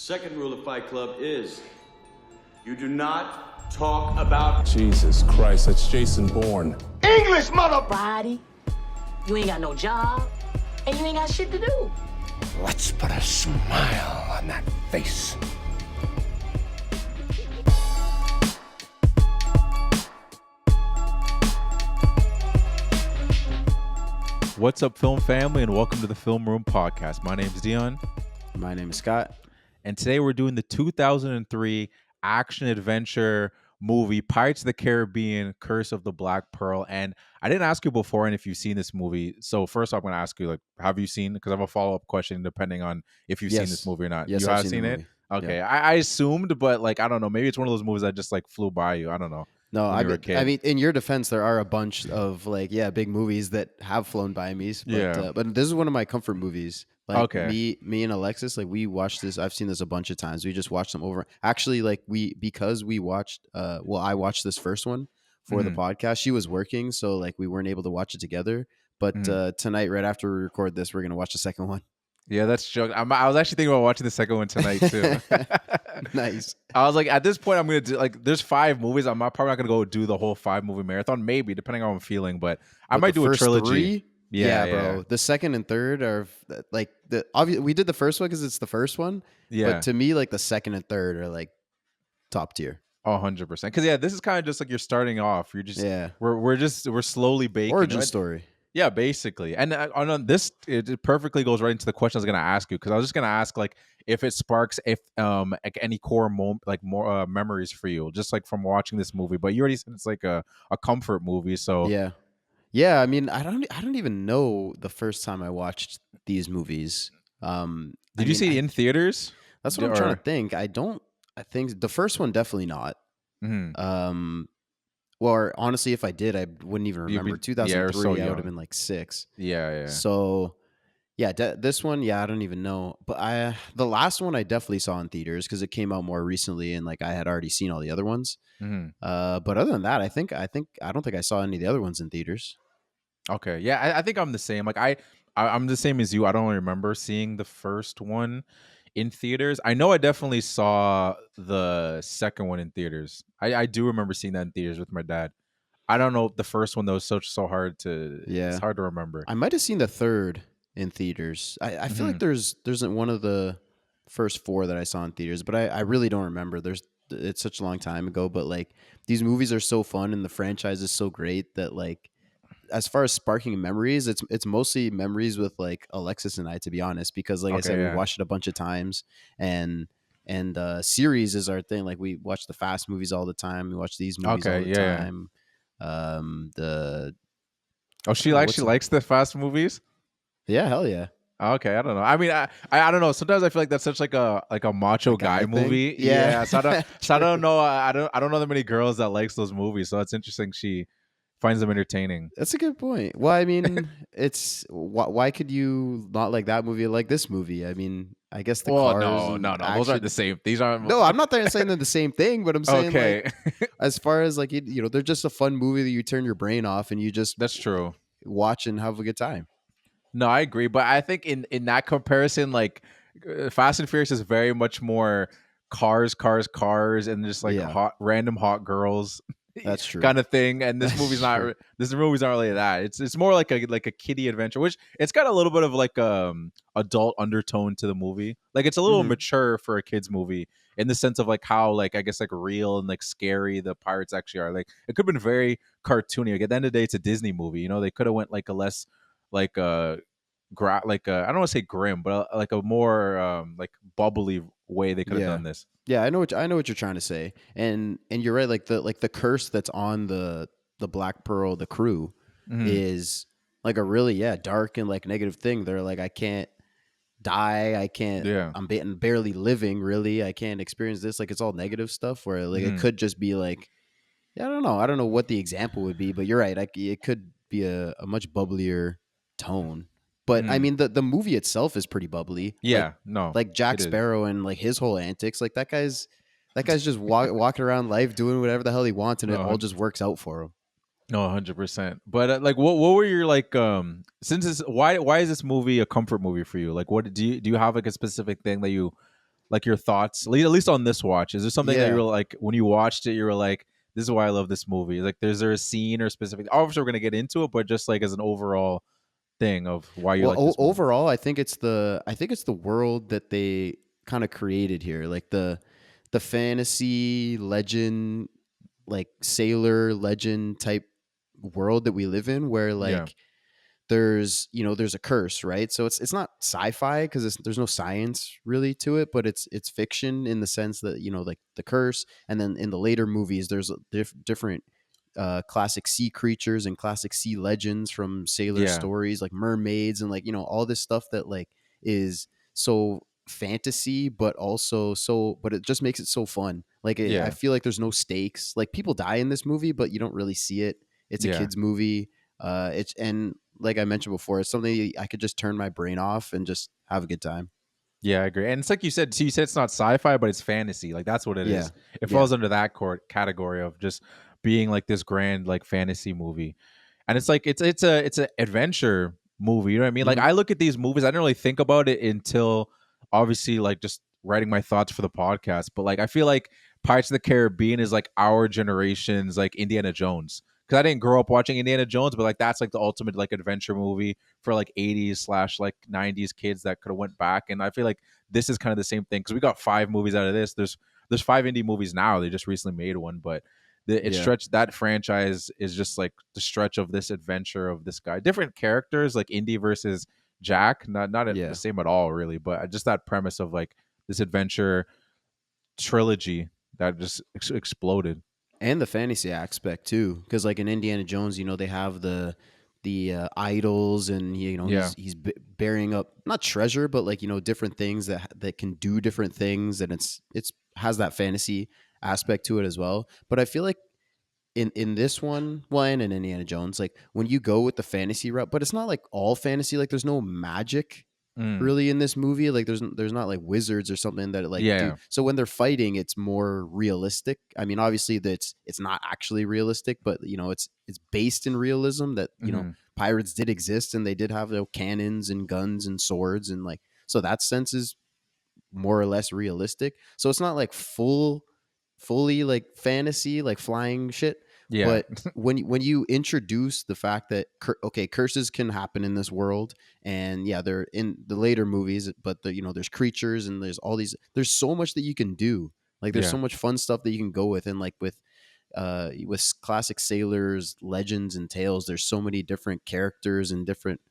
Second rule of Fight Club is you do not talk about... Jesus Christ, that's Jason Bourne. English, mother... Body, you ain't got no job, and you ain't got shit to do. Let's put a smile on that face. What's up, film family, and welcome to the Film Room Podcast. My name is Dion. My name is Scott. And today we're doing the 2003 action-adventure movie, Pirates of the Caribbean, Curse of the Black Pearl. And I didn't ask you before and if you've seen this movie. So first off, I'm going to ask you, like, have you seen it? Because I have a follow-up question depending on if you've seen this movie or not. Yes, you I've have seen it? Okay. Yeah. I assumed, but, like, I don't know. Maybe it's one of those movies that just, like, flew by you. I don't know. No, I mean, in your defense, there are a bunch of, like, big movies that have flown by me. But, but this is one of my comfort movies. Like, me and Alexis, like, we watched this. I've seen this a bunch of times. We just watched them over. Actually, like, because we watched, I watched this first one for the podcast. She was working, so, like, we weren't able to watch it together. But tonight, right after we record this, we're going to watch the second one. Yeah, that's joke. I was actually thinking about watching the second one tonight too. Nice. I was like, at this point, I'm gonna do, like, there's 5 movies. I'm probably not gonna go do the whole 5 movie marathon. Maybe, depending on how I'm feeling, but I might do a trilogy. 3? Yeah, bro. The second and third are like we did the first one because it's the first one. Yeah. But to me, like, the second and third are like top tier. 100%. Because this is kind of just like you're starting off. You're just we're slowly baking. Origin story. Yeah, basically. And on this, it perfectly goes right into the question I was going to ask you, because I was just going to ask, like, if it sparks like any core more memories for you, just like from watching this movie. But you already said it's like a comfort movie, so yeah. I mean, I don't even know the first time I watched these movies. Did you see it in theaters? That's what I'm trying to think. I think the first one definitely not. Mm-hmm. Or honestly, if I did, I wouldn't even remember. 2003, I would have been like 6. Yeah. So, this one, I don't even know. But the last one I definitely saw in theaters because it came out more recently, and like I had already seen all the other ones. Mm-hmm. But other than that, I don't think I saw any of the other ones in theaters. Okay, yeah, I think I'm the same. Like I'm the same as you. I don't remember seeing the first one in theaters. I know I definitely saw the second one in theaters. I do remember seeing that in theaters with my dad. I don't know the first one though. So hard to it's hard to remember. I might have seen the third in theaters. I feel like there's one of the first 4 that I saw in theaters, but I really don't remember. It's such a long time ago, but like these movies are so fun and the franchise is so great that, like, as far as sparking memories, it's mostly memories with like Alexis and I, to be honest, because like I said, we watched it a bunch of times, and series is our thing. Like, we watch the Fast movies all the time. We watch these movies all the time. She actually likes the Fast movies. Yeah, hell yeah. Okay, I don't know. I mean, I don't know. Sometimes I feel like that's such like a macho guy movie. Yeah. So I don't know. I don't know that many girls that likes those movies. So it's interesting. She finds them entertaining. That's a good point. Well, I mean, it's why could you not like that movie, like this movie? I mean, I guess the cars. No. Those aren't the same. These aren't. No, I'm not saying they're the same thing, but I'm saying like, as far as like you know, they're just a fun movie that you turn your brain off and you just that's true watch and have a good time. No, I agree, but I think in that comparison, like Fast and Furious is very much more cars, and just like random hot girls. That's true. Kind of thing, and this movie's not. This movie's not really that. It's more like a kiddie adventure, which it's got a little bit of like adult undertone to the movie. Like, it's a little mature for a kids movie in the sense of like how, like, I guess, like real and like scary the pirates actually are. Like, it could have been very cartoony. Like, at the end of the day, it's a Disney movie. You know, they could have went like a less like I don't want to say grim, but like a more like bubbly way they could have done this. Yeah, I know what you're trying to say, and you're right. Like the curse that's on the Black Pearl, the crew, is like a really dark and like negative thing. They're like, I can't die, I can't. I'm barely living. Really, I can't experience this. Like, it's all negative stuff. Where like it could just be like, I don't know what the example would be, but you're right. It could be a much bubblier tone. But I mean, the movie itself is pretty bubbly. Yeah, like Jack Sparrow and like his whole antics. Like that guy's just walking around life doing whatever the hell he wants, and it all just works out for him. No, 100%. But like, what were your like? Since why is this movie a comfort movie for you? Like, what do you have like a specific thing that you like your thoughts, at least on this watch? Is there something that you Yeah. were like when you watched it, you were like, this is why I love this movie? Like, is there a scene or specific? Obviously, we're gonna get into it, but just like as an overall thing of why you Well, like this movie. overall, I think it's the world that they kind of created here, like the fantasy legend, like sailor legend type world that we live in, where Yeah, like there's a curse, right? So it's not sci-fi because there's no science really to it, but it's fiction in the sense that like the curse, and then in the later movies there's different classic sea creatures and classic sea legends from sailor yeah, stories, like mermaids and like all this stuff that like is so fantasy, but also but it just makes it so fun. Like I yeah, feel like there's no stakes. Like people die in this movie, but you don't really see it. It's a yeah. kids movie. It's and like I mentioned before, it's something I could just turn my brain off and just have a good time. Yeah, I agree. And it's like you said, so you said it's not sci-fi, but it's fantasy. Like that's what it Yeah, is. It yeah. falls under that category of just being like this grand like fantasy movie. And it's like it's a adventure movie, you know what I mean? Like Hmm. I look at these movies, I didn't really think about it until obviously like just writing my thoughts for the podcast, but like I feel like Pirates of the Caribbean is like our generation's like Indiana Jones. Cuz I didn't grow up watching Indiana Jones, but like that's like the ultimate like adventure movie for like 80s slash like 90s kids that could have went back. And I feel like this is kind of the same thing because we got 5 movies out of this. There's 5 indie movies now. They just recently made one, but it Yeah, stretched that franchise is just like the stretch of this adventure of this guy. Different characters like Indy versus Jack, not the yeah. same at all, really, but just that premise of like this adventure trilogy that just exploded. And the fantasy aspect too, because like in Indiana Jones, they have the idols, and Yeah, he's burying up not treasure, but like different things that can do different things, and it's has that fantasy aspect to it as well. But I feel like in this one, well, and in Indiana Jones, like when you go with the fantasy route, but it's not like all fantasy. Like there's no magic mm. really in this movie. Like there's not like wizards or something that like do. Yeah, So when they're fighting, it's more realistic. I mean, obviously that's it's not actually realistic, but it's based in realism that hmm, pirates did exist and they did have cannons and guns and swords, and like so that sense is more or less realistic. So it's not like fully like fantasy, like flying shit. yeah, But when you introduce the fact that okay, curses can happen in this world, and yeah, they're in the later movies, but there's creatures and there's all these. There's so much that you can do. Like there's yeah, so much fun stuff that you can go with, and like with classic sailors, legends, and tales. There's so many different characters and different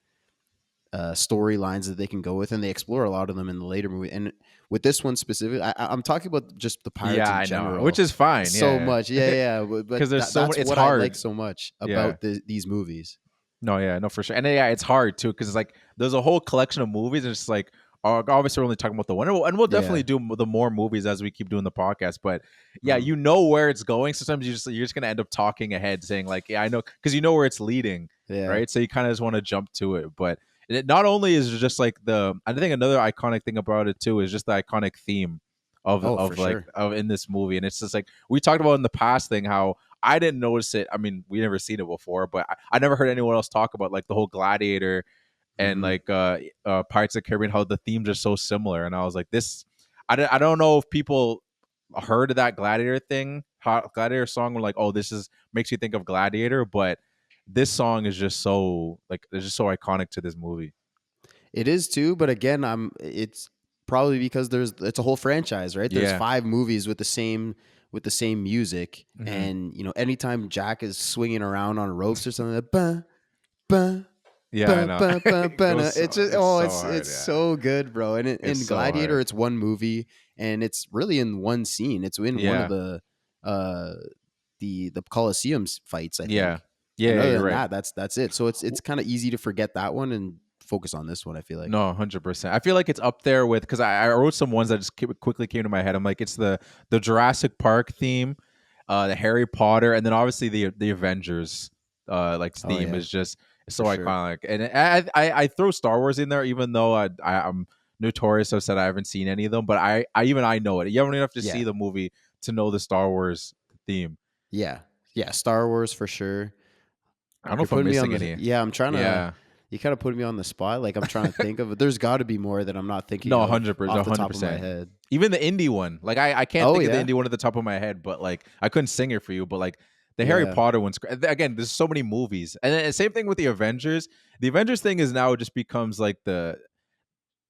storylines that they can go with, and they explore a lot of them in the later movie. And with this one specifically, I'm talking about just the pirates yeah. in I know, general. which is fine. So Yeah, much, yeah. But because there's so that's it's what I hard. like so much Yeah. about these movies. No, yeah, no, for sure. And yeah, it's hard too because it's like there's a whole collection of movies, and it's like obviously we're only talking about the one, and we'll definitely Yeah. do the more movies as we keep doing the podcast. But yeah, Mhm. you know where it's going. Sometimes you're just gonna end up talking ahead, saying like, yeah, I know, because you know where it's leading, Yeah. right? So you kind of just want to jump to it. But it not only is it just like I think another iconic thing about it too is just the iconic theme Oh, for of like sure. of in this movie, and it's just like we talked about in the past thing how I didn't notice it. I mean, we never seen it before, but I never heard anyone else talk about like the whole Gladiator and Hmm. like Pirates of the Caribbean, how the themes are so similar. And I was like, this, I don't know if people heard of that Gladiator thing, Gladiator song, were like, oh, this is makes you think of Gladiator, but this song is just so like it's just so iconic to this movie. It is too, but again, it's probably because it's a whole franchise, right? There's Yeah. 5 movies with the same music, Hmm. and anytime Jack is swinging around on ropes or something, like, bah, bah, Yeah, I bah, know. bah, bah, It bah, goes nah. so It's just it's so hard. it's Yeah, so good, bro. And it's in so Gladiator, hard. it's one movie, and it's really in one scene. It's in one of Yeah, uh the Coliseum fights, I yeah, think. yeah, And yeah. other You're than right. that, that's it. So it's kind of easy to forget that one and focus on this one, I feel like. No, 100%. I feel like it's up there with because I wrote some ones that just quickly came to my head. I'm like, it's the Jurassic Park theme, the Harry Potter, and then obviously the Avengers like Oh theme yeah, is just so for sure. iconic. And I throw Star Wars in there, even though I'm notorious. I've said I haven't seen any of them, but I know it. You don't even have to see Yeah. the movie to know the Star Wars theme. Yeah. Yeah. Star Wars for sure. I don't know You're if I'm putting me on missing the any. yeah. I'm trying to Yeah, you kind of put me on the spot. Like I'm trying to think of it. There's got to be more that I'm not thinking No, of 100%, off the top of my 100%. head. Even the indie one, like I can't Oh, think of yeah? the indie one at the top of my head, but like I couldn't sing it for you. But like the Harry Yeah. Potter one's again. There's so many movies, and then same thing with the Avengers. The Avengers thing is now just becomes like the.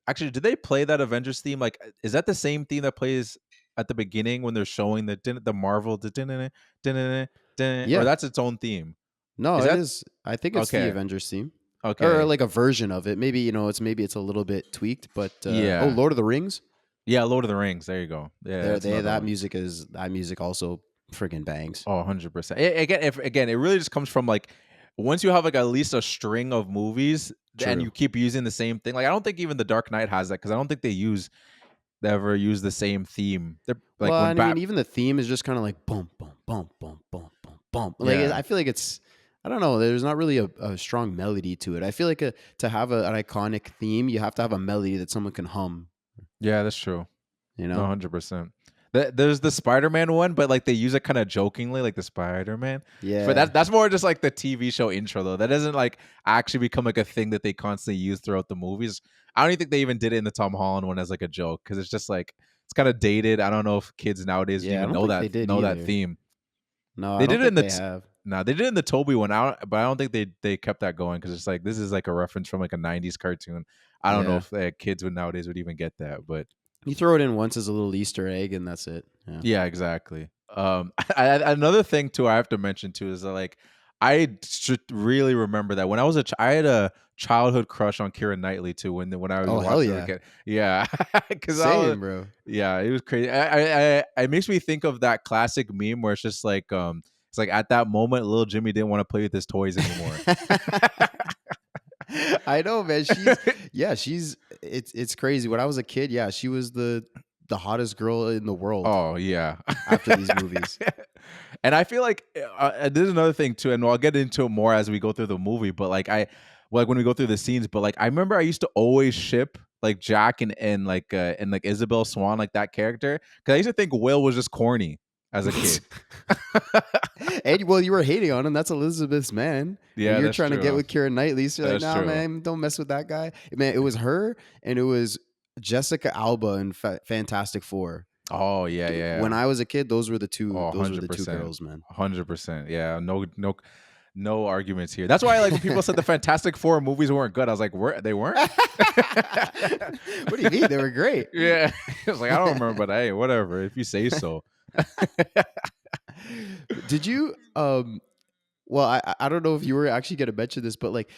Actually, did they play that Avengers theme? Like, is that the same theme that plays at the beginning when they're showing the Marvel, or Yeah. that's its own theme? No, Is it that is. I think it's the okay? Avengers theme. Or Okay, like a version of it. Maybe, it's a little bit tweaked, but yeah, Lord of the Rings. yeah. Lord of the Rings. There you go. Yeah, that's another That one. music also friggin' bangs. Oh, 100%. Again, it really just comes from like once you have like at least a string of movies and you True. keep using the same thing. Like I don't think even The Dark Knight has that because I don't think they ever use the same theme. They're like Well, when and I mean, even the theme is just kind of like bump, bump, bump, bump, bump, bump, bump. Like yeah, I feel like I don't know. There's not really a strong melody to it. I feel like to have an iconic theme, you have to have a melody that someone can hum. yeah, that's true. You No, know? 100%. There's the Spider-Man one, but like they use it kind of jokingly, like the Spider-Man. For Yeah. that's more just like the TV show intro though. That doesn't like actually become like a thing that they constantly use throughout the movies. I don't even think they even did it in the Tom Holland one as like a joke because it's just like it's kind of dated. I don't know if kids nowadays Yeah. I even don't think they did know that either. theme. No, I They don't did it in think the they have. no, they did it in the Toby one. But I don't think they kept that going because it's like this is like a reference from like a '90s cartoon. I don't know Yeah. if kids would nowadays would even get that, but You throw it in once as a little Easter egg, and that's it. Yeah. yeah, exactly. Another thing too I have to mention too is that like I should really remember that when I was I had a childhood crush on Keira Knightley too when I was Oh, hell watching as a yeah. kid. Yeah, because Same, bro. yeah, it was crazy. It makes me think of that classic meme where it's just like it's like at that moment little Jimmy didn't want to play with his toys anymore. I know, man. It's crazy. When I was a kid, yeah, she was the hottest girl in the world Oh yeah. after these movies. And I feel like there's another thing too, and I'll get into it more as we go through the movie. But like when we go through the scenes. But like I remember I used to always ship like Jack and like Isabel Swan, like that character, because I used to think Will was just corny as a kid. And well, you were hating on him. That's Elizabeth's man. Yeah, And you're that's trying to get true. with Keira Knightley. So you're like, That's nah, true. man, don't mess with that guy. Man, it was her and it was Jessica Alba in Fantastic Four. Oh yeah. When I was a kid, those were the two. Oh, Those were the 100%. two girls, man. 100%. Yeah, no arguments here. That's why like when people said the Fantastic Four movies weren't good, I was like, they weren't? What do you mean? They were great. Yeah. I was like, I don't remember, but hey, whatever. If you say so. Did you? Well, I don't know if you were actually going to mention this, but like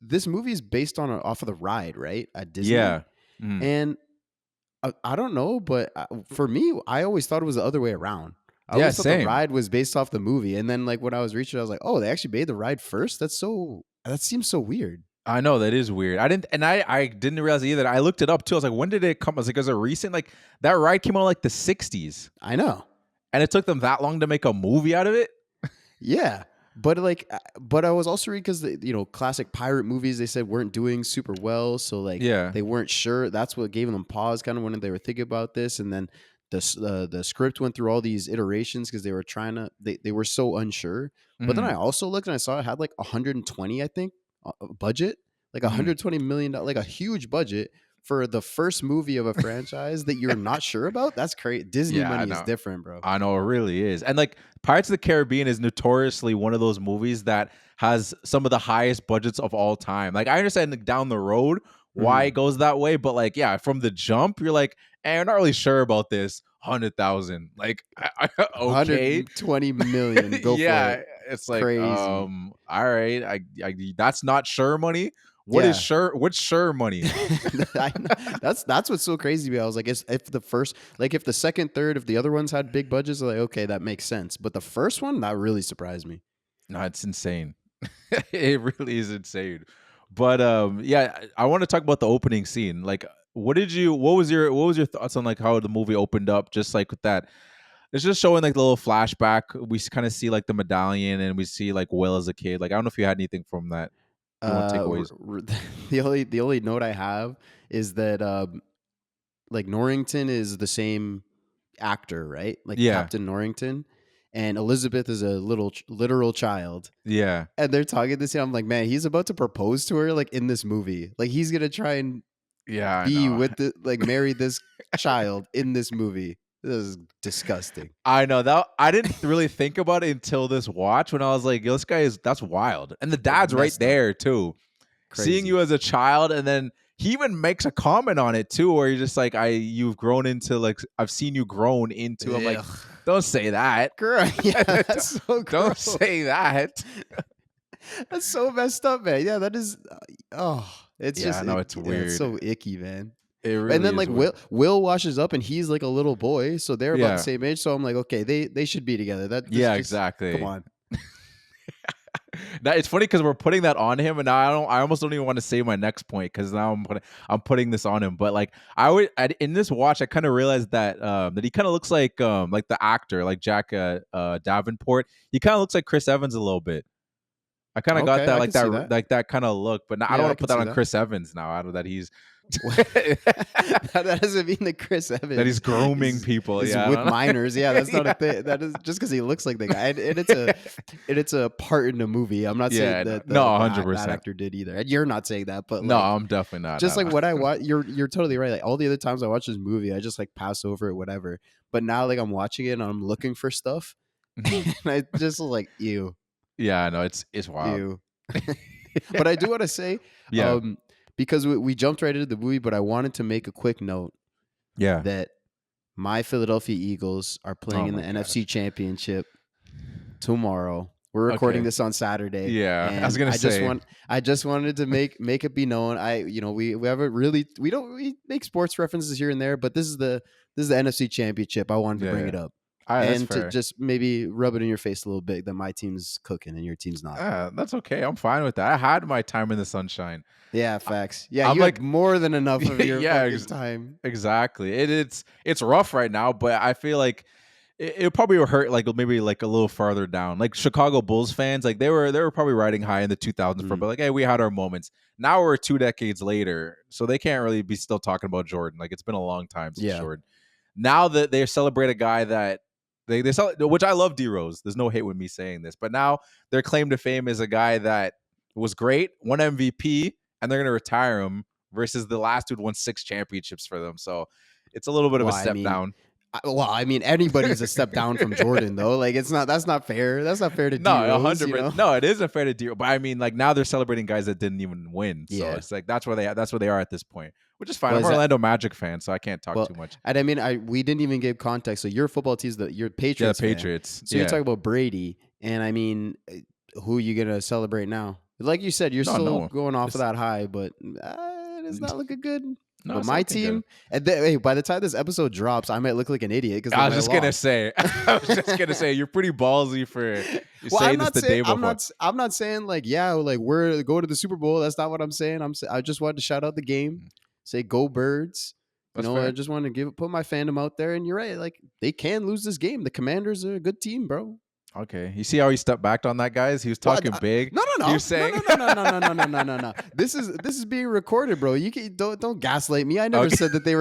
this movie is based on off of the ride, right, at Disney. Yeah. Mhm. And I don't know, but for me, I always thought it was the other way around. I Yeah, always thought the same. ride was based off the movie, and then like when I was reaching, I was like, oh, they actually made the ride first. That seems so weird. I know that is weird. I didn't realize either. I looked it up too. I was like, when did it come? I was like, is it recent? Like that ride came out like the 60s. I know. And it took them that long to make a movie out of it? Yeah. But but I was also reading because classic pirate movies they said weren't doing super well, so like Yeah. they weren't sure. That's what gave them pause, kind of when they were thinking about this, and then the script went through all these iterations because they were trying to they were so unsure. But then Mhm. I also looked and I saw it had like 120, I think, budget, like Mhm. $120 million, like a huge budget for the first movie of a franchise that you're not sure about. That's crazy. Disney Yeah, I money is know. different, bro. I know it really is. And like Pirates of the Caribbean is notoriously one of those movies that has some of the highest budgets of all time. Like I understand like, down the road why it goes that way, but like yeah, from the jump you're like, hey, I'm not really sure about this. 100,000. Like okay. 120 million. Go Yeah, for it. it's like Crazy. all right. I that's not sure money. What is Yeah. sure? What's sure money? I know. That's what's so crazy to me. I was like, if the first, like, if the second, third, if the other ones had big budgets, like, okay, that makes sense. But the first one, that really surprised me. No, it's insane. It really is insane. But yeah, I want to talk about the opening scene. Like, what was your thoughts on like how the movie opened up? Just like with that, it's just showing like the little flashback. We kind of see like the medallion, and we see like Will as a kid. Like, I don't know if you had anything from that. You want takeaways? The only note I have is that like Norrington is the same actor, right? Like Yeah. Captain Norrington. and Elizabeth is a literal child. Yeah. And they're talking this, and I'm like, man, he's about to propose to her like in this movie. Like he's gonna try and Yeah, I be know. with the marry this child in this movie. This is disgusting. I know that I didn't really think about it until this watch when I was like, yo, that's wild. And the dad's right messed up. there too. Crazy. Seeing you as a child, and then he even makes a comment on it too, where you're just like, you've grown into like I've seen you grown into. I'm like, Ugh. don't say that. Girl, yeah, that's so Don't gross. say that. That's so messed up, man. Yeah, that is. It's Yeah, just. I know, it's It's weird. so icky, man. It really And then is like weird. Will washes up, and he's like a little boy, so they're about Yeah. the same age. So I'm like, okay, they should be together. This Yeah, just- exactly. Come on. That it's funny because we're putting that on him, and now I almost don't even want to say my next point because now I'm putting this on him. But like in this watch, I kind of realized that that he kind of looks like the actor, like Jack Davenport. He kind of looks like Chris Evans a little bit. I kind of got Okay, that I like can see that that. like that kind of look, but now I Yeah, don't I want to can put that see on that. Chris Evans now. Out of that he's That doesn't mean that Chris Evans that he's grooming is- people. is Yeah, I with don't know. minors. Yeah, that's not a thing. That is just because he looks like the guy, and it's a part in the movie. I'm not Yeah, saying no, that no, that 100%. actor did either. And you're not saying that, but No, like, I'm definitely not. just no, like no. what I watch, you're totally right. Like all the other times I watch this movie, I just like pass over it, whatever. But now like I'm watching it and I'm looking for stuff, and I just like ew, Yeah, I know it's wild. ew. But I do want to say, Yeah. because we jumped right into the movie, but I wanted to make a quick note Yeah. that my Philadelphia Eagles are playing Oh in the my NFC Championship tomorrow. We're recording Okay. this on Saturday. Yeah, I was and gonna say. I just wanted to make it be known. We haven't really we make sports references here and there, but this is the NFC Championship. I wanted to Yeah, bring yeah. it up. All right, that's And to fair. just maybe rub it in your face a little bit that my team's cooking and your team's not. That's okay. I'm fine with that. I had my time in the sunshine. Yeah, facts. Yeah, I'm you like- had more than enough of your Yeah, fucking time. Exactly. It's rough right now, but I feel like it probably will hurt like maybe like a little farther down. Like Chicago Bulls fans, like they were probably riding high in the 2000s for, but like, hey, we had our moments. Now we're 2 decades later, so they can't really be still talking about Jordan. Like it's been a long time since Yeah. Jordan. Now that they celebrate a guy that they which I love D Rose. There's no hate with me saying this, but now their claim to fame is a guy that was great, won MVP, and they're gonna retire him versus the last dude won 6 championships for them. So it's a little bit of a Well, I step mean, down. I mean, anybody's a step down from Jordan, though. Like, that's not fair. That's not fair to No, D-Rose, 100%. you know? No, it isn't fair to deal. But I mean, like now they're celebrating guys that didn't even win. So Yeah. it's like that's where they are at this point, which is fine. Well, I'm is an that- Orlando Magic fan, so I can't talk Well, too much. And I mean, we didn't even give context. So your football team's your Yeah, Patriots. the fan. Patriots. So you're talking about Brady, and I mean, who are you gonna celebrate now? Like you said, you're No, still no. going off of It's- that high, but it's not looking good. No, but it's my looking good. team, and hey, by the time this episode drops, I might look like an idiot because I was just gonna say. I was just gonna say you're pretty ballsy for saying this the day before. I'm not saying like we're go to the Super Bowl. That's not what I'm saying. I just wanted to shout out the game, say go Birds. That's I fair. just want to put my fandom out there. And you're right, like they can lose this game. The Commanders are a good team, bro. Okay, you see how he stepped back on that, guys? He was Well, talking big. No. He was saying, No. This is being recorded, bro. You don't gaslight me. I never Okay. said that they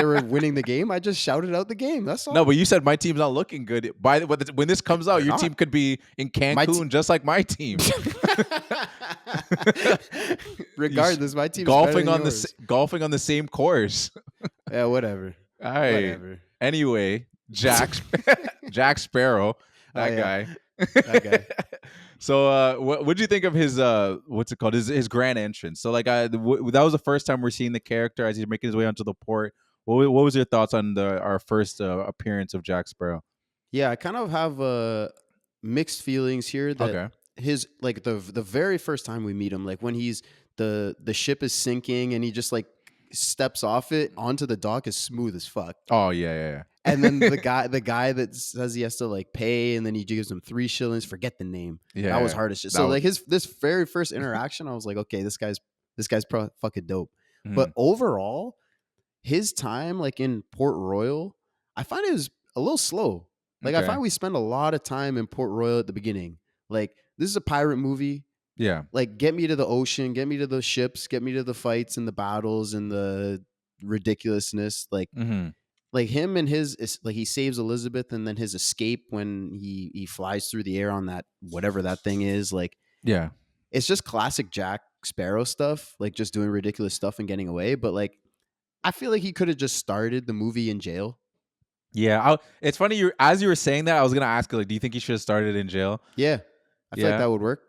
were winning the game. I just shouted out the game. That's all. No, but you said my team's not looking good. When this comes out, They're your not. team could be in Cancun, just like my team. Regardless, my team's golfing better on than yours. golfing on the same course. Yeah, whatever. All right. Whatever. Anyway, Jack Sparrow, that yeah. guy. That guy. So, what'd you think of his what's it called? His grand entrance. So, like, that was the first time we're seeing the character as he's making his way onto the port. What was your thoughts on our first appearance of Jack Sparrow? Yeah, I kind of have mixed feelings here. That Okay. his like the very first time we meet him, like when he's the ship is sinking and he just like steps off it onto the dock is smooth as fuck. Oh yeah. And then the guy that says he has to like pay, and then he gives him 3 shillings. Forget the name. Yeah, That was hard as shit. that So was- like this very first interaction, I was like, okay, this guy's fucking dope. Mhm. But overall, his time like in Port Royal, I find it was a little slow. Like I Okay. find we spend a lot of time in Port Royal at the beginning. Like this is a pirate movie. Yeah. Like get me to the ocean, get me to the ships, get me to the fights and the battles and the ridiculousness. Like Mm-hmm. like him and like he saves Elizabeth, and then his escape when he flies through the air on that whatever that thing is, like Yeah. it's just classic Jack Sparrow stuff, like just doing ridiculous stuff and getting away. But like I feel like he could have just started the movie in jail. Yeah. It's funny. As you were saying that, I was gonna ask you, like, do you think he should have started in jail? Yeah, I feel like Yeah. that would work.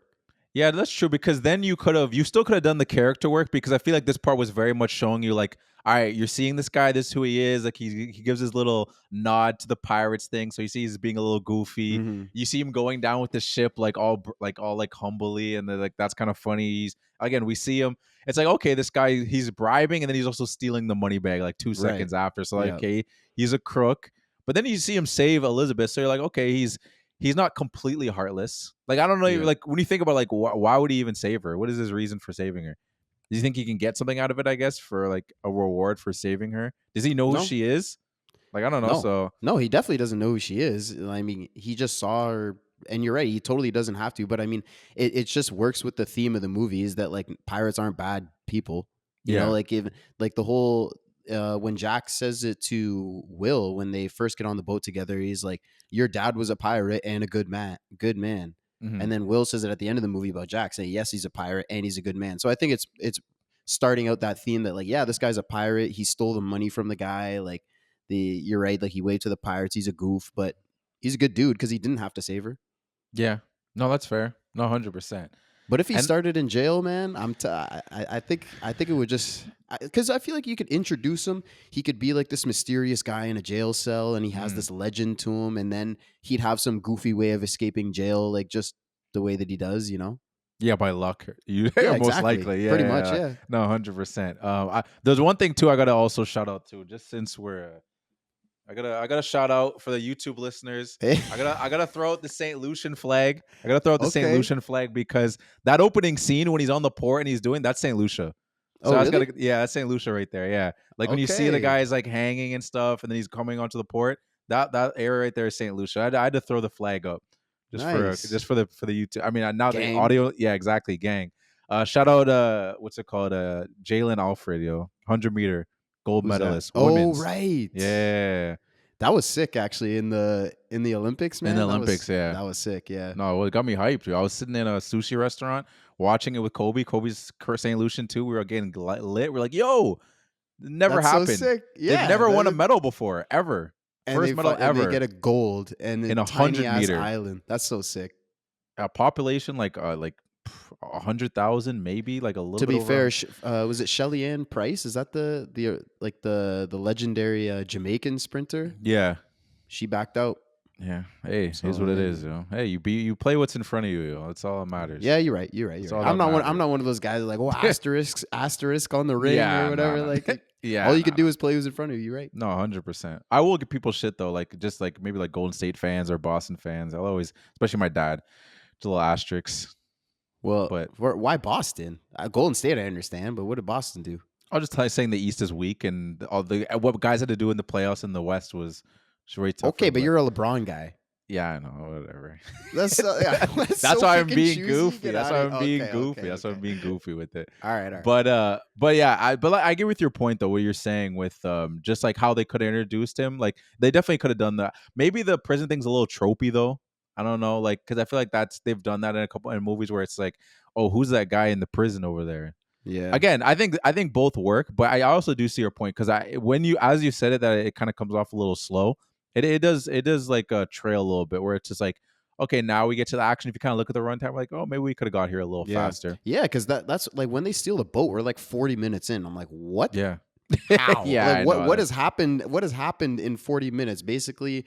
Yeah, that's true, because then you still could have done the character work, because I feel like this part was very much showing you like, all right, you're seeing this guy, this is who he is. Like he gives his little nod to the pirates thing, so you see he's being a little goofy. Mhm. You see him going down with the ship like all like humbly, and like that's kind of funny. We see him. It's like, okay, this guy, he's bribing, and then he's also stealing the money bag like 2 Right. seconds after. So like, Yeah. okay, he's a crook. But then you see him save Elizabeth, so you're like, okay, he's not completely heartless. Like, I don't know, Yeah. like when you think about like why would he even save her? What is his reason for saving her? Do you think he can get something out of it? I guess for like a reward for saving her. Does he know who No. she is? Like, I don't know. No. So No, he definitely doesn't know who she is. I mean, he just saw her, and you're right, he totally doesn't have to. But I mean, it just works with the theme of the movie is that like pirates aren't bad people. You Yeah. know, like even like the whole when Jack says it to Will when they first get on the boat together, he's like, "Your dad was a pirate and a good man, good man." Mhm. And then Will says it at the end of the movie about Jack, saying, "Yes, he's a pirate and he's a good man." So I think it's starting out that theme that like, yeah, this guy's a pirate. He stole the money from the guy. Like you're right. Like he waved to the pirates. He's a goof, but he's a good dude because he didn't have to save her. yeah, no, that's fair. No, 100%. But if he And- started in jail, man, I think it would just because I feel like you could introduce him. He could be like this mysterious guy in a jail cell, and he has this legend to him, and then he'd have some goofy way of escaping jail, like just the way that he does, you know? Yeah, by luck. You Yeah, most exactly. likely. Yeah, Pretty much, yeah. No, 100%. There's one thing too I gotta also shout out to, just since we're I gotta shout out for the YouTube listeners. Hey. I gotta throw out the St. Lucian flag. I gotta throw out the St. Okay. Lucian flag because that opening scene when he's on the port and he's doing that's St. Lucia. So Oh, I just really? gotta, that's St. Lucia right there. Yeah, like when you see the Okay. guys like hanging and stuff, and then he's coming onto the port. That area right there is St. Lucia. I had to throw the flag up Nice. for the YouTube. I mean, now Gang. the audio. Yeah, exactly, gang. Shout out what's it called? Jalen Alfred, 100-meter gold Who's that? medalist. Oh, women's. right. Yeah. That was sick, actually, in the Olympics, man. In the That was- Olympics, yeah. That was sick, yeah. No, it got me hyped, dude. I was sitting in a sushi restaurant watching it with Kobe. Kobe's St. Lucian too. We were getting lit. We're like, yo, it never That's happened. so sick. Yeah. They've never won a that- medal before, ever. and First they medal fi- and ever. They get a gold and In a tiny 100 ass meter. island. That's so sick. A population like 100,000, maybe like a little. To bit be over. fair, was it Shelly Ann Price? Is that the legendary Jamaican sprinter? Yeah, She backed out. yeah. Hey, So, here's what it yeah. is, Hey, you play what's in front of you. That's all that matters. Yeah, you're right. You're right. That's You're all right. that I'm not one of those guys that like, oh, asterisk on the ring Yeah, or whatever. no. Like, Yeah. all you could do is play who's in front of you. You're right. No, 100%. I will give people shit though, like just like maybe like Golden State fans or Boston fans. I'll always, especially my dad, just a little asterisks. Well, But- why Boston? Golden State, I understand, but what did Boston do? I'll just tell you, saying the East is weak, and all the what guys had to do in the playoffs in the West was very tough. Okay, but you're a LeBron guy. yeah, I know, whatever. That's that's That's so why I'm pick and being choosy. goofy. Get That's outta why here. I'm being Okay, goofy. okay, That's why I'm okay. being goofy with it. All right. But yeah, I get with your point though, what you're saying with just like how they could have introduced him. Like they definitely could have done that. Maybe the prison thing's a little tropey though. I don't know, like because I feel like they've done that in a couple in movies where it's like, oh, who's that guy in the prison over there? Yeah. Again, I think both work, but I also do see your point because as you said it, that it kind of comes off a little slow. It does like trail a little bit where it's just like, okay, now we get to the action. If you kind of look at the runtime, like, oh, maybe we could have got here a little faster. Yeah, because that's like when they steal the boat, we're like 40 minutes in. I'm like, what? Yeah. How? Yeah, I Like, know. what has happened? What has happened in 40 minutes? Basically,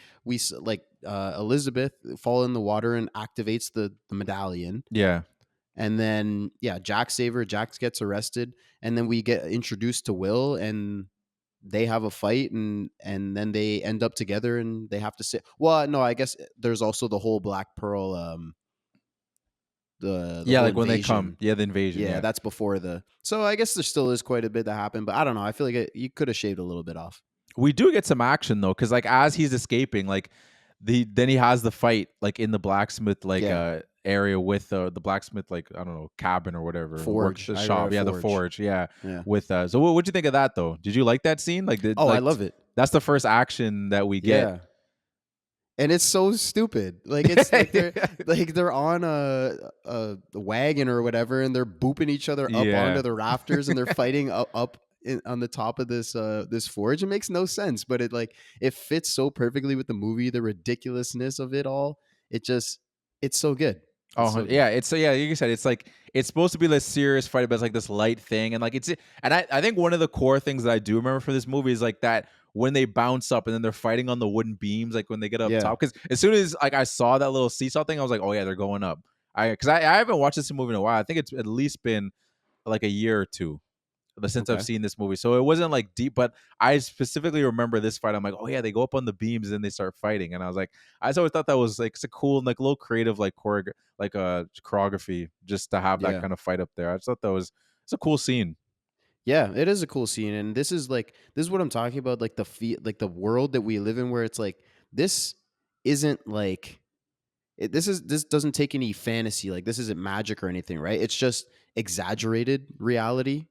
Elizabeth fall in the water and activates the medallion. Yeah. And then, Jack saver. Jack gets arrested, and then we get introduced to Will, and they have a fight, and then they end up together, and they have to say, well, no, I guess there's also the whole Black Pearl, the Yeah, whole like when they invasion. come. Yeah, the invasion. Yeah, Yeah. that's before so I guess there still is quite a bit that happened, but I don't know. I feel like you could have shaved a little bit off. We do get some action though, because like as he's escaping, like then he has the fight like in the blacksmith area with the blacksmith, like I don't know, cabin or whatever, Forge. the I shop. read Yeah, the forge. forge. Yeah. Yeah. With so what'd you think of that though? Did you like that scene? Like I love it. That's the first action that we get. Yeah. And it's so stupid. Like it's like they're on a wagon or whatever, and they're booping each other up Yeah. onto the rafters, and they're fighting up on the top of this forge. It makes no sense, but it fits so perfectly with the movie, the ridiculousness of it all. It's so good. It's so good. Yeah, it's like you said, it's like it's supposed to be this serious fight, but it's like this light thing, and like I think one of the core things that I do remember for this movie is like that when they bounce up and then they're fighting on the wooden beams, like when they get up Yeah. top. Because as soon as like I saw that little seesaw thing, I was like, oh yeah, they're going up. I haven't watched this movie in a while. I think it's at least been like a year or two since I've Okay. seen this movie. So it wasn't like deep, but I specifically remember this fight. I'm like, oh yeah, they go up on the beams and then they start fighting. And I was like, I just always thought that was like it's a cool, like little creative, like choreography just to have that Yeah. kind of fight up there. I just thought it's a cool scene. Yeah, it is a cool scene, and this is what I'm talking about, like like the world that we live in, where it's like this isn't like this doesn't take any fantasy, like this isn't magic or anything, right? It's just exaggerated reality.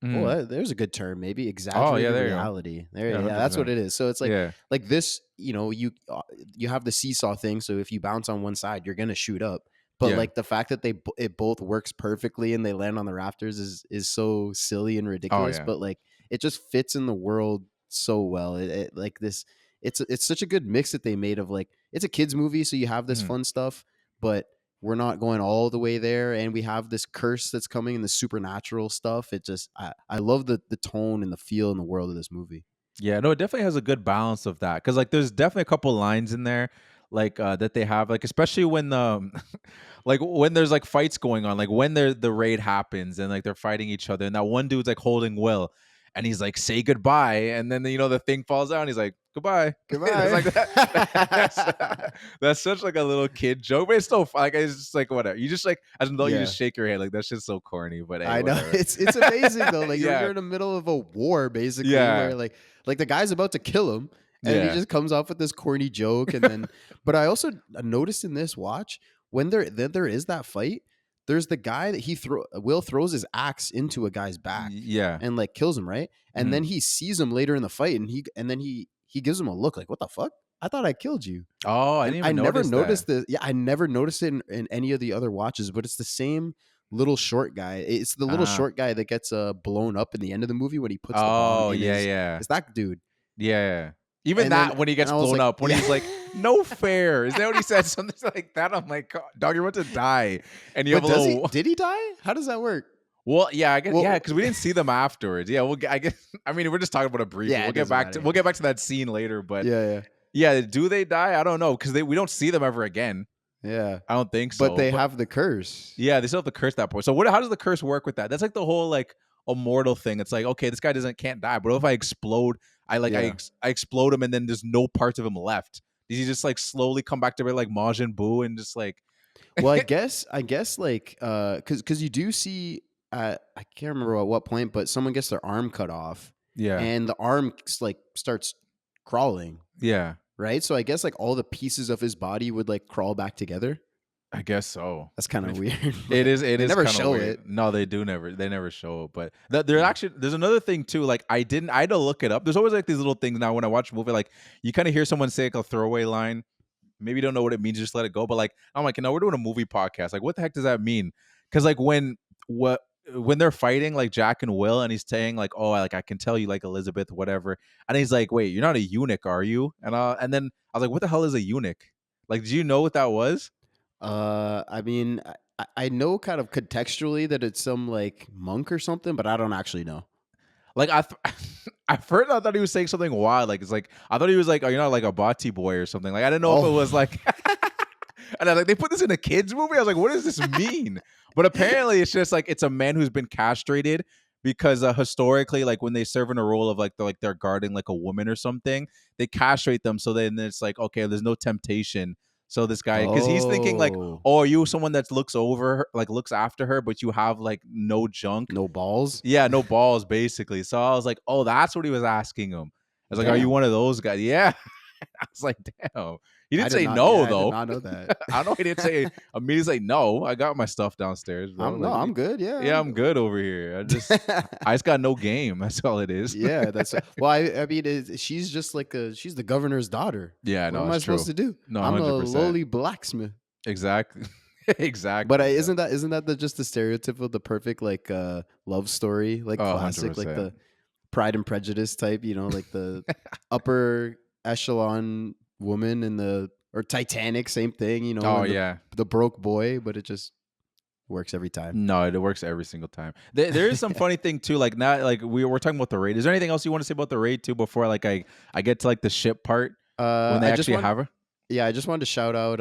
Oh, Mhm. there's a good term, maybe Oh yeah, exaggerated there you go. reality. There, Yeah, yeah, that's what 100%. it is. So it's Yeah. like this, you have the seesaw thing. So if you bounce on one side, you're gonna shoot up. But Yeah. like the fact that it both works perfectly and they land on the rafters is so silly and Oh ridiculous. yeah. But like it just fits in the world so well. Like this, it's such a good mix that they made of like it's a kids movie, so you have this Mhm. fun stuff, but we're not going all the way there, and we have this curse that's coming and the supernatural stuff. I love the tone and the feel and the world of this movie. Yeah, no, it definitely has a good balance of that because like there's definitely a couple lines in there like that they have like especially when like when there's like fights going on like when the raid happens and like they're fighting each other and that one dude's like holding Will and he's like say goodbye and then the thing falls out and he's like goodbye. It's Goodbye. like that's such like a little kid joke but it's still like it's just like whatever you just like as an adult you Yeah. just shake your head like that's just so corny but hey, I know whatever. it's amazing though. Like Yeah. you're in the middle of a war basically, Yeah. where like the guy's about to kill him, and he Yeah. just comes off with this corny joke, and then. But I also noticed in this watch when there is that fight, there's the guy that Will throws his axe into a guy's back Yeah. and like kills him, right? And Mhm. then he sees him later in the fight, and he gives him a look like, what the fuck? I thought I killed you. Oh, I And didn't I even never notice noticed that. I never noticed it in any of the other watches, but it's the same little short guy. It's the little Uh-huh. short guy that gets blown up in the end of the movie when he puts the bomb Oh, in yeah, his. yeah. It's that dude. Yeah. Even And then that when he and gets I was blown like, up, when yeah. he's like, "No fair." Is that what he said? Something like that. I'm like, Dog, you're about to die. And you But have a little did he die? How does that work? Well, yeah, I guess Well, yeah, because we didn't see them afterwards. Yeah, I guess I mean we're just talking about it briefly. Yeah, it We'll get doesn't back matter. to we'll get back to that scene later, but Yeah, yeah, do they die? I don't know, because we don't see them ever again. yeah. I don't think so. But they have the curse. Yeah, they still have the curse that point. So how does the curse work with that? That's like the whole like immortal thing. It's like, okay, this guy can't die, but what if I explode? Yeah. I explode him and then there's no parts of him left. Does he just like slowly come back to like Majin Buu and just like Well, I guess like because you do see I can't remember at what point, but someone gets their arm cut off, yeah. and the arm like starts crawling, Yeah. right? So I guess like all the pieces of his body would like crawl back together. I guess so. That's kind of weird. It is. It They is. never kinda show weird. it. No, they do never. They never show it. But there's another thing too. Like I had to look it up. There's always like these little things now when I watch a movie. Like you kind of hear someone say like a throwaway line. Maybe you don't know what it means. Just let it go. But like I'm like, we're doing a movie podcast. Like what the heck does that mean? Because like when they're fighting like Jack and Will, and he's saying like, oh, I can tell you like Elizabeth, whatever. And he's like, wait, you're not a eunuch, are you? And then I was like, what the hell is a eunuch? Like, did you know what that was? I mean, I know kind of contextually that it's some like monk or something, but I don't actually know. Like at first I thought he was saying something wild. Like it's like I thought he was like, oh, you're not like a bati boy or something. Like I didn't know if it was like. And I was like, they put this in a kids movie. I was like, what does this mean? But apparently, it's just like it's a man who's been castrated because historically, like when they serve in a role of like they're guarding like a woman or something, they castrate them. So then it's like, okay, there's no temptation. So this guy, because he's thinking like, Oh. oh, are you someone that looks over her, like looks after her, but you have like no junk? No balls. Yeah, no balls, basically. So I was like, oh, that's what he was asking him. I was like, are you Damn. one of those guys? Yeah. I was like, damn. He didn't I did say not, no yeah, I did though. not know that. I don't know. He didn't say immediately say no. I got my stuff downstairs, bro. No, I'm good. Yeah, yeah, I'm good over here. I just got no game. That's all it is. yeah. That's well. I mean, she's just like she's the governor's daughter. Yeah, What no, am I it's supposed true. to do? No, I'm a 100%. lowly blacksmith. Exactly. But exactly. isn't that just the stereotype of the perfect like love story, like Oh, classic, like 100%. the Pride and Prejudice type, like the upper echelon woman in the or Titanic, same thing, Oh and yeah. the broke boy, but it just works every time. No, it works every single time. There is some funny thing too. Like now, like we're talking about the raid. Is there anything else you want to say about the raid too before like I get to like the ship part when they I just actually want, have her? yeah, I just wanted to shout out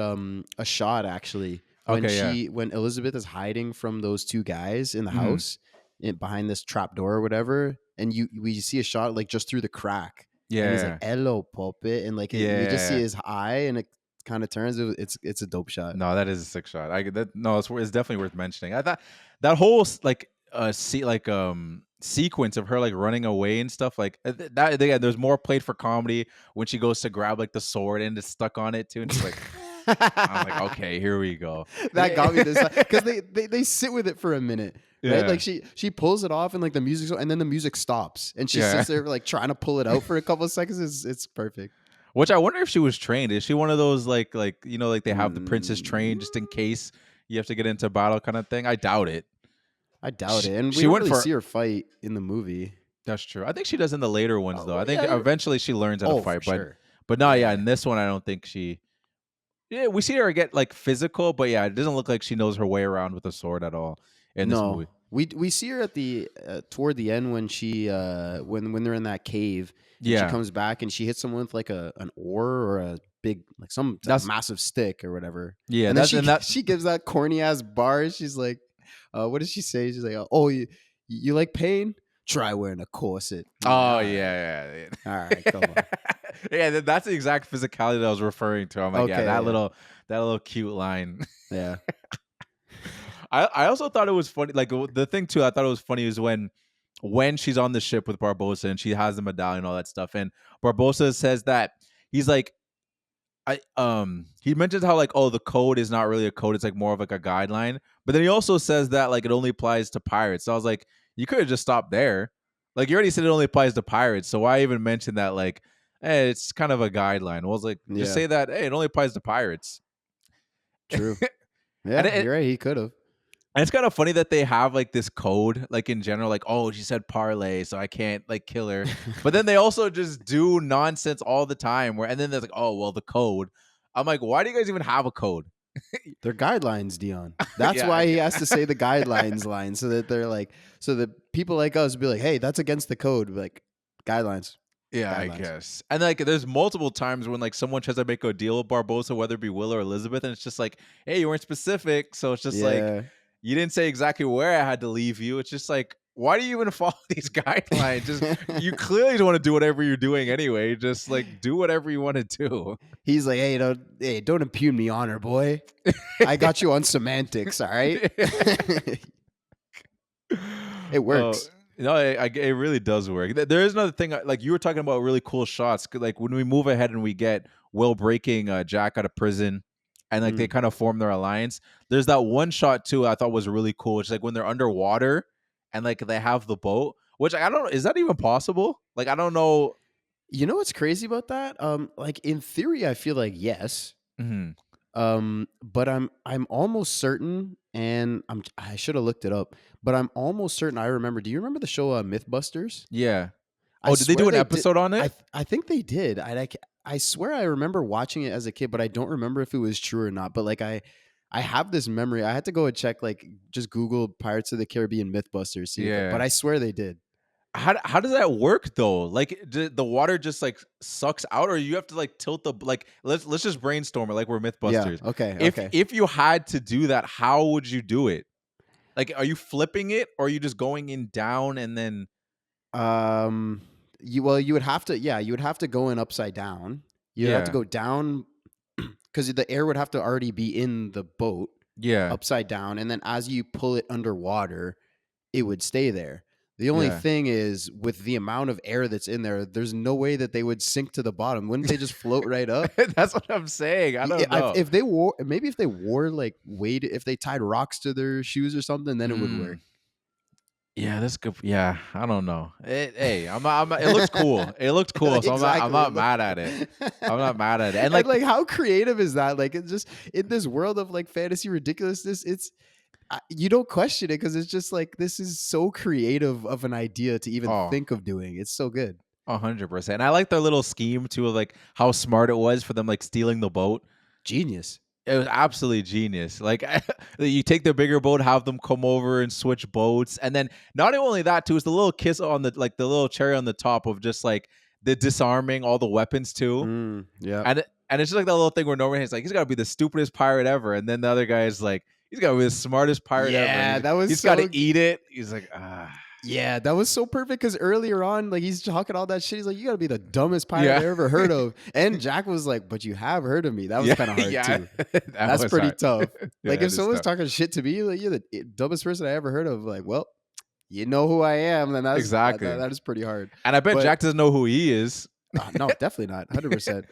a shot actually when Okay, yeah. when Elizabeth is hiding from those two guys in the Mhm. house behind this trap door or whatever, and we see a shot like just through the crack, and he's Yeah. like "Hello, puppet," and like you just see Yeah. his eye, and it kind of turns. It's a dope shot. No, that is a sick shot. No, it's definitely worth mentioning. I thought that whole sequence of her like running away and stuff like that. Again, there's more played for comedy when she goes to grab like the sword and it's stuck on it too, and she's like, I'm like, okay, here we go. That got me this because they sit with it for a minute. Right, Yeah. like she pulls it off and like the music, and then the music stops, and she Yeah. sits there like trying to pull it out for a couple of seconds. It's perfect. Which I wonder if she was trained. Is she one of those like like they have the princess trained just in case you have to get into battle kind of thing? I doubt it. I doubt it, and we she don't went really for- see her fight in the movie. That's true. I think she does in the later ones though. I think yeah. eventually she learns how to Oh, fight, for sure. but no, yeah, in this one I don't think she. Yeah, we see her get like physical, but yeah, it doesn't look like she knows her way around with a sword at all in this movie. We see her at the toward the end when she when they're in that cave. And Yeah. she comes back and she hits someone with like an oar or a big like some That's- massive stick or whatever. Yeah, and then that's she gives that corny ass bar. She's like, what does she say? She's like, oh, you like pain? Try wearing a corset. Oh yeah. All right, come on. Yeah, that's the exact physicality that I was referring to. I'm like, Okay, that yeah. little cute line. Yeah. I also thought it was funny. Like the thing too, I thought it was funny is when she's on the ship with Barbosa and she has the medallion and all that stuff, and Barbosa says that he's like, he mentions how like, oh, the code is not really a code; it's like more of like a guideline. But then he also says that like it only applies to pirates. So I was like, you could have just stopped there. Like you already said it only applies to pirates, so why even mention that like, hey, it's kind of a guideline? Well, I was like, just Yeah. say that, hey, it only applies to pirates. True. Yeah, And you're right. He could have. And it's kind of funny that they have like this code, like in general, like, oh, she said parlay, so I can't like kill her. But then they also just do nonsense all the time. And then there's like, oh, well, the code. I'm like, why do you guys even have a code? They're guidelines, Dion. That's Yeah. why he has to say the guidelines line, so that they're like, so that people like us be like, hey, that's against the code. Be like, guidelines. Yeah, I Guidelines. guess. And like, there's multiple times when like someone tries to make a deal with Barbosa, whether it be Will or Elizabeth, and it's just like, hey, you weren't specific, so it's just like you didn't say exactly where I had to leave you. It's just like, why do you even follow these guidelines? Just you clearly don't want to do whatever you're doing anyway. Just like do whatever you want to do. He's like, hey, don't impugn me honor, boy. I got you on semantics, all right? It works. No, it really does work. There is another thing, like you were talking about really cool shots. Like when we move ahead and we get Will breaking Jack out of prison, and like they kind of form their alliance. There's that one shot too I thought was really cool. It's like when they're underwater and like they have the boat, which I don't know, is that even possible? Like I don't know. You know what's crazy about that? Like in theory, I feel like yes. But I'm almost certain, and I should have looked it up, but I'm almost certain I remember. Do you remember the show Mythbusters? Yeah. I Oh, did they do swear an episode on it? I think they did. I swear I remember watching it as a kid, but I don't remember if it was true or not. But like I have this memory. I had to go and check, like just Google Pirates of the Caribbean Mythbusters. See but I swear they did. How does that work though? Like the water just like sucks out, or you have to like tilt the like let's just brainstorm it like we're Mythbusters. Yeah. Okay. If you had to do that, how would you do it? Like, are you flipping it, or are you just going in down and then? You would have to go in upside down. You'd have to go down because the air would have to already be in the boat. Yeah. Upside down, and then as you pull it underwater, it would stay there. The only Yeah. thing is, with the amount of air that's in there, there's no way that they would sink to the bottom. Wouldn't they just float right up? That's what I'm saying. I don't know. If they wore, maybe if they wore like weight, if they tied rocks to their shoes or something, then it would work. Yeah, that's good. Yeah, I don't know. Hey, it looks cool. It looked cool, so I'm not mad at it. I'm not mad at it. And like how creative is that? Like, it's just in this world of like fantasy ridiculousness, you don't question it because it's just like, this is so creative of an idea to even think of doing. It's so good. 100%. I like their little scheme too, of like how smart it was for them, like stealing the boat. Genius. It was absolutely genius. Like you take the bigger boat, have them come over and switch boats, and then not only that too, it's the little kiss on the like the little cherry on the top of just like the disarming all the weapons too. Yeah. And it's just like that little thing where Norman he's like, he's got to be the stupidest pirate ever, and then the other guy is like, he's got to be the smartest pirate ever. Yeah, that was he's so got to eat it. He's like, Yeah, that was so perfect because earlier on, like, he's talking all that shit. He's like, you got to be the dumbest pirate I ever heard of. And Jack was like, but you have heard of me. That was kind of hard too. That's pretty hard. tough. Like, Yeah, if someone's talking shit to me, like, you're the dumbest person I ever heard of. Like, well, you know who I am. Then that's exactly that is pretty hard. And I bet Jack doesn't know who he is. No, definitely not. 100%.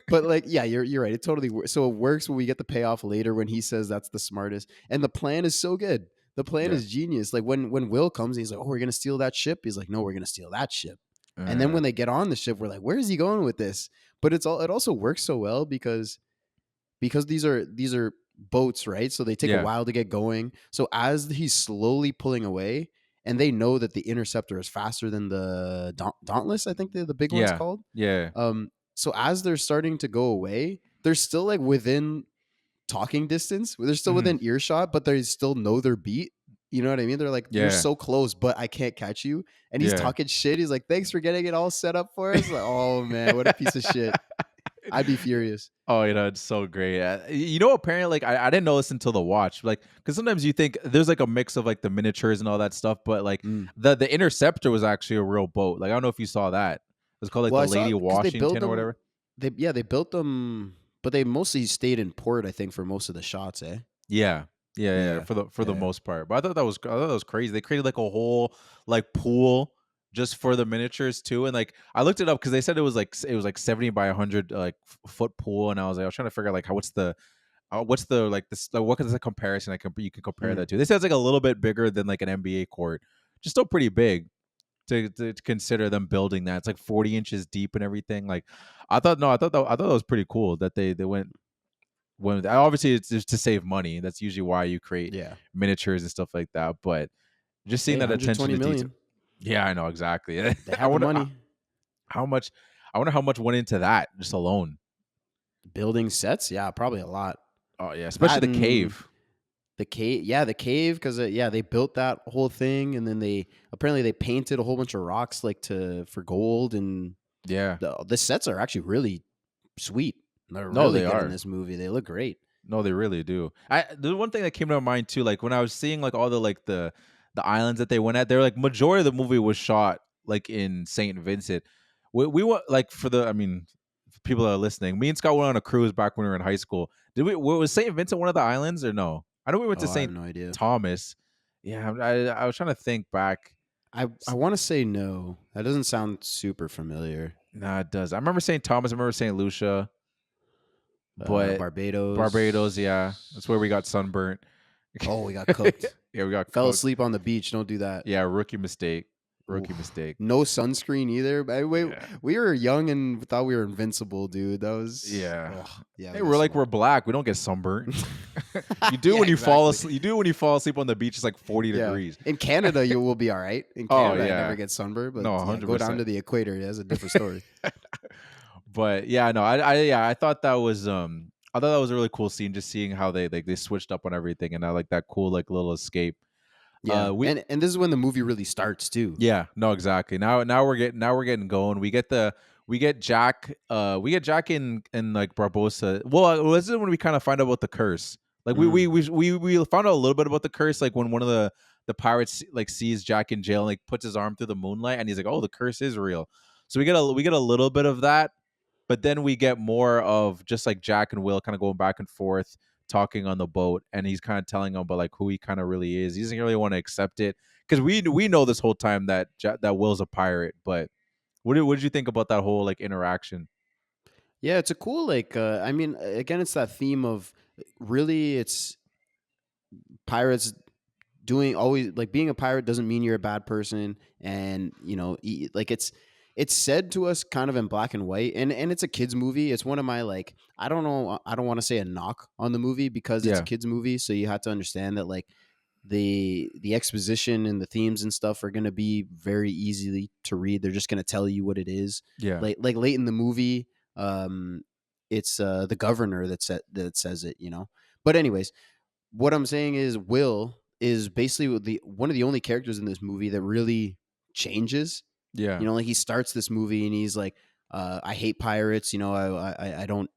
But like, yeah, you're right. It totally works. So it works when we get the payoff later when he says that's the smartest. And the plan is so good. The plan is genius. Like when Will comes, he's like, "Oh, we're gonna steal that ship." He's like, "No, we're gonna steal that ship." And then when they get on the ship, we're like, "Where is he going with this?" But it also works so well because these are boats, right? So they take a while to get going. So as he's slowly pulling away, and they know that the Interceptor is faster than the Dauntless, I think the big one's called. Yeah. So as they're starting to go away, they're still like within talking distance. They're still within earshot, but they still know their beat. You know what I mean? They're like, you're so close, but I can't catch you. And he's talking shit. He's like, thanks for getting it all set up for us. Like, oh man, what a piece of shit. I'd be furious. Oh, it's so great. Apparently, like I didn't know this until the watch, like, because sometimes you think there's like a mix of like the miniatures and all that stuff, but like the Interceptor was actually a real boat. Like I don't know if you saw that. It was called like the Lady Washington or whatever. They built them, but they mostly stayed in port, I think, for most of the shots, eh? Yeah. For the most part. But I thought that was crazy. They created like a whole like pool just for the miniatures too. And like I looked it up because they said it was like 70 by 100 like foot pool, and I was trying to figure out like what's the like this, like, what is the comparison you can compare that to. They said it's like a little bit bigger than like an NBA court, just still pretty big to consider them building that. It's like 40 inches deep and everything. Like I thought that was pretty cool that they went when obviously it's just to save money. That's usually why you create miniatures and stuff like that. But just seeing that attention to detail. Yeah, I know exactly. They have the money. I wonder how much went into that just alone. Building sets, yeah, probably a lot. Oh yeah, especially the cave. The cave, because they built that whole thing, and then they painted a whole bunch of rocks like for gold, and the sets are actually really sweet. They're really good in this movie. They look great. No, they really do. The one thing that came to my mind too, like when I was seeing like all the like the islands that they went at, they're like majority of the movie was shot like in Saint Vincent. We went like for people that are listening. Me and Scott went on a cruise back when we were in high school. Was Saint Vincent one of the islands or no? I know we went to Saint Thomas. Yeah, I was trying to think back. I want to say no. That doesn't sound super familiar. Nah, it does. I remember Saint Thomas. I remember Saint Lucia. But Barbados, yeah, that's where we got sunburnt. Oh, we got cooked. Yeah, we got fell cooked. asleep on the beach. Don't do that. Yeah, rookie mistake. Mistake. No sunscreen either. We were young and thought we were invincible, dude. That was Hey, we're black. We don't get sunburnt. You do when you fall asleep. You do when you fall asleep on the beach. It's like 40 degrees. In Canada, you will be all right. In Canada, I never get sunburned. But no, 100%. Go down to the equator. That's a different story. But yeah, no, I thought that was I thought that was a really cool scene, just seeing how they switched up on everything, and I like that cool like little escape. Yeah, and this is when the movie really starts too. Yeah, no, exactly. Now we're getting going. We get Jack in like Barbosa. Well, this is when we kind of find out about the curse. Like we found out a little bit about the curse, like when one of the pirates like sees Jack in jail and like puts his arm through the moonlight, and he's like, oh, the curse is real. So we get a little bit of that. But then we get more of just like Jack and Will kind of going back and forth, talking on the boat, and he's kind of telling them about like who he kind of really is. He doesn't really want to accept it because we know this whole time that that Will's a pirate, but what did you think about that whole like interaction? Yeah, it's a cool like I mean again it's that theme of really it's pirates doing always like being a pirate doesn't mean you're a bad person, and you know like it's said to us kind of in black and white, and it's a kids movie. It's one of my like I don't know, I don't want to say a knock on the movie because it's a Yeah, kids movie, so you have to understand that like the exposition and the themes and stuff are going to be very easily to read. They're just going to tell you what it is. yeah, Like late in the movie, um it's the governor that says it, you know. But anyways, what I'm saying is Will is basically the one of the only characters in this movie that really changes. yeah, You know, like he starts this movie and he's like, I hate pirates. You know, I don't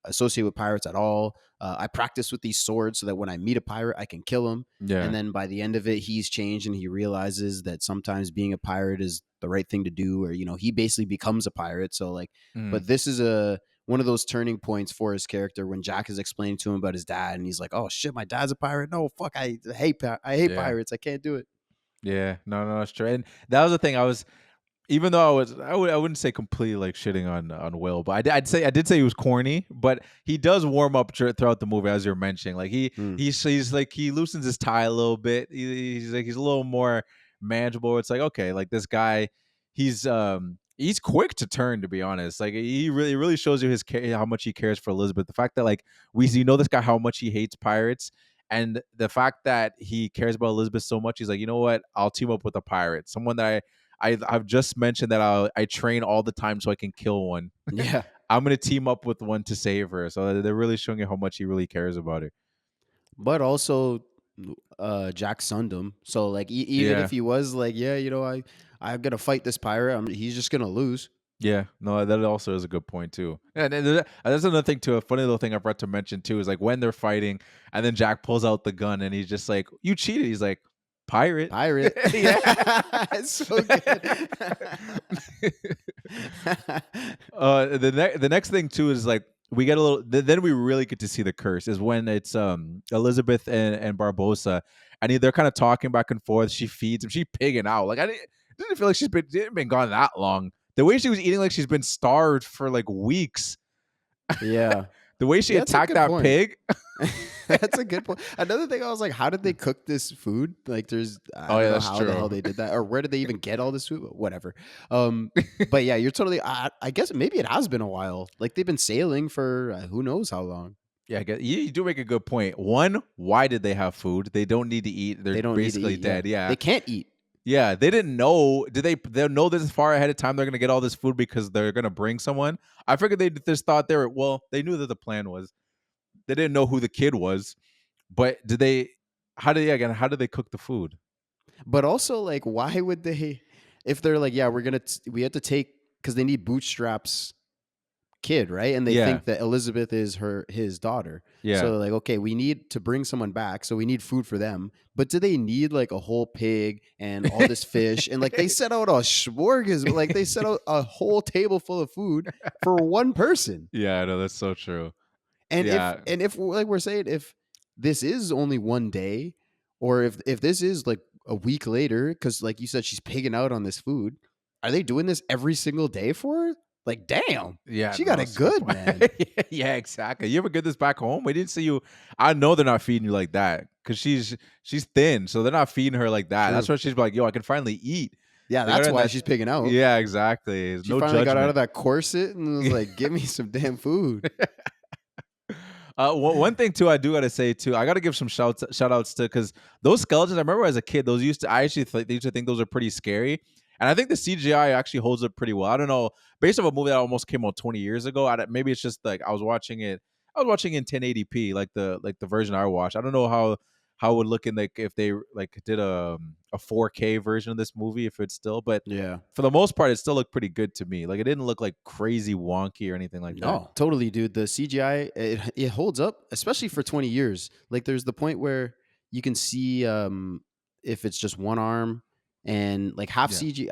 associate with pirates at all. I practice with these swords so that when I meet a pirate, I can kill him. yeah. And then by the end of it, he's changed and he realizes that sometimes being a pirate is the right thing to do. Or you know, he basically becomes a pirate. So like, Mm, but this is a one of those turning points for his character when Jack is explaining to him about his dad, and he's like, "Oh shit, my dad's a pirate. No, fuck, I hate yeah, pirates. I can't do it." yeah. No, no, that's true. And that was the thing. I was even though I wouldn't say completely like shitting on Will, but I did say he was corny, but he does warm up throughout the movie as you're mentioning. Like Mm. he's like he loosens his tie a little bit. He's like he's a little more manageable. It's like okay, like this guy, he's quick to turn, to be honest. Like he really shows you how much he cares for Elizabeth. The fact that like you know this guy how much he hates pirates. And the fact that he cares about Elizabeth so much, he's like, you know what? I'll team up with a pirate, someone that I've just mentioned that I train all the time so I can kill one. Yeah. I'm gonna team up with one to save her. So they're really showing you how much he really cares about her. But also Jack Sundom. So like even Yeah, if he was like, yeah, you know, I'm gonna fight this pirate, he's just gonna lose. yeah. No, that also is a good point too. And that's another thing too. A funny little thing I forgot to mention too is like when they're fighting, and then Jack pulls out the gun and he's just like, "You cheated." He's like, "Pirate." Pirate. Yeah. It's so good. The next thing too is like we get a little. Then we really get to see the curse is when it's Elizabeth and Barbosa, and they're kind of talking back and forth. She feeds him. She pigging out. Like didn't feel like didn't been gone that long. The way she was eating, like she's been starved for like weeks. Yeah. The way she Yeah, that's a attacked good that point. pig. That's a good point. Another thing, I was like, how did they cook this food? Like, I Oh don't yeah, know that's how true. the hell they did that, or where did they even get all this food? Whatever. But yeah, you're totally. I guess maybe it has been a while. Like they've been sailing for who knows how long. Yeah, I guess, you do make a good point. One, why did they have food? They don't need to eat. They're They don't need to basically eat. Yeah, dead. Yeah. they can't eat. Yeah, they didn't know. Did they? They'll know this far ahead of time. They're gonna get all this food because they're gonna bring someone. I figured they just thought they were. Well, they knew that the plan was. They didn't know who the kid was, but did they? How did again? How did they cook the food? But also, like, why would they? If they're like, yeah, we have to take because they need Bootstrap's kid, right? And they Yeah, think that Elizabeth is his daughter. So yeah, they're like, okay, we need to bring someone back, so we need food for them. But do they need like a whole pig and all this fish? And like they set out a smorgasbord, like they set out a whole table full of food for one person. yeah. I know that's so true. And Yeah, if like we're saying, if this is only one day, or if this is like a week later, because like you said, she's pigging out on this food. Are they doing this every single day for her? Like, damn, yeah. she No, got it that's a good good, point. man. Yeah, exactly. You ever get this back home? We didn't see you. I know they're not feeding you like that because she's thin, so they're not feeding her like that. That's True. why she's like, "Yo, I can finally eat." Yeah, They got that's her in why that. she's pigging out. Yeah, exactly. There's She no finally got out judgment. of that corset and was like, "Give me some damn food." One thing too, I do gotta say too, I gotta give some shout outs to because those skeletons. I remember as a kid, those used to. I actually they used to think those are pretty scary, and I think the CGI actually holds up pretty well. I don't know, based on a movie that almost came out 20 years ago. Maybe it's just like I was watching it. I was watching in 1080p, like the version I watched. I don't know how it would look in like if they like did a 4K version of this movie if it's still, but Yeah. for the most part, it still looked pretty good to me. Like it didn't look like crazy wonky or anything like that. No, totally, dude. The CGI it holds up, especially for 20 years. Like there's the point where you can see if it's just one arm and like Yeah.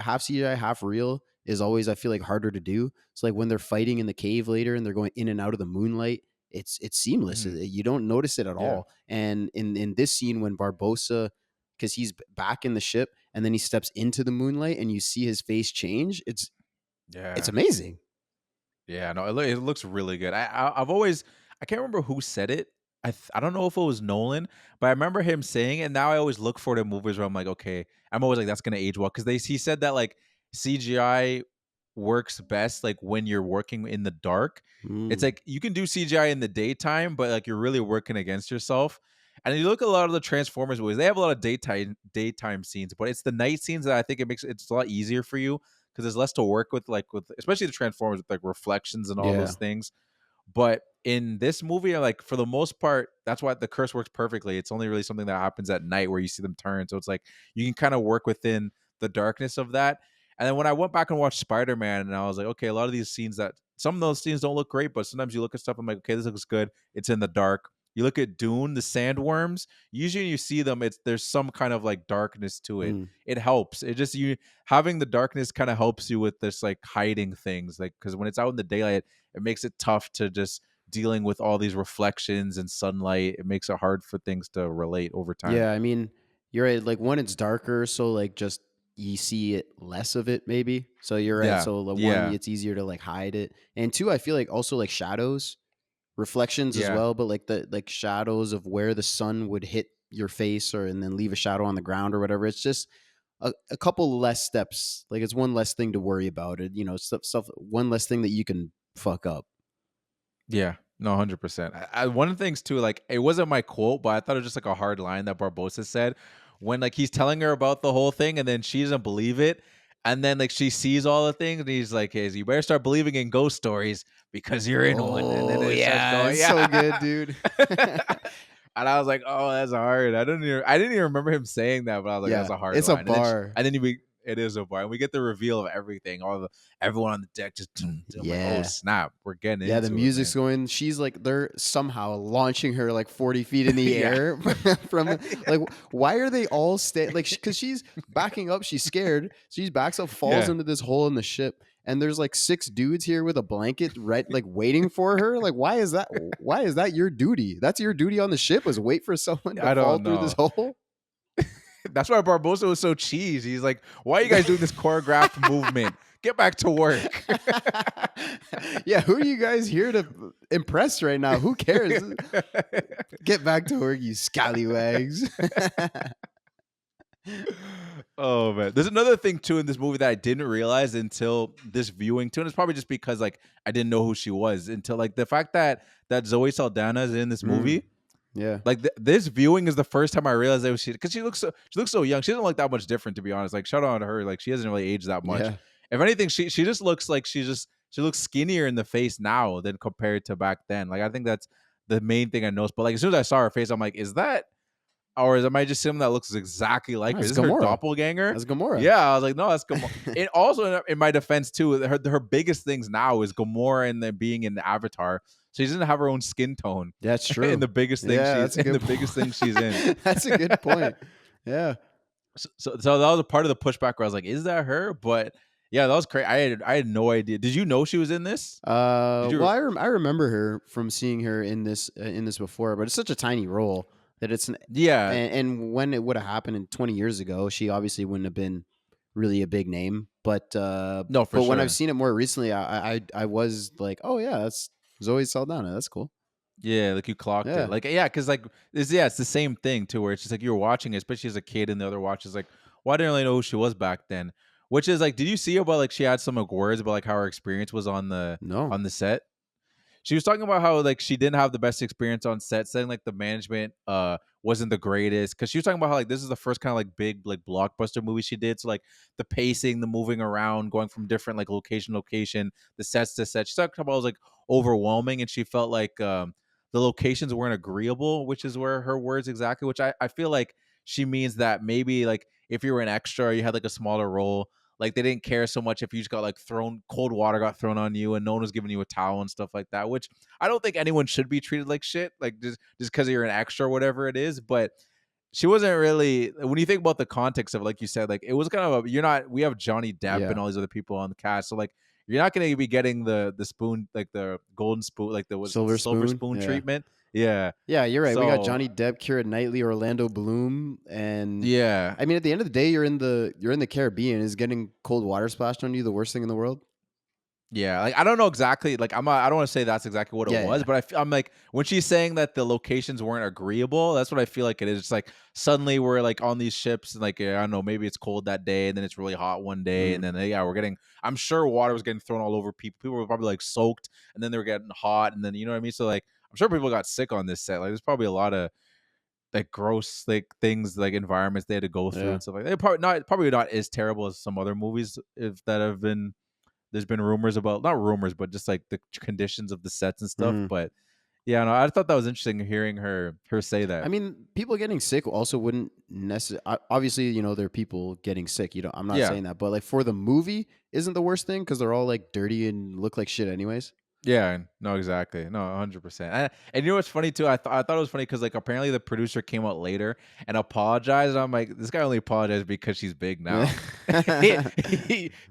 half CGI, half real is always I feel like harder to do. It's like when they're fighting in the cave later and they're going in and out of the moonlight, it's seamless. Mhm. You don't notice it at Yeah. all. And in this scene when Barbosa because he's back in the ship and then he steps into the moonlight and you see his face change. It's Yeah. amazing. Yeah, no, it looks really good. I've always I can't remember who said it. I don't know if it was Nolan, but I remember him saying it. Now I always look for the movies where I'm like, okay, I'm always like that's gonna age well because he said that like CGI works best like when you're working in the dark. It's Mm. like you can do CGI in the daytime, but like you're really working against yourself. And you look at a lot of the Transformers movies, they have a lot of daytime scenes, but it's the night scenes that I think it's a lot easier for you because there's less to work with, like with especially the Transformers with like reflections and all Yeah. those things. But in this movie, like for the most part, that's why the curse works perfectly. It's only really something that happens at night where you see them turn. So it's like you can kind of work within the darkness of that. And then when I went back and watched Spider-Man, and I was like, okay, a lot of these scenes that some of those scenes don't look great, but sometimes you look at stuff, I'm like, okay, this looks good. It's in the dark. You look at Dune, the sandworms. Usually, when you see them, there's some kind of like darkness to it. Mm. It helps. It just you having the darkness kind of helps you with this like hiding things, like because when it's out in the daylight, it makes it tough to just dealing with all these reflections and sunlight. It makes it hard for things to relate over time. Yeah, I mean, you're right. Like one, it's darker, so like just you see it less of it, maybe. So you're right. Yeah, So the one, yeah, it's easier to like hide it, and two, I feel like also like shadows, reflections as yeah, well, but like the like shadows of where the sun would hit your face, or and then leave a shadow on the ground or whatever. It's just a couple less steps. Like it's one less thing to worry about. It, stuff one less thing that you can fuck up. yeah. No, 100%. One of the things too, like it wasn't my quote, but I thought it was just like a hard line that Barbosa said when like he's telling her about the whole thing, and then she doesn't believe it, and then like she sees all the things, and he's like, "Hey, you better start believing in ghost stories because you're in one." And then Oh it starts yeah, going, it's so yeah. good, dude. And I was like, "Oh, that's hard." I didn't even remember him saying that, but I was like, "That's Yeah, a hard it's a line." And then bar. it is a bar, and we get the reveal of everything. Everyone on the deck just. I'm like, "Oh Yeah. snap, we're getting Yeah, the into it, music's man." going. She's like, they're somehow launching her like 40 feet in the Yeah. air from like, why are they all like, because she's backing up, she's scared. She backs up, falls Yeah. into this hole in the ship, and there's like 6 dudes here with a blanket, right? Like waiting for her. Like, why is that? Why is that your duty? That's your duty on the ship, was wait for someone to I fall don't through this know. hole. That's why Barbosa was so cheesy. He's like, "Why are you guys doing this choreographed movement? Get back to work." Yeah, who are you guys here to impress right now? Who cares? Get back to work, you scallywags. Oh man, there's another thing too in this movie that I didn't realize until this viewing too, and it's probably just because like I didn't know who she was until like the fact that Zoe Saldana is in this Mm, movie. yeah. Like this viewing is the first time I realized that she because she looks so young. She doesn't look that much different, to be honest. Like shout out to her, like she hasn't really aged that much. Yeah. If anything, she just looks like she looks skinnier in the face now than compared to back then. Like I think that's the main thing I noticed. But like as soon as I saw her face, I'm like, is that or am I just someone that looks exactly like No, her? it's Is this her Gamora. doppelganger? That's Gamora. Yeah, I was like, no, that's Gamora. And also, in my defense too, her biggest things now is Gamora and then being in the Avatar. So she doesn't have her own skin tone. That's in true. the biggest thing Yeah, she's that's a in good the biggest thing she's in. That's a good point. Yeah. So that was a part of the pushback where I was like, is that her? But yeah, that was crazy. I had no idea. Did you know she was in this? Did Well, you? I remember her from seeing her in this before, but it's such a tiny role that it's Yeah, and when it would have happened in 20 years ago, she obviously wouldn't have been really a big name. no, for But when I've sure. seen it more recently, I was like, oh yeah, that's Zoe Saldana. That's cool. Yeah, like you clocked it. Yeah. Like yeah, because like it's the same thing too, where it's just like you were watching it, especially as a kid, and the other watches like, well, I didn't really know who she was back then. Which is like, did you see about like she had some like words about like how her experience was No. on the set? She was talking about how like she didn't have the best experience on set, saying like the management wasn't the greatest. Because she was talking about how like this is the first kind of like big like blockbuster movie she did. So like the pacing, the moving around, going from different like location, the sets to set. She talked about it was like overwhelming, and she felt like the locations weren't agreeable, which is where her words exactly. Which I feel like she means that maybe like if you were an extra, or you had like a smaller role, like they didn't care so much if you just got like thrown cold water got thrown on you and no one was giving you a towel and stuff like that, which I don't think anyone should be treated like shit, like just because you're an extra or whatever it is. But she wasn't really, when you think about the context of it, like you said, like it was kind of we have Johnny Depp and Yeah. all these other people on the cast. So like you're not going to be getting the spoon, like the golden spoon, like the Silver silver spoon. spoon Yeah. treatment. Yeah. Yeah, you're right. We got So Johnny Depp, Keira Knightley, Orlando Bloom, and yeah. I mean, at the end of the day, you're in the Caribbean. Is getting cold water splashed on you the worst thing in the world? Yeah, like I don't know exactly. Like I don't want to say that's exactly what it Yeah, was, yeah. but I'm like when she's saying that the locations weren't agreeable. That's what I feel like it is. It's like suddenly we're like on these ships, and like I don't know, maybe it's cold that day, and then it's really hot one day, and then yeah, we're getting. I'm sure water was getting thrown all over people. People were probably like soaked, and then they were getting hot, and then you know what I mean. So like I'm sure people got sick on this set. Like there's probably a lot of like gross like things like environments they had to go through Yeah. and stuff like that. Probably not as terrible as some other movies if that have been there's been rumors about not rumors, but just like the conditions of the sets and stuff. Mhm. But yeah, no, I thought that was interesting hearing her say I that. mean, people getting sick also wouldn't necessarily. Obviously, there are people getting sick. I'm not Yeah, saying that, but like for the movie, isn't the worst thing because they're all like dirty and look like shit, anyways. yeah, no, exactly, no, 100%. And you know what's funny too? I thought it was funny because like apparently the producer came out later and apologized. And I'm like, this guy only apologized because she's big now.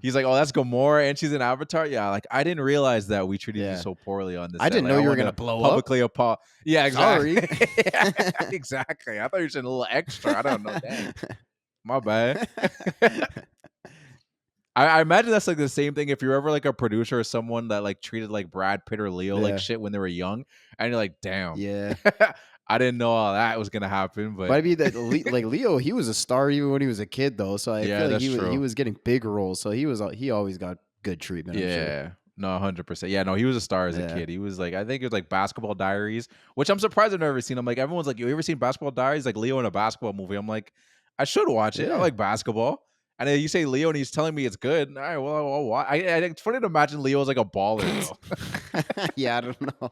He's like, oh, that's Gamora and she's an Avatar. Yeah, like I didn't realize that we treated you Yeah. so poorly on this. I set. didn't Like, know I you were wanted gonna to blow up. publicly apologize. Yeah, exactly. Sorry. Exactly. I thought you were saying a little extra. I don't know. Dang, my bad. I imagine that's like the same thing if you're ever like a producer or someone that like treated like Brad Pitt or Leo like Yeah. shit when they were young, and you're like, damn, Yeah. I didn't know all that was gonna happen, But but I mean that like Leo, he was a star even when he was a kid, though. So I yeah, feel like that's he true. was getting big roles. So he always got good treatment. I'm sure. Yeah, no, 100%. Yeah, no, he was a star as a Yeah. kid. He was like, I think it was like Basketball Diaries, which I'm surprised I've never seen. I'm like, everyone's like, you ever seen Basketball Diaries? Like Leo in a basketball movie. I'm like, I should watch it. I Yeah. like basketball. And then you say Leo, and he's telling me it's good. All right, well, I'll watch. It's funny to imagine Leo as like a baller though. Yeah, I don't know.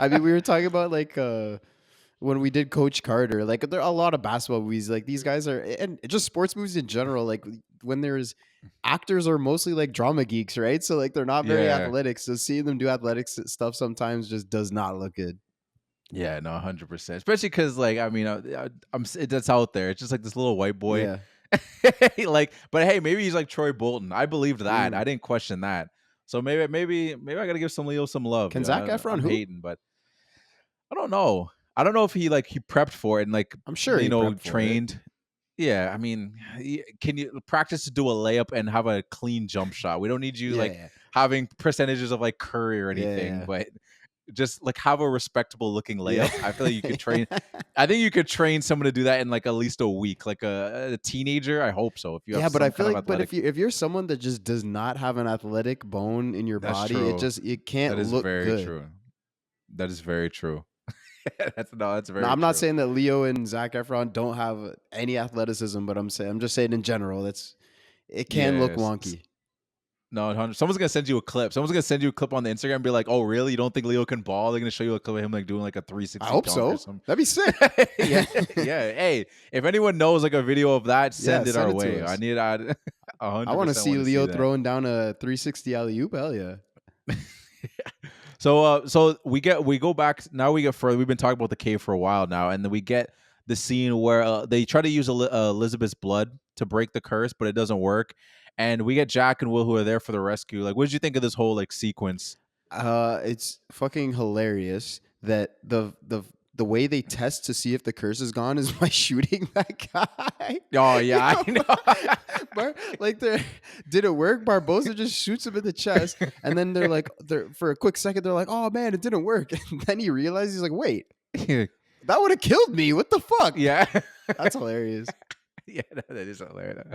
I mean, we were talking about like when we did Coach Carter, like there are a lot of basketball movies. Like these guys are, and just sports movies in general. Like when there's actors are mostly like drama geeks, right? So like they're not very Yeah. athletic. So seeing them do athletics stuff sometimes just does not look good. Yeah, no, 100%. Especially because, like, I mean, that's out there. It's just like this little white boy, Yeah. like. But hey, maybe he's like Troy Bolton. I believed that. Mm. I didn't question that. So maybe I gotta give some Leo some love. Can you know? Zac Efron I'm who? hating, but I don't know. I don't know if he prepped for it and like I'm sure he prepped for it. trained. Yeah, I mean, can you practice to do a layup and have a clean jump shot? We don't need you like Yeah. having percentages of like Curry or anything, Yeah. but just like have a respectable looking layup. Yeah. I feel like you could train. I think you could train someone to do that in like at least a week, like a teenager. I hope so. If you have Yeah, but I some feel kind of like, but athletic, if you're someone that just does not have an athletic bone in your That's body, true. it can't that is look very good. true. That is very true. That's very. No, I'm not true. saying that Leo and Zac Efron don't have any athleticism, but I'm just saying in general, it can look Yes. wonky. No, 100 someone's gonna send you a clip. Someone's gonna send you a clip on the Instagram and be like, "Oh, really? You don't think Leo can ball?" They're gonna show you a clip of him like doing like a 360. I hope dunk so. or something. That'd be sick. yeah, yeah. Hey, if anyone knows like a video of that, send it send our it to way. us. I need. I 100% I want to see Leo that. throwing down a 360 alley oop. Hell yeah. So we go back now. We get further. We've been talking about the cave for a while now, and then we get the scene where they try to use Elizabeth's blood to break the curse, but it doesn't work. And we get Jack and Will who are there for the rescue. Like, what did you think of this whole like sequence? It's fucking hilarious that the way they test to see if the curse is gone is by shooting that guy. Oh yeah, I know. Like, did it work? Barbosa just shoots him in the chest, and then they're for a quick second they're like, "Oh man, it didn't work." And then he realizes he's like, "Wait, that would have killed me. What the fuck?" Yeah. That's hilarious. Yeah, that is hilarious.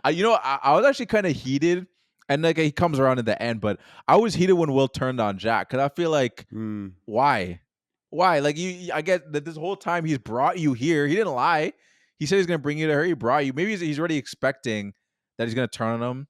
I was actually kind of heated, and like he comes around in the end, but I was heated when Will turned on Jack because I feel like why? Like I get that this whole time he's brought you here. He didn't lie. He said he's gonna bring you to her. He brought you. Maybe he's already expecting that he's gonna turn on him.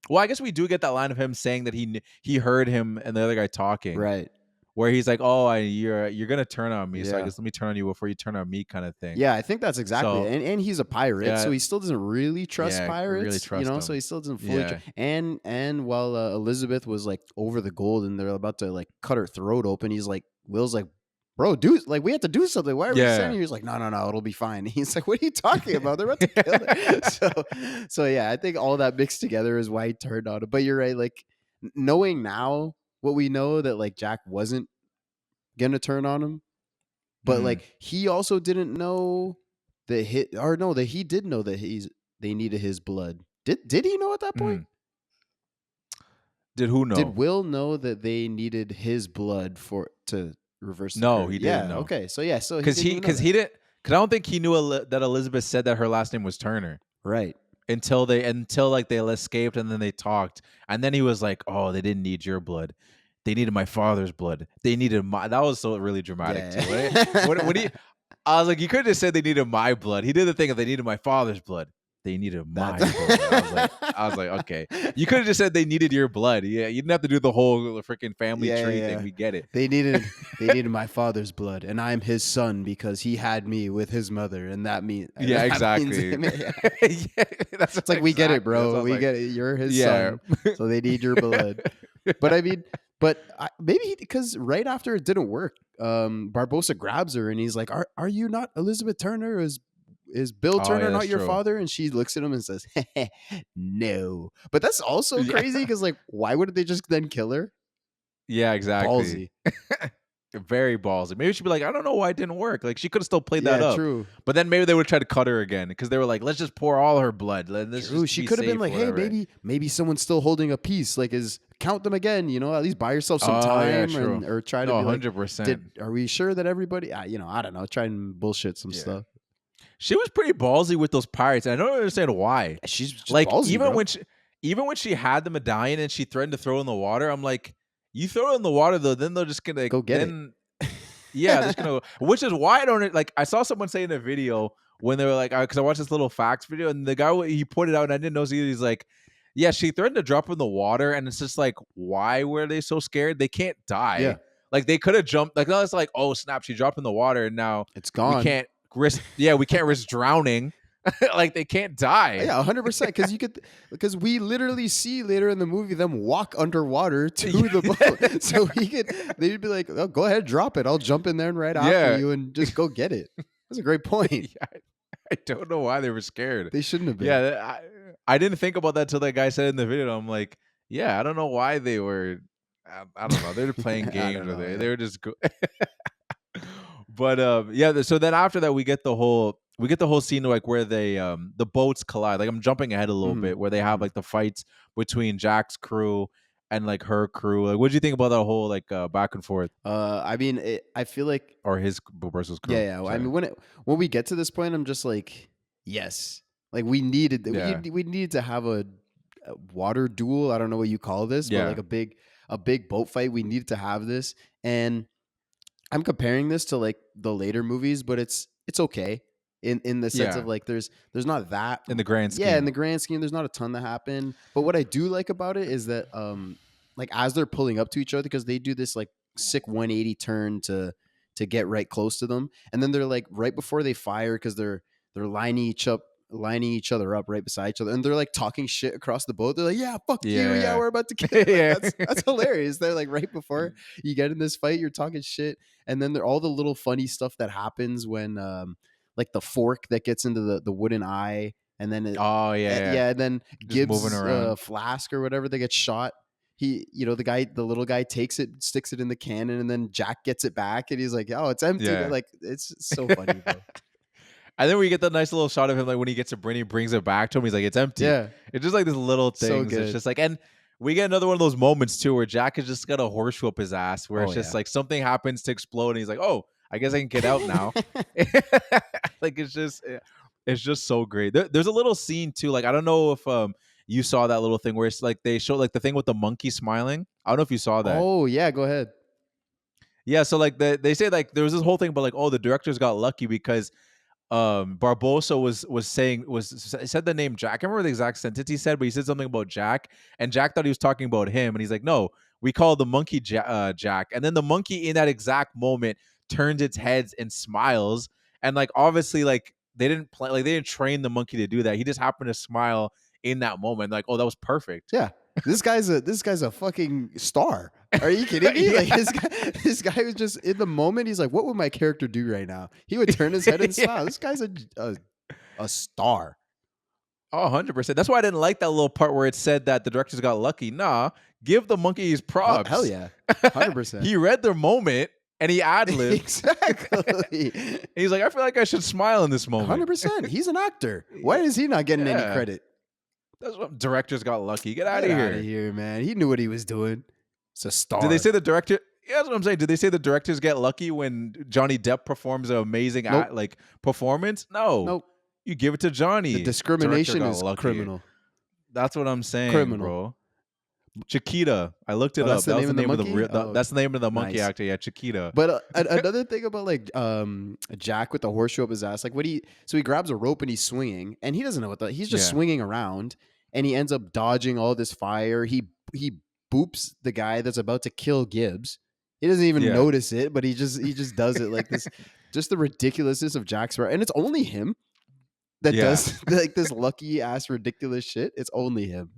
Well, I guess we do get that line of him saying that he heard him and the other guy talking, Right. where he's like, "Oh, you're gonna turn on me, so I Yeah. guess let me turn on you before you turn on me," kind of thing. Yeah, I think that's exactly So- it. And he's a pirate, Yeah. so he still doesn't really trust Yeah, pirates. really trust So them. he still doesn't fully. Yeah. And while Elizabeth was like over the gold and they're about to like cut her throat open, Will's like, "Bro, we have to do something. Why are we Yeah. standing here?" He's like, no, it'll be fine. He's like, "What are you talking about? They're about to kill her." So yeah, I think all that mixed together is why he turned on it. But you're right, like knowing now what we know that like Jack wasn't gonna turn on him. But like he also didn't know that he did know that they needed his blood. Did he know at that point? Did who know? Did Will know that they needed his blood to reverse the No, curse? he didn't know. Okay, so so Because he didn't. Because I don't think he knew that Elizabeth said that her last name was Turner right. until like they escaped and then they talked and then he was like, oh, they didn't need your blood. They needed my father's blood. They needed my. That was so really dramatic too. Right? What he? I was like, you could have just said they needed my blood. He did the thing of they needed my father's blood. They needed my blood. I was like, okay. You could have just said they needed your blood. Yeah, you didn't have to do the whole freaking family tree thing. We get it. They needed my father's blood, and I'm his son because he had me with his mother, and that means exactly. It's like we get it, bro. We get it. You're his son, so they need your blood. But I mean, maybe because right after it didn't work, Barbosa grabs her and he's like, "Are you not Elizabeth Turner? Is Bill Turner not your father?" And she looks at him and says, "No." But that's also crazy because like, why wouldn't they just then kill her? Yeah, exactly. Ballsy. Very ballsy. Maybe she'd be like, I don't know why it didn't work. Like she could have still played that up. True. But then maybe they would try to cut her again because they were like, let's just pour all her blood. True. She could have been like, hey, maybe someone's still holding a piece. Like, count them again. You know, at least buy yourself some time or try to be 100%. Like, are we sure that everybody? I don't know. Try and bullshit some stuff. She was pretty ballsy with those pirates, and I don't understand why. She's just like ballsy, even when she had the medallion and she threatened to throw it in the water, I'm like, you throw it in the water though, then they're just gonna go get it. Yeah, just gonna. Which is why I don't like. I saw someone say in a video when they were like, because I watched this little facts video, and the guy he put it out, and I didn't know. He's like, yeah, she threatened to drop in the water, and it's just like, why were they so scared? They can't die. Yeah. Like they could have jumped. Like now it's like, oh snap, she dropped in the water, and now it's gone. We can't risk. Yeah, we can't risk drowning. Like they can't die. Yeah, 100%. Because we literally see later in the movie them walk underwater to the boat. So they'd be like, oh, go ahead, drop it. I'll jump in there and right after you and just go get it. That's a great point. I don't know why they were scared. They shouldn't have been. Yeah, I didn't think about that till that guy said in the video. I'm like, yeah, I don't know why they were. I don't know. They're playing games or they were just. But yeah. So then after that, we get the whole scene like where they the boats collide. Like I'm jumping ahead a little bit where they have like the fights between Jack's crew and like her crew. Like, what do you think about that whole like back and forth? I mean, I feel like or his versus crew. Yeah. I mean, when we get to this point, I'm just like, yes, like we needed we needed to have a water duel. I don't know what you call this, but like a big boat fight. We needed to have this, and I'm comparing this to like the later movies, but it's okay. In the sense of like there's not that in the grand scheme. Yeah, in the grand scheme, there's not a ton that happen. But what I do like about it is that like as they're pulling up to each other, because they do this like sick 180 turn to get right close to them, and then they're like right before they fire because they're lining each other up right beside each other, and they're like talking shit across the boat. They're like, yeah, fuck you, yeah, we're about to kill you. Like, that's hilarious. They're like right before you get in this fight, you're talking shit, and then all the little funny stuff that happens when like the fork that gets into the wooden eye, and then and then Gibbs flask or whatever, they get shot. He, the little guy takes it, sticks it in the cannon, and then Jack gets it back, and he's like, "Oh, it's empty." Like it's so funny, bro. And then we get the nice little shot of him, like when he gets a Britney, brings it back to him. He's like, "It's empty." Yeah, it's just like this little things. So it's just like, and we get another one of those moments too, where Jack has just got a horseshoe up his ass, where it's just like something happens to explode, and he's like, "Oh, I guess I can get out now." Like it's just so great. There's a little scene too. Like I don't know if you saw that little thing where it's like they show like the thing with the monkey smiling. I don't know if you saw that. Oh yeah, go ahead. Yeah, so like they say like there was this whole thing, but like the directors got lucky because Barbosa said the name Jack. I can't remember the exact sentence he said, but he said something about Jack, and Jack thought he was talking about him, and he's like, no, we call the monkey Jack. And then the monkey in that exact moment turns its heads and smiles, and like obviously like they didn't train the monkey to do that. He just happened to smile in that moment. Like, oh, that was perfect. Yeah. This guy's a fucking star. Are you kidding me? Like this guy was just in the moment. He's like, what would my character do right now? He would turn his head and smile. This guy's a star. Oh, 100%. That's why I didn't like that little part where it said that the directors got lucky. Nah, give the monkey his props. Oh, hell yeah. 100%. He read their moment and he ad-libbed. Exactly. He's like, I feel like I should smile in this moment. 100%. He's an actor. Why is he not getting any Yeah. credit? That's what directors got lucky. Get out of Get here. outta here, man. He knew what he was doing. It's a star. Did they say the director? Yeah, that's what I'm saying. Did they say the directors get lucky when Johnny Depp performs an amazing Nope. performance? No. Nope. You give it to Johnny. The discrimination Director got is lucky. criminal. That's what I'm saying, Criminal. bro. Chiquita. I looked it up. That's the That was name of the monkey? Oh, that's the name of the monkey nice. actor. Yeah, Chiquita. But another thing about like Jack with the horseshoe up his ass, like so he grabs a rope and he's swinging, and he doesn't know he's just Yeah. swinging around, and he ends up dodging all this fire. He boops the guy that's about to kill Gibbs. He doesn't even notice it, but he just does it like this. Just the ridiculousness of Jack's and it's only him that does like this lucky ass ridiculous shit. It's only him.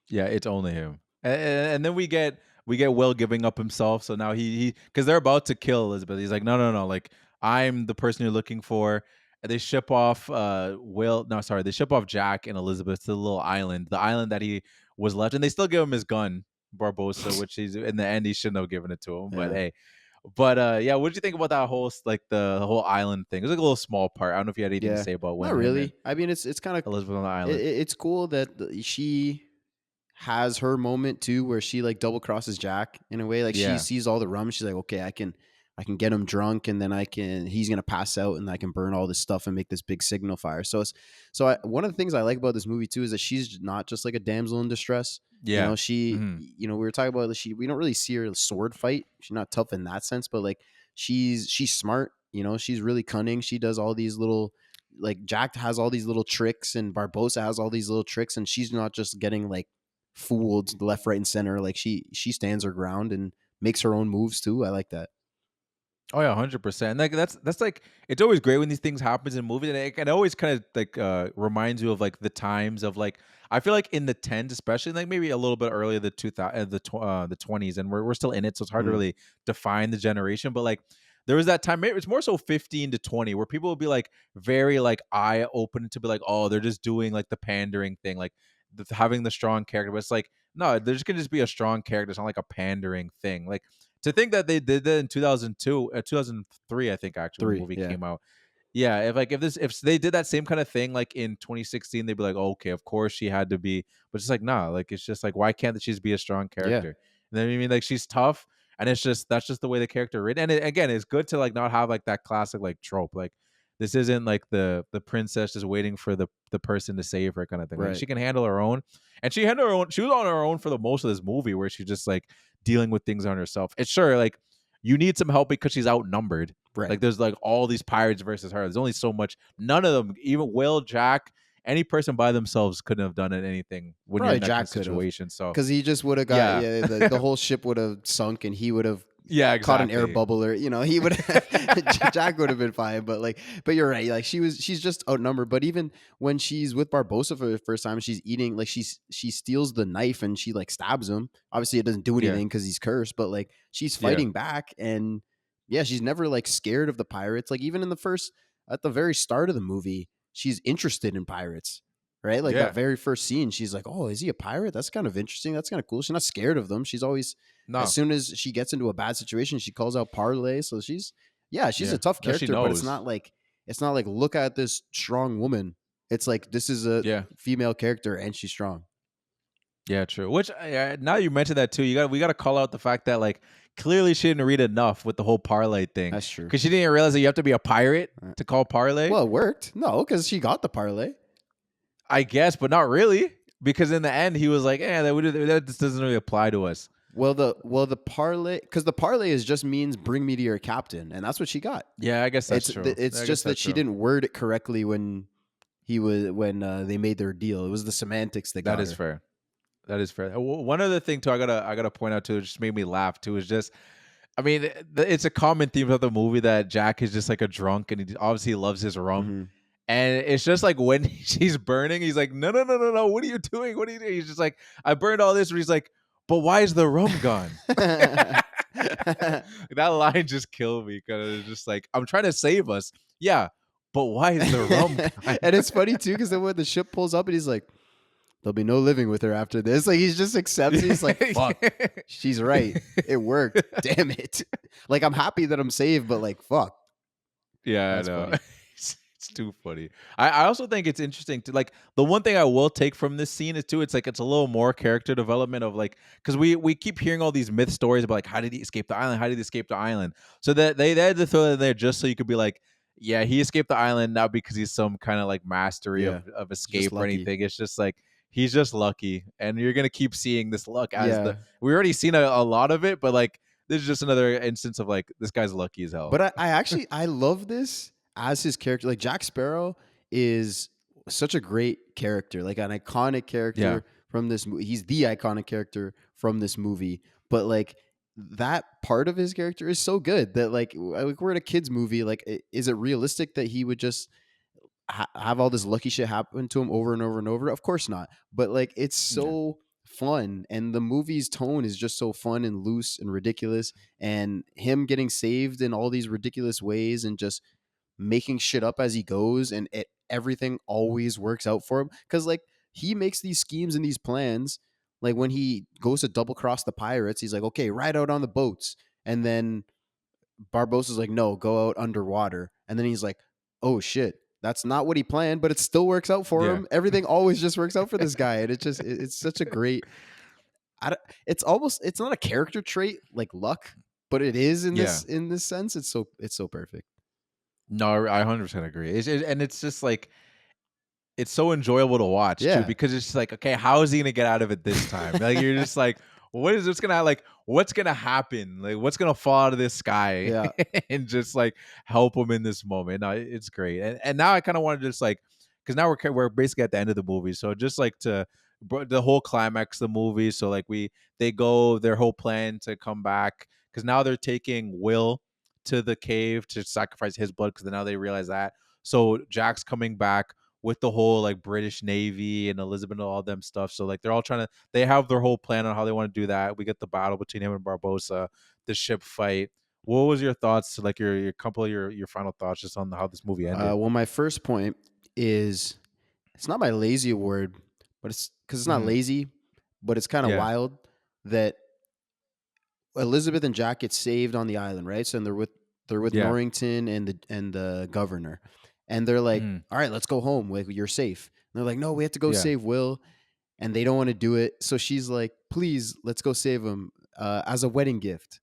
Yeah, it's only him. And then we get Will giving up himself. So now he because they're about to kill Elizabeth. He's like, no. Like, I'm the person you're looking for. And they ship off they ship off Jack and Elizabeth to the little island, the island that he was left. And they still give him his gun, Barbosa, which he's in the end he shouldn't have given it to him. But hey. But yeah, what did you think about that whole the whole island thing? It was like a little small part. I don't know if you had anything to say about when. Not really. I mean, it's kind of Elizabeth on the island. It's cool that she has her moment too, where she like double crosses Jack in a way. Like she sees all the rum. She's like, okay, I can get him drunk, and then he's gonna pass out, and I can burn all this stuff and make this big signal fire. So one of the things I like about this movie too is that she's not just like a damsel in distress. Yeah, you know, she, we were talking about we don't really see her sword fight. She's not tough in that sense, but like she's smart. You know, she's really cunning. She does all these little, like Jack has all these little tricks, and Barbosa has all these little tricks, and she's not just getting like fooled left, right, and center. Like she stands her ground and makes her own moves too. I like that. Oh yeah, 100%. Like that's like, it's always great when these things happens in movies, and it always kind of like reminds you of like the times of like, I feel like in the 10s, especially like maybe a little bit earlier, the 20s, and we're still in it, so it's hard to really define the generation. But like there was that time, maybe it's more so 15 to 20, where people would be like very like eye open to be like, oh, they're just doing like the pandering thing, like having the strong character. But it's like, no, they're just gonna just be a strong character. It's not like a pandering thing. Like, to think that they did that in 2003, I think actually the movie came out. Yeah, if they did that same kind of thing like in 2016, they'd be like, oh, okay, of course she had to be, but it's like, nah, like it's just like, why can't she just be a strong character? And then I mean, like she's tough, and that's just the way the character written. And again, it's good to like not have like that classic like trope. Like this isn't like the princess just waiting for the person to save her kind of thing. Like, she can handle her own, and she handled her own. She was on her own for the most of this movie, where she just like dealing with things on herself. It's sure like you need some help because she's outnumbered. Right. Like there's like all these pirates versus her. There's only so much. None of them, even Will, Jack, any person by themselves couldn't have done anything when Probably you're in that Jack kind of situation. So because he just would have got the whole ship would have sunk, and he would have caught an air bubble, or he would Jack would have been fine. But you're right, like she's just outnumbered. But even when she's with Barbosa for the first time, she's eating, like she steals the knife and she like stabs him. Obviously it doesn't do anything because he's cursed, but like she's fighting back, and she's never like scared of the pirates. Like even at the very start of the movie, she's interested in pirates, right? Like that very first scene, she's like, oh, is he a pirate? That's kind of interesting. That's kind of cool. She's not scared of them. She's always, as soon as she gets into a bad situation, she calls out Parlay. So she's a tough character, but it's not like look at this strong woman. It's like, this is a female character and she's strong. Yeah, true. Which now you mentioned that too, we got to call out the fact that like clearly she didn't read enough with the whole parlay thing. That's true. Because she didn't realize that you have to be a pirate to call parlay. Well, it worked. No, because she got the parlay. I guess, but not really. Because in the end, he was like, that just doesn't really apply to us. Well, the parlay, because the parlay just means bring me to your captain, and that's what she got. Yeah, I guess that's true. It's just that she didn't word it correctly when they made their deal. It was the semantics that got her. Fair. That is fair. One other thing too, I gotta point out too, it just made me laugh too. Is just, I mean, it's a common theme of the movie that Jack is just like a drunk, and he obviously loves his rum. Mm-hmm. And it's just like when she's burning, he's like, no, what are you doing? What are you doing? He's just like, I burned all this. But he's like, but why is the rum gone? That line just killed me because it's just like, I'm trying to save us. Yeah, but why is the rum gone? And it's funny too, because then when the ship pulls up and he's like, there'll be no living with her after this. Like, he's just accepts. He's like, fuck, she's right. It worked. Damn it. Like, I'm happy that I'm saved, but like, fuck. Yeah, That's I know. funny. It's too funny. I also think it's interesting to like the one thing I will take from this scene is too. It's like it's a little more character development of like because we keep hearing all these myth stories about like how did he escape the island? How did he escape the island? So that they had to throw that in there just so you could be like, yeah, he escaped the island not because he's some kind of like mastery Yeah. of Just escape or lucky. anything. It's just like he's just lucky, and you're gonna keep seeing this luck as Yeah. the we already seen a lot of it, but like this is just another instance of like this guy's lucky as hell. But I actually I love this as his character. Like Jack Sparrow is such a great character, like an iconic Yeah. character from this movie. He's the iconic character from this movie. But like that part of his character is so good that like we're in a kids movie. Like, is it realistic that he would just have all this lucky shit happen to him over and over and over? Of course not. But like it's so fun, and the movie's tone is just so fun and loose and ridiculous, and him getting saved in all these ridiculous ways and just making shit up as he goes, and everything always works out for him because like he makes these schemes and these plans. Like when he goes to double cross the pirates, he's like, okay, ride out on the boats, and then Barbossa's like, no, go out underwater. And then he's like, oh shit, that's not what he planned, but it still works out for Yeah. him. Everything always just works out for this guy. And it's such a great, it's almost, it's not a character trait like luck, but it is in this sense. It's so perfect. No, I 100% agree. And it's just like it's so enjoyable to watch too because it's just like, okay, how is he gonna get out of it this time? Like you're just like, what's gonna happen? Like what's gonna fall out of this sky? Yeah. And just like help him in this moment. No, it's great. And now I kind of want to just like because now we're basically at the end of the movie, so just like to the whole climax of the movie. So like they go their whole plan to come back because now they're taking Will to the cave to sacrifice his blood because now they realize that. So Jack's coming back with the whole like British Navy and Elizabeth and all them stuff. So like they're all they have their whole plan on how they want to do that. We get the battle between him and Barbossa, the ship fight. What was your thoughts? Like your couple of your final thoughts just on how this movie ended? Well, my first point is it's not my lazy award, but it's because it's not lazy, but it's kind of wild that Elizabeth and Jack get saved on the island, right? So and they're with Norrington and the governor. And they're like, all right, let's go home. Like, you're safe. And they're like, no, we have to go save Will. And they don't want to do it. So she's like, please, let's go save him as a wedding gift.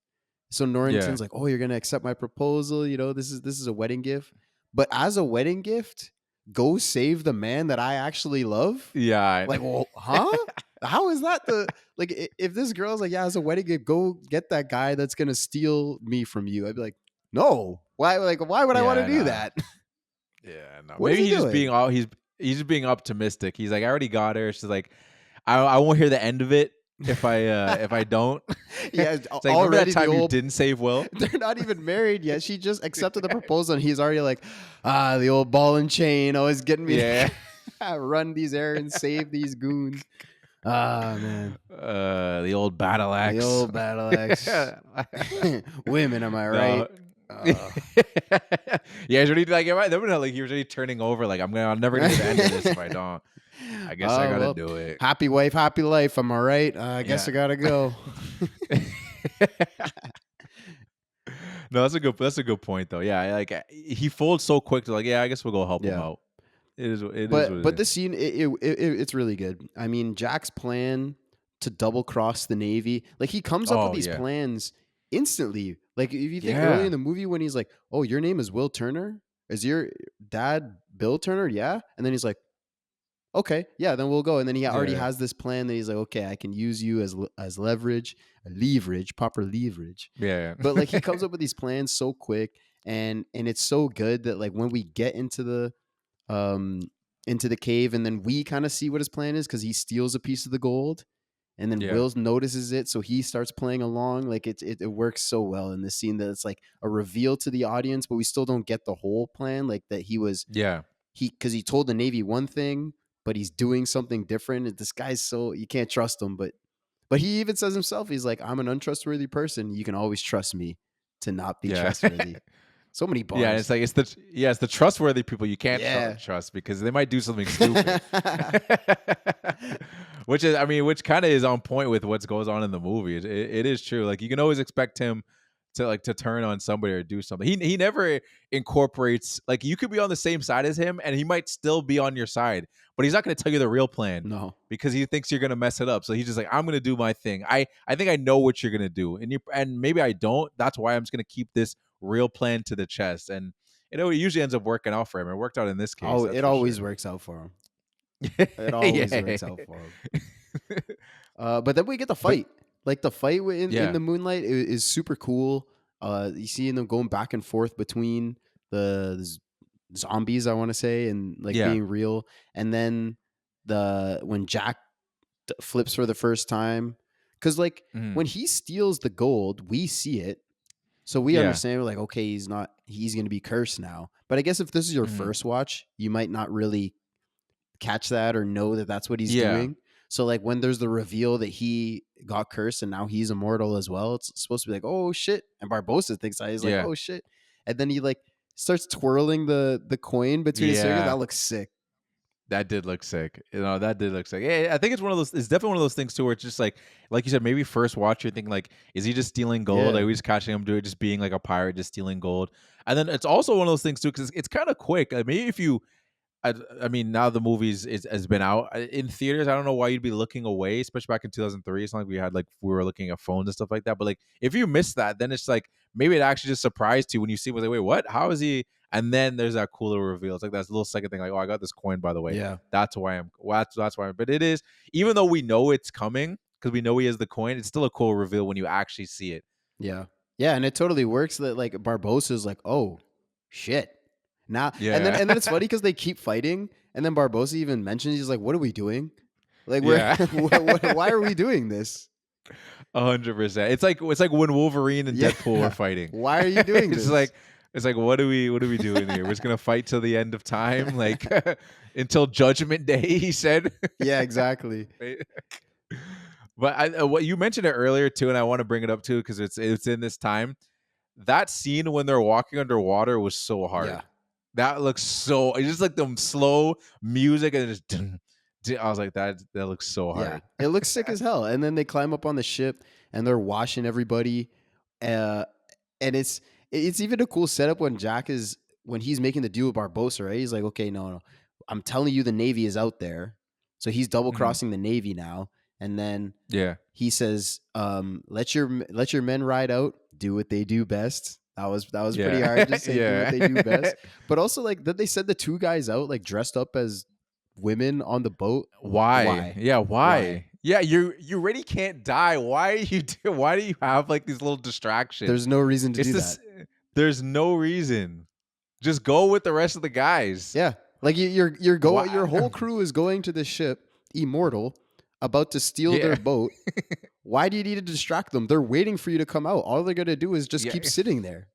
So Norrington's like, oh, you're going to accept my proposal? You know, this is a wedding gift. But as a wedding gift, go save the man that I actually love? Yeah. Like, well, huh? How is that like, if this girl's like, yeah, as a wedding gift, go get that guy that's going to steal me from you. I'd be like, no. Why would I want to do that? Yeah, no. What Maybe is he he's just being doing? he's just being optimistic. He's like, I already got her. She's like, I won't hear the end of it if I don't. Yeah, it's like, remember already that time the you old- didn't save Will? They're not even married yet. She just accepted the proposal, and he's already like, the old ball and chain always getting me Yeah. to run these errands, save these goons. Ah, man. The old battle axe. The old battle axe. Women, am I right? Yeah, he's already like, like he was already turning over. Like I'm never gonna get the end of this if I don't. I guess I gotta do it. Happy wife, happy life. Am I right? I guess I gotta go. No, that's a good point though. Yeah, like he folds so quick to like, yeah, I guess we'll go help him out. But this scene, it's really good. I mean, Jack's plan to double cross the Navy, like he comes up with these plans instantly. Like if you think early in the movie when he's like, "Oh, your name is Will Turner? Is your dad Bill Turner?" Yeah, and then he's like, "Okay, yeah, then we'll go." And then he already has this plan that he's like, "Okay, I can use you as leverage, proper leverage." Yeah. But like he comes up with these plans so quick, and it's so good that like when we get into the cave, and then we kind of see what his plan is because he steals a piece of the gold, and then Will notices it, so he starts playing along. Like it works so well in this scene that it's like a reveal to the audience, but we still don't get the whole plan. Like that because he told the Navy one thing, but he's doing something different. And this guy's so you can't trust him, but he even says himself, he's like, I'm an untrustworthy person. You can always trust me to not be trustworthy. So many bars. Yeah, it's the trustworthy people you can't trust because they might do something stupid. Which kind of is on point with what goes on in the movie. It is true. Like you can always expect him to turn on somebody or do something. He never incorporates, like, you could be on the same side as him and he might still be on your side, but he's not going to tell you the real plan No. because he thinks you're going to mess it up. So he's just like, I'm going to do my thing. I think I know what you're going to do, and maybe I don't. That's why I'm just going to keep this real plan to the chest, and it usually ends up working out for him. It worked out in this case. Oh, that's it for always sure. works out for him. It always Yeah. works out for him. But then we get the fight. Like the fight in Yeah. the moonlight is super cool. You see them going back and forth between the zombies, I want to say, and like Yeah. being real. And then when Jack flips for the first time, because like Mhm. when he steals the gold, we see it, so we Yeah. understand. We're like, okay, he's going to be cursed now. But I guess if this is your Mhm. first watch, you might not really catch that or know that that's what he's Yeah. doing. So like when there's the reveal that he got cursed and now he's immortal as well, it's supposed to be like, oh shit. And Barbosa thinks that. He's like, Yeah. oh shit. And then he like starts twirling the coin between his fingers. Yeah. That looks sick. That did look sick. That did look sick. Yeah, I think it's one of those. It's definitely one of those things too, where it's just like you said, maybe first watch, you're thinking like, is he just stealing gold? Yeah. Are we just catching him do it, just being like a pirate, just stealing gold? And then it's also one of those things too, because it's kind of quick. Like, maybe if you, I mean, now the movies has been out in theaters. I don't know why you'd be looking away, especially back in 2003. It's not like we were looking at phones and stuff like that. But like, if you missed that, then it's like maybe it actually just surprised you when you see. Was like, wait, what? How is he? And then there's that cool little reveal. It's like that little second thing, like, oh, I got this coin, by the way. Yeah. That's why I'm. Well, that's why. But it is, even though we know it's coming because we know he has the coin, it's still a cool reveal when you actually see it. Yeah. Yeah. And it totally works that like Barbosa's like, oh shit. Now, Yeah. and then it's funny because they keep fighting. And then Barbosa even mentions, he's like, what are we doing? Like, Yeah. why are we doing this? 100%. It's like when Wolverine and Yeah. Deadpool were fighting. Why are you doing It's this? like what are we doing here? We're just gonna fight till the end of time, like until Judgment Day. He said. Yeah, exactly. But what you mentioned it earlier too, and I want to bring it up too because it's in this time. That scene when they're walking underwater was so hard. Yeah. That looks so. It's just like the slow music and just. I was like, that looks so hard. Yeah. It looks sick as hell. And then they climb up on the ship and they're washing everybody. And it's even a cool setup when he's making the deal with Barbosa, right? He's like, okay, no. I'm telling you the Navy is out there. So he's double crossing the Navy now. And then Yeah. he says, let your men ride out, do what they do best. That was pretty Yeah. hard to say, do Yeah. what they do best. But also like that they sent the two guys out like dressed up as women on the boat. Why? Yeah, why? Yeah, you really can't die. Why do you have like these little distractions? There's no reason to do that. There's no reason. Just go with the rest of the guys. Yeah. Like you're going, Wow. your whole crew is going to this ship, immortal, about to steal their boat. Why do you need to distract them? They're waiting for you to come out. All they're gonna do is just keep sitting there.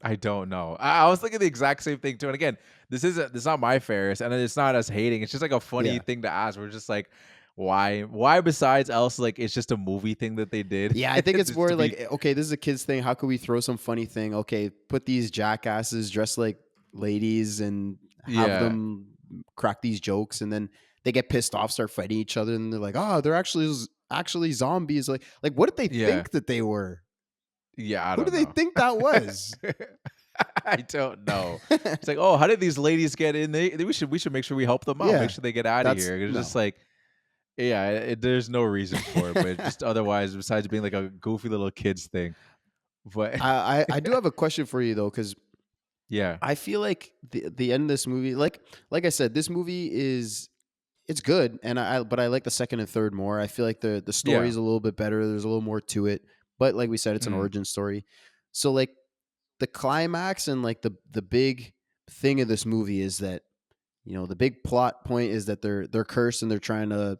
I don't know. I was thinking the exact same thing too. And again, this is not my Ferris, and it's not us hating. It's just like a funny thing to ask. We're just like, why? Why besides else like it's just a movie thing that they did? Yeah, I think it's Just more to be- like, okay, this is a kid's thing. How can we throw some funny thing? Okay, put these jackasses dressed like ladies and have them crack these jokes, and then they get pissed off, start fighting each other, and they're like, oh, they're actually zombies. Like what did they think that they were? Yeah, I Who don't do they know. think that was? I don't know. It's like, oh, how did these ladies get in? We should make sure we help them out. Yeah, Make sure they get out of that's- here. It's no. just like, yeah, there's no reason for it, but just otherwise, besides being like a goofy little kids thing. But I do have a question for you though, because yeah, I feel like the end of this movie, like I said, this movie it's good, but I like the second and third more. I feel like the story's a little bit better. There's a little more to it, but like we said, it's an origin story. So like the climax and like the big thing of this movie is that, you know, the big plot point is that they're cursed and they're trying to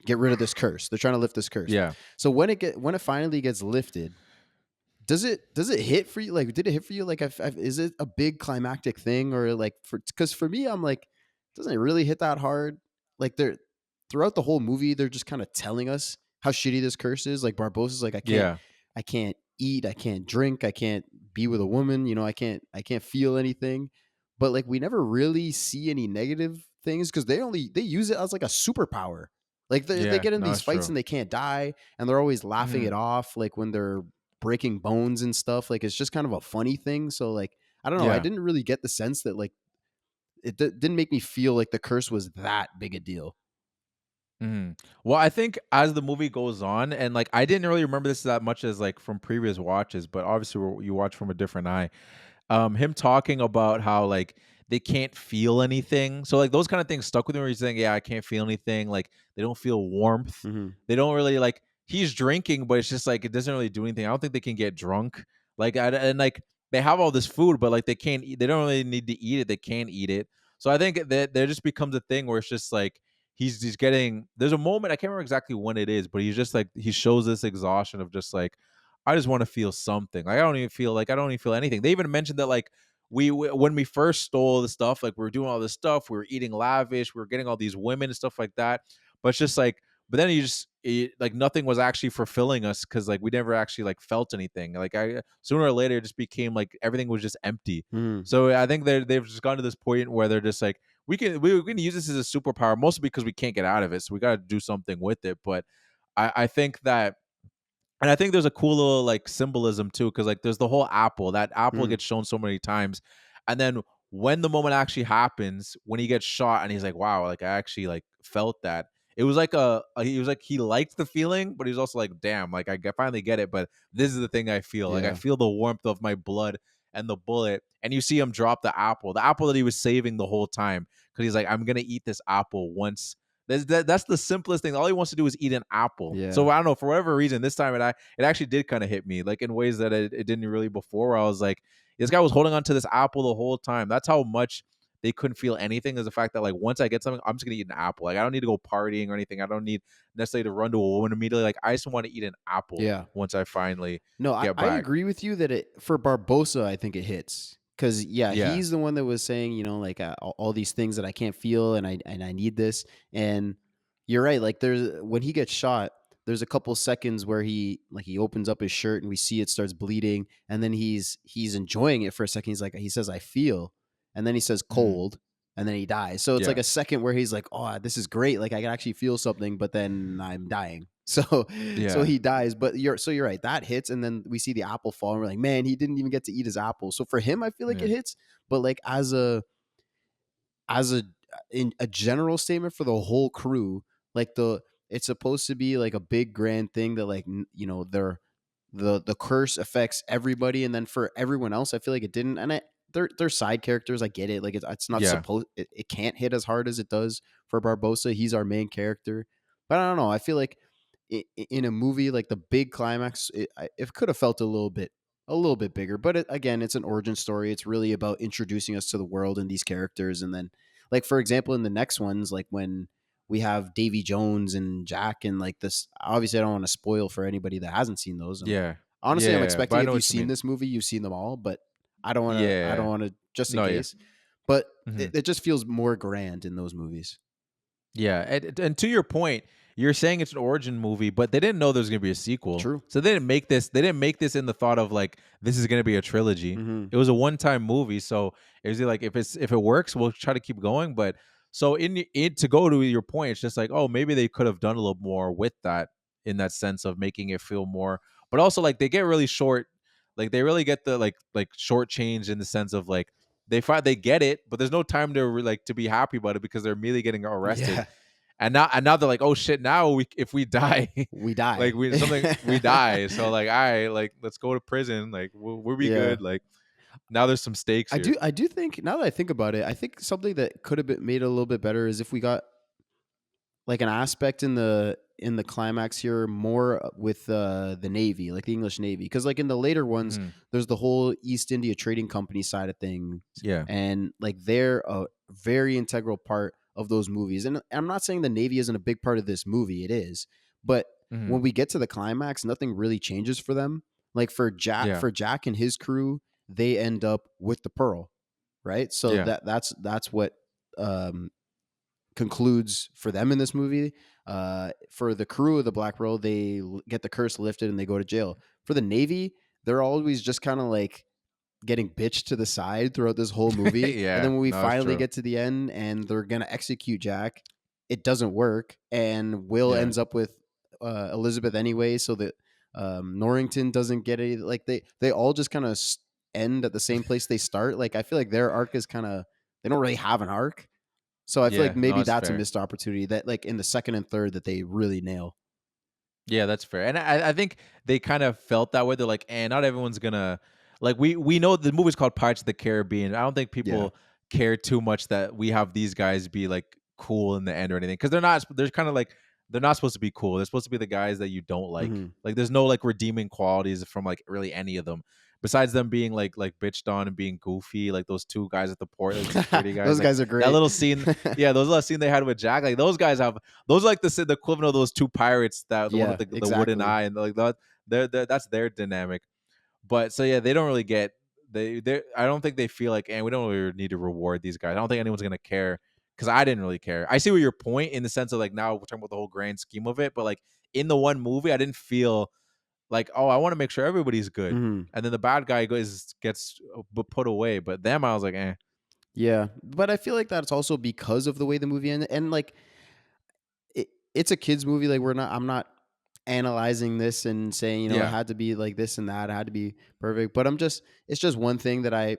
get rid of this curse. They're trying to lift this curse. yeah. So when it finally gets lifted, does it hit for you? Like, did it hit for you? Like, is it a big climactic thing, or like because for me, I'm like, doesn't it really hit that hard? Like they're throughout the whole movie, they're just kind of telling us how shitty this curse is. Like Barbossa's like, I can't eat, I can't drink, I can't be with a woman. You know, I can't feel anything. But like we never really see any negative things because they use it as like a superpower. Like they Yeah, get in no, these it's fights true. and they can't die, and they're always laughing Mhm. it off, like when they're breaking bones and stuff. Like it's just kind of a funny thing. So like I don't know. I Yeah. didn't really get the sense that like didn't make me feel like the curse was that big a deal. Well, I think as the movie goes on, and like I didn't really remember this that much as like from previous watches, but obviously you watch from a different eye. Him talking about how like they can't feel anything. So like those kind of things stuck with me where he's saying, yeah, I can't feel anything. Like they don't feel warmth. Hmm. They don't really like he's drinking, but it's just like it doesn't really do anything. I don't think they can get drunk. And like they have all this food, but like they can't eat, they don't really need to eat it. They can't eat it. So I think that there just becomes a thing where it's just like he's getting there's a moment, I can't remember exactly when it is, but he's just like he shows this exhaustion of just like I just want to feel something. Like I don't even feel anything. They even mentioned that like we when we first stole the stuff, like we were doing all this stuff, we were eating lavish, we were getting all these women and stuff like that. But it's just like, but then like nothing was actually fulfilling us because like we never actually like felt anything. Like I sooner or later it just became like everything was just empty. Hmm. So I think they've just gone to this point where they're just like we can use this as a superpower mostly because we can't get out of it, so we got to do something with it. But I think that and I think there's a cool little like symbolism too, because like there's the whole apple. That apple Hmm. gets shown so many times, and then when the moment actually happens, when he gets shot, and he's like, "Wow, like I actually like felt that." It was like he was like he liked the feeling, but he was also like, "Damn, like finally get it." But this is the thing I feel like I Yeah. feel the warmth of my blood and the bullet, and you see him drop the apple that he was saving the whole time, because he's like, "I'm gonna eat this apple once." That's the simplest thing. All he wants to do is eat an apple. Yeah. So I don't know, for whatever reason, this time it actually did kind of hit me, like in ways that it didn't really before. Where I was like, this guy was holding on to this apple the whole time. That's how much they couldn't feel anything. Is the fact that like once I get something, I'm just gonna eat an apple. Like I don't need to go partying or anything. I don't need necessarily to run to a woman immediately. Like I just want to eat an apple Yeah. once I finally No, get I back. agree with you that it for Barbosa, I think it hits because yeah, Yeah. he's the one that was saying, you know, like all these things that I can't feel and I need this. And you're right. Like there's when he gets shot, there's a couple seconds where he opens up his shirt and we see it starts bleeding, and then he's enjoying it for a second. He's like he says I feel, and then he says Mhm. cold, and then he dies. So it's like Yeah. a second where he's like, oh, this is great. Like I can actually feel something, but then I'm dying. So Yeah. he dies, but you're right. That hits, and then we see the apple fall, and we're like, man, he didn't even get to eat his apple. So for him, I feel like Yeah. it hits, but like as a in a general statement for the whole crew, like it's supposed to be like a big grand thing that like you know the curse affects everybody, and then for everyone else, I feel like it didn't. And they're side characters. I get it. Like it's not Yeah. supposed. It can't hit as hard as it does for Barbosa. He's our main character, but I don't know. I feel like in a movie like the big climax, it could have felt a little bit bigger. But again, it's an origin story. It's really about introducing us to the world and these characters, and then like for example, in the next ones, like when we have Davy Jones and Jack and like this. Obviously, I don't want to spoil for anybody that hasn't seen those. Yeah. Honestly, I'm Yeah. But expecting I if know you've what you seen mean. this movie, you've seen them all, but I don't want to. I don't Yeah. want to just in No, yeah. case. But Mhm. it just feels more grand in those movies. Yeah, and to your point, you're saying it's an origin movie, but they didn't know there was gonna be a sequel, True. so they didn't make this. They didn't make this in the thought of like this is gonna be a trilogy. Hmm. It was a one-time movie, so it was like if it works, we'll try to keep going. But so in it to go to your point, it's just like oh maybe they could have done a little more with that in that sense of making it feel more. But also like they get really short, like they really get the like short change in the sense of like they get it, but there's no time to like to be happy about it because they're immediately getting arrested. Yeah, And now they're like, oh shit, now we if we die, we like die. we die. So like, all right, like let's go to prison. Like we'll be Yeah. good. Like now there's some stakes here. I do think now that I think about it, I think something that could have been made a little bit better is if we got like an aspect in the climax here more with the Navy, like the English Navy, because like in the later ones, Mhm. there's the whole East India Trading Company side of things, Yeah. and like they're a very integral part of those movies. And I'm not saying the Navy isn't a big part of this movie; it is, but Hmm. when we get to the climax, nothing really changes for them. Like Yeah. For Jack and his crew, they end up with the Pearl, right? So Yeah. that's what um concludes for them in this movie. For the crew of the Black Pearl, they get the curse lifted and they go to jail. For the Navy, they're always just kind of like getting bitched to the side throughout this whole movie. And Yeah. then when we No, it's finally true. get to the end and they're gonna execute Jack, it doesn't work, and Will Yeah. ends up with Elizabeth anyway, so that Norrington doesn't get it. Like they all just kind of end at the same place they start. Like I feel like their arc is kind of, they don't really have an arc. So I feel like Yeah, no, maybe it's that's a fair. missed opportunity that like in the second and third that they really nail. Yeah, that's fair. And I think they kind of felt that way. They're like, not everyone's gonna like we know the movie's called Pirates of the Caribbean. I don't think Yeah. people care too much that we have these guys be like cool in the end or anything. Because they're not, they're kind of like, they're not supposed to be cool. They're supposed to be the guys that you don't like. Mhm. Like there's no like redeeming qualities from like really any of them. Besides them being like bitched on and being goofy, like those two guys at the port, like the security guys. Those Like guys are great. that little scene, yeah, those little scene they had with Jack, like those guys have, those are like the equivalent of those two pirates, that the one Yeah, with the wooden exactly. eye, and like that, that's their dynamic. But so yeah, they don't really get, they I don't think they feel like, and we don't really need to reward these guys. I don't think anyone's gonna care, because I didn't really care. I see what your point in the sense of like now we're talking about the whole grand scheme of it, but like in the one movie, I didn't feel like, oh, I want to make sure everybody's good, Mhm. and then the bad guy gets put away. But them, I was like, eh. Yeah, but I feel like that's also because of the way the movie ended, and like it's a kids movie. Like I'm not analyzing this and saying, you know, it Yeah, had to be like this and that, it had to be perfect. But it's just one thing that I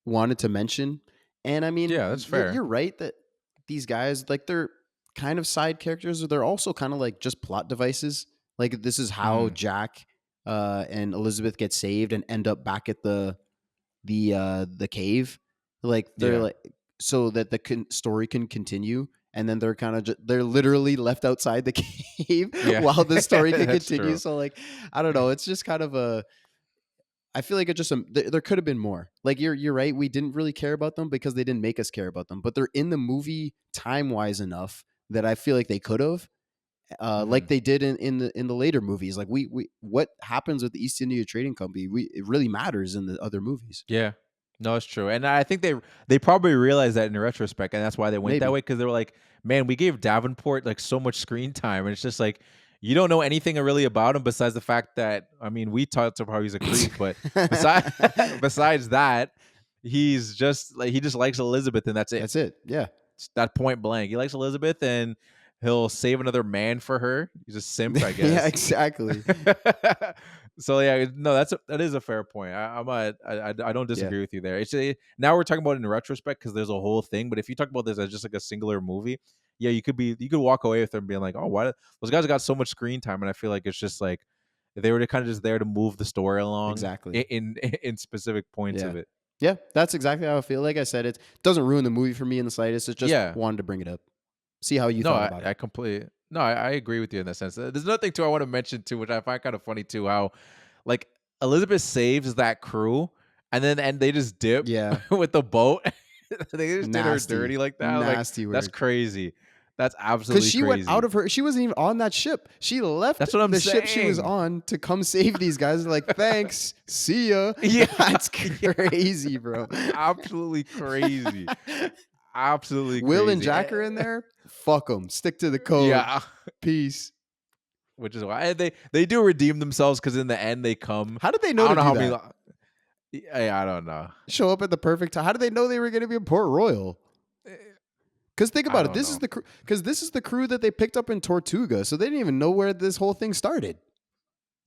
wanted to mention. And I mean, yeah, that's fair. you're right that these guys, like, they're kind of side characters, or they're also kind of like just plot devices. Like this is how Mhm. Jack and Elizabeth get saved and end up back at the cave. Like they're Yeah, like, so that the story can continue, and then they're kind of they're literally left outside the cave yeah, while the story can that's continue. true. So like, I don't know, it's just kind of a, I feel like it just there could have been more. Like you're right, we didn't really care about them because they didn't make us care about them, but they're in the movie time wise enough that I feel like they could have, like Mhm. they did in the later movies. Like we what happens with the East India Trading Company, it really matters in the other movies. Yeah. No, it's true. And I think they probably realized that in retrospect, and that's why they went that Maybe. way, because they were like, man, we gave Davenport like so much screen time. And it's just like, you don't know anything really about him besides the fact that, I mean, we talked about how he's a creep, but besides besides that, he's just like, he just likes Elizabeth, and that's it. That's it. Yeah. It's that point blank. He likes Elizabeth, and he'll save another man for her. He's a simp, I Yeah, guess. exactly. So yeah, no, that is a fair point. I don't Yeah. disagree with you there. It's now we're talking about it in retrospect because there's a whole thing. But if you talk about this as just like a singular movie, yeah, you could walk away with them being like, oh, why those guys got so much screen time? And I feel like it's just like they were kind of just there to move the story along Exactly. in specific points Yeah. of it. Yeah, that's exactly how I feel. Like I said, it doesn't ruin the movie for me in the slightest. It just Yeah, wanted to bring it up. See how you no, thought about it. I completely no, I agree with you in that sense. There's nothing too I want to mention too, which I find kind of funny too. How like Elizabeth saves that crew, and they just dip Yeah. with the boat. They just did her Nasty. dirty like that. I was like, Nasty that's work. crazy. That's Because absolutely she went out crazy. of her, she wasn't even on that ship. She left That's what I'm the ship she was saying. on to come save these guys. Like, thanks, see ya. Yeah, That's yeah, crazy, bro. absolutely crazy. Absolutely Will and crazy. Jack are in there. Fuck them. Stick to the code. Yeah, Peace. which is why they do redeem themselves, because in the end they come. How did they I know to don't know do how many. that? Yeah, I don't know. Show up at the perfect time. How did they know they were going to be in Port Royal? Because think I about it. don't This is know. the crew. Because this is the crew that they picked up in Tortuga. So they didn't even know where this whole thing started.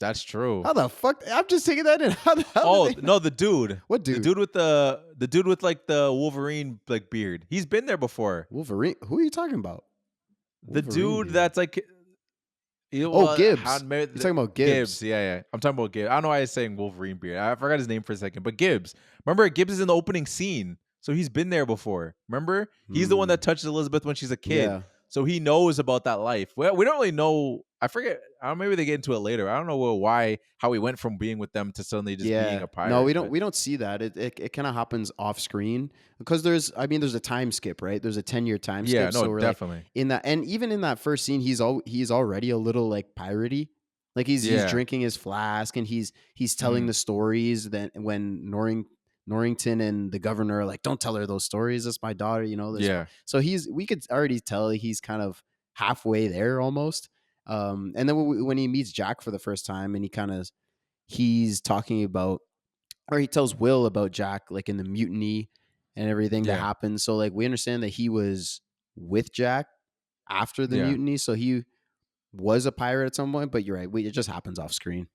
That's true. How the fuck? I'm just taking that in. How the hell? Oh Did they know? no, the dude. What The dude? dude with the dude with like the Wolverine like beard. He's been there before. Wolverine. Who are you talking about? The Wolverine, dude dude. that's like Oh, Gibbs. You're talking about Gibbs. Gibbs. Yeah. I'm talking about Gibbs. I don't know why I was saying Wolverine beard. I forgot his name for a second. But Gibbs. Remember, Gibbs is in the opening scene. So he's been there before. Remember? He's the one that touches Elizabeth when she's a kid. Yeah. So he knows about that life. Well, we don't really know. I forget. I don't, maybe they get into it later. I don't know how he went from being with them to suddenly just being Yeah. a pirate. No, we don't. But We don't see that. It kind of happens off screen because there's a time skip, right? There's a 10-year time skip. yeah, So no, we're definitely. like in that, and even in that first scene, he's already a little like piratey. Like he's Yeah. drinking his flask and he's telling Mhm. the stories that when Norrington and the governor are like, don't tell her those stories. That's my daughter. You know. Yeah. So we could already tell he's kind of halfway there almost. And then when he meets Jack for the first time, and he's talking about, or he tells Will about Jack, like in the mutiny and everything that Yeah. happened. So like we understand that he was with Jack after the Yeah. mutiny, so he was a pirate at some point. But you're right, it just happens off screen.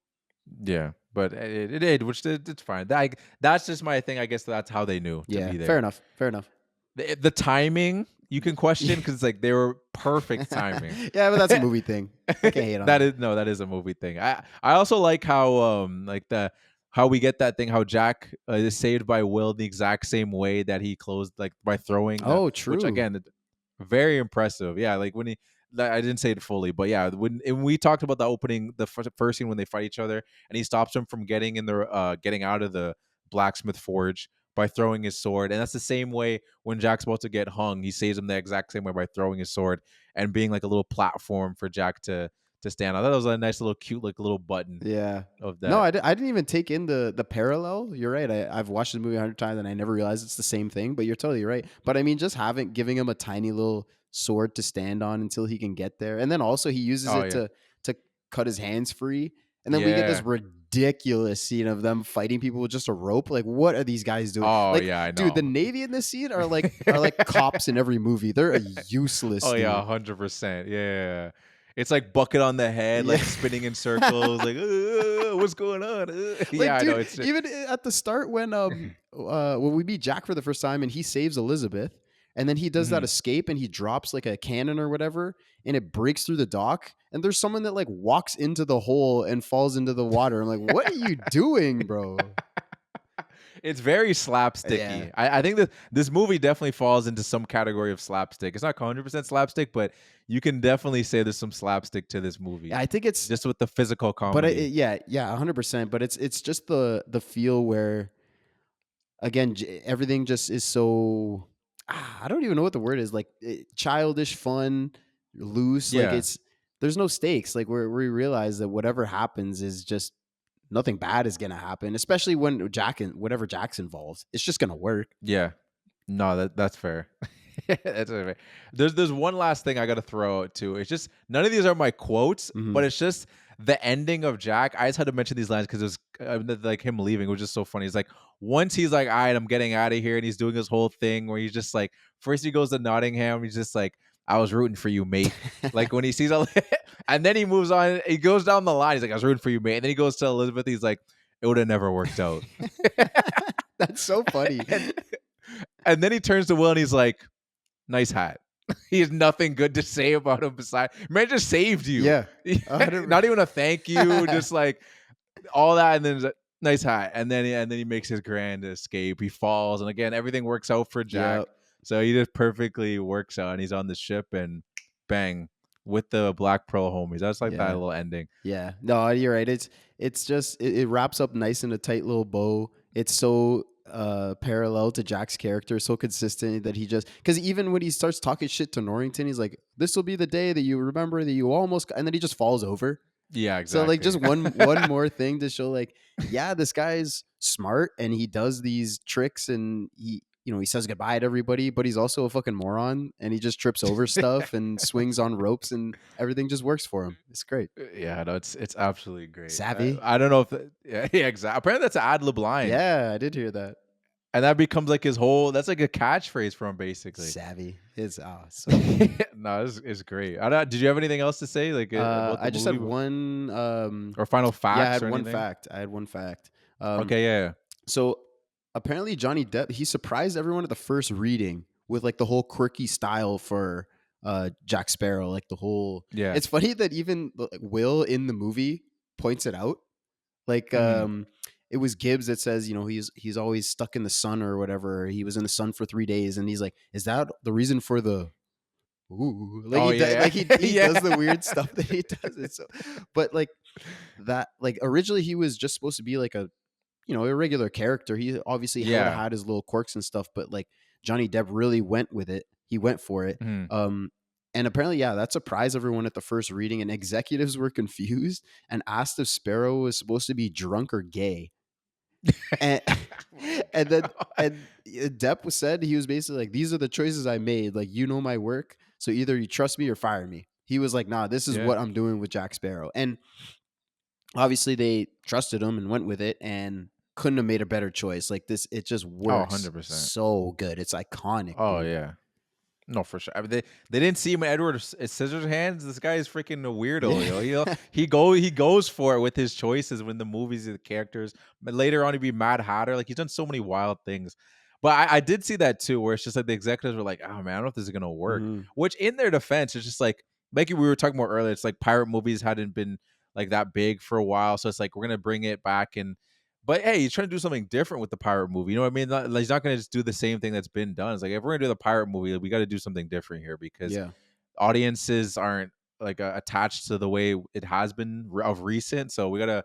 Yeah, but it did, which it's fine. That's just my thing. I guess that's how they knew to Yeah, be there. fair enough. Fair enough. The timing you can question because like they were perfect timing. Yeah, but that's a movie thing. I can't hate on that. That is a movie thing. I also like how how we get that thing how Jack is saved by Will the exact same way that he closed like by throwing. Oh, Which true. again, very impressive. Yeah, like when he. I didn't say it fully, but yeah, when and we talked about the opening, the first scene when they fight each other, and he stops him from getting in the getting out of the blacksmith forge by throwing his sword, and that's the same way when Jack's about to get hung, he saves him the exact same way by throwing his sword and being like a little platform for Jack to stand on. That was a nice little cute like little button. Yeah. Of that. No, I didn't even take in the parallel. You're right. I've watched the movie 100 times and I never realized it's the same thing, but you're totally right. But I mean, just giving him a tiny little sword to stand on until he can get there. And then also he uses to cut his hands free. And then we get this ridiculous scene of them fighting people with just a rope. Like, what are these guys doing? Oh like, yeah, I know. Dude, the Navy in this scene are like cops in every movie. They're a useless. Oh yeah, 100%. Yeah. It's like bucket on the head, like spinning in circles, like what's going on? Yeah, I know. It's even at the start when we meet Jack for the first time and he saves Elizabeth, and then he does that escape and he drops like a cannon or whatever, and it breaks through the dock, and there's someone that like walks into the hole and falls into the water. I'm like, what are you doing, bro? It's very slapsticky. Yeah. I think that this movie definitely falls into some category of slapstick. It's not 100% slapstick, but you can definitely say there's some slapstick to this movie. I think it's just with the physical comedy. But yeah, 100%. But it's just the feel where, again, everything just is so. I don't even know what the word is. Like childish, fun, loose. Yeah. Like there's no stakes. Like we realize that whatever happens is just. Nothing bad is gonna happen, especially when whatever Jack's involved. It's just gonna work. Yeah, no, that's fair. That's fair. There's one last thing I gotta throw out too. It's just none of these are my quotes, but it's just the ending of Jack. I just had to mention these lines because it was like him leaving. It was just so funny. He's like, once he's like, all right, I'm getting out of here, and he's doing this whole thing where he's just like, first he goes to Nottingham, he's just like, I was rooting for you, mate. Like when he sees and then he moves on. He goes down the line. He's like, I was rooting for you, mate. And then he goes to Elizabeth. He's like, it would have never worked out. That's so funny. And then he turns to Will and he's like, nice hat. He has nothing good to say about him besides, man, just saved you. Yeah. Not even a thank you. Just like all that. And then he's like, nice hat. And then he makes his grand escape. He falls. And again, everything works out for Jack. Yep. So he just perfectly works out, and he's on the ship, and bang, with the Black Pearl homies. That's like that little ending. Yeah, no, you're right. It's just it wraps up nice in a tight little bow. It's so parallel to Jack's character, so consistent that he just because even when he starts talking shit to Norrington, he's like, "This will be the day that you remember that you almost," and then he just falls over. Yeah, exactly. So like just one more thing to show like, yeah, this guy's smart and he does these tricks and he says goodbye to everybody, but he's also a fucking moron and he just trips over stuff and swings on ropes and everything just works for him. It's great. Yeah, no, it's absolutely great. Savvy. I don't know if yeah, exactly. Apparently that's an ad-lib line. Yeah, I did hear that. And that becomes like his whole. That's like a catchphrase for him, basically. Savvy. It's so no, it's great. Did you have anything else to say? Like, I just had one or final facts. Yeah, I had or one anything? fact. I had one fact. Okay, yeah. So apparently Johnny Depp, he surprised everyone at the first reading with like the whole quirky style for Jack Sparrow. Like the whole. Yeah. It's funny that even Will in the movie points it out. Like it was Gibbs that says, he's always stuck in the sun or whatever. He was in the sun for 3 days, and he's like, "Is that the reason for the?" Ooh, like he does the weird stuff that he does. It's so, but like that, like originally he was just supposed to be like a regular character. He obviously had his little quirks and stuff, but like Johnny Depp really went with it. He went for it. And apparently, that surprised everyone at the first reading, and executives were confused and asked if Sparrow was supposed to be drunk or gay. and then Depp said he was basically like, these are the choices I made. Like, my work. So either you trust me or fire me. He was like, nah, this is what I'm doing with Jack Sparrow. And obviously they trusted him and went with it and couldn't have made a better choice. Like this, it just works 100%. so good. It's iconic. Oh, dude. yeah. No, for sure. I mean, they didn't see him in Edward Scissorhands. This guy is freaking a weirdo, yo. He goes for it with his choices when the movies and the characters. But later on, he'd be Mad Hatter. Like he's done so many wild things. But I did see that too, where it's just like the executives were like, "Oh man, I don't know if this is gonna work." Mhm. Which, in their defense, it's just like we were talking about earlier. It's like pirate movies hadn't been like that big for a while, so it's like we're gonna bring it back and. But hey, he's trying to do something different with the pirate movie. You know what I mean? He's not going to just do the same thing that's been done. It's like if we're going to do the pirate movie, we got to do something different here because Yeah. audiences aren't like attached to the way it has been of recent. So we gotta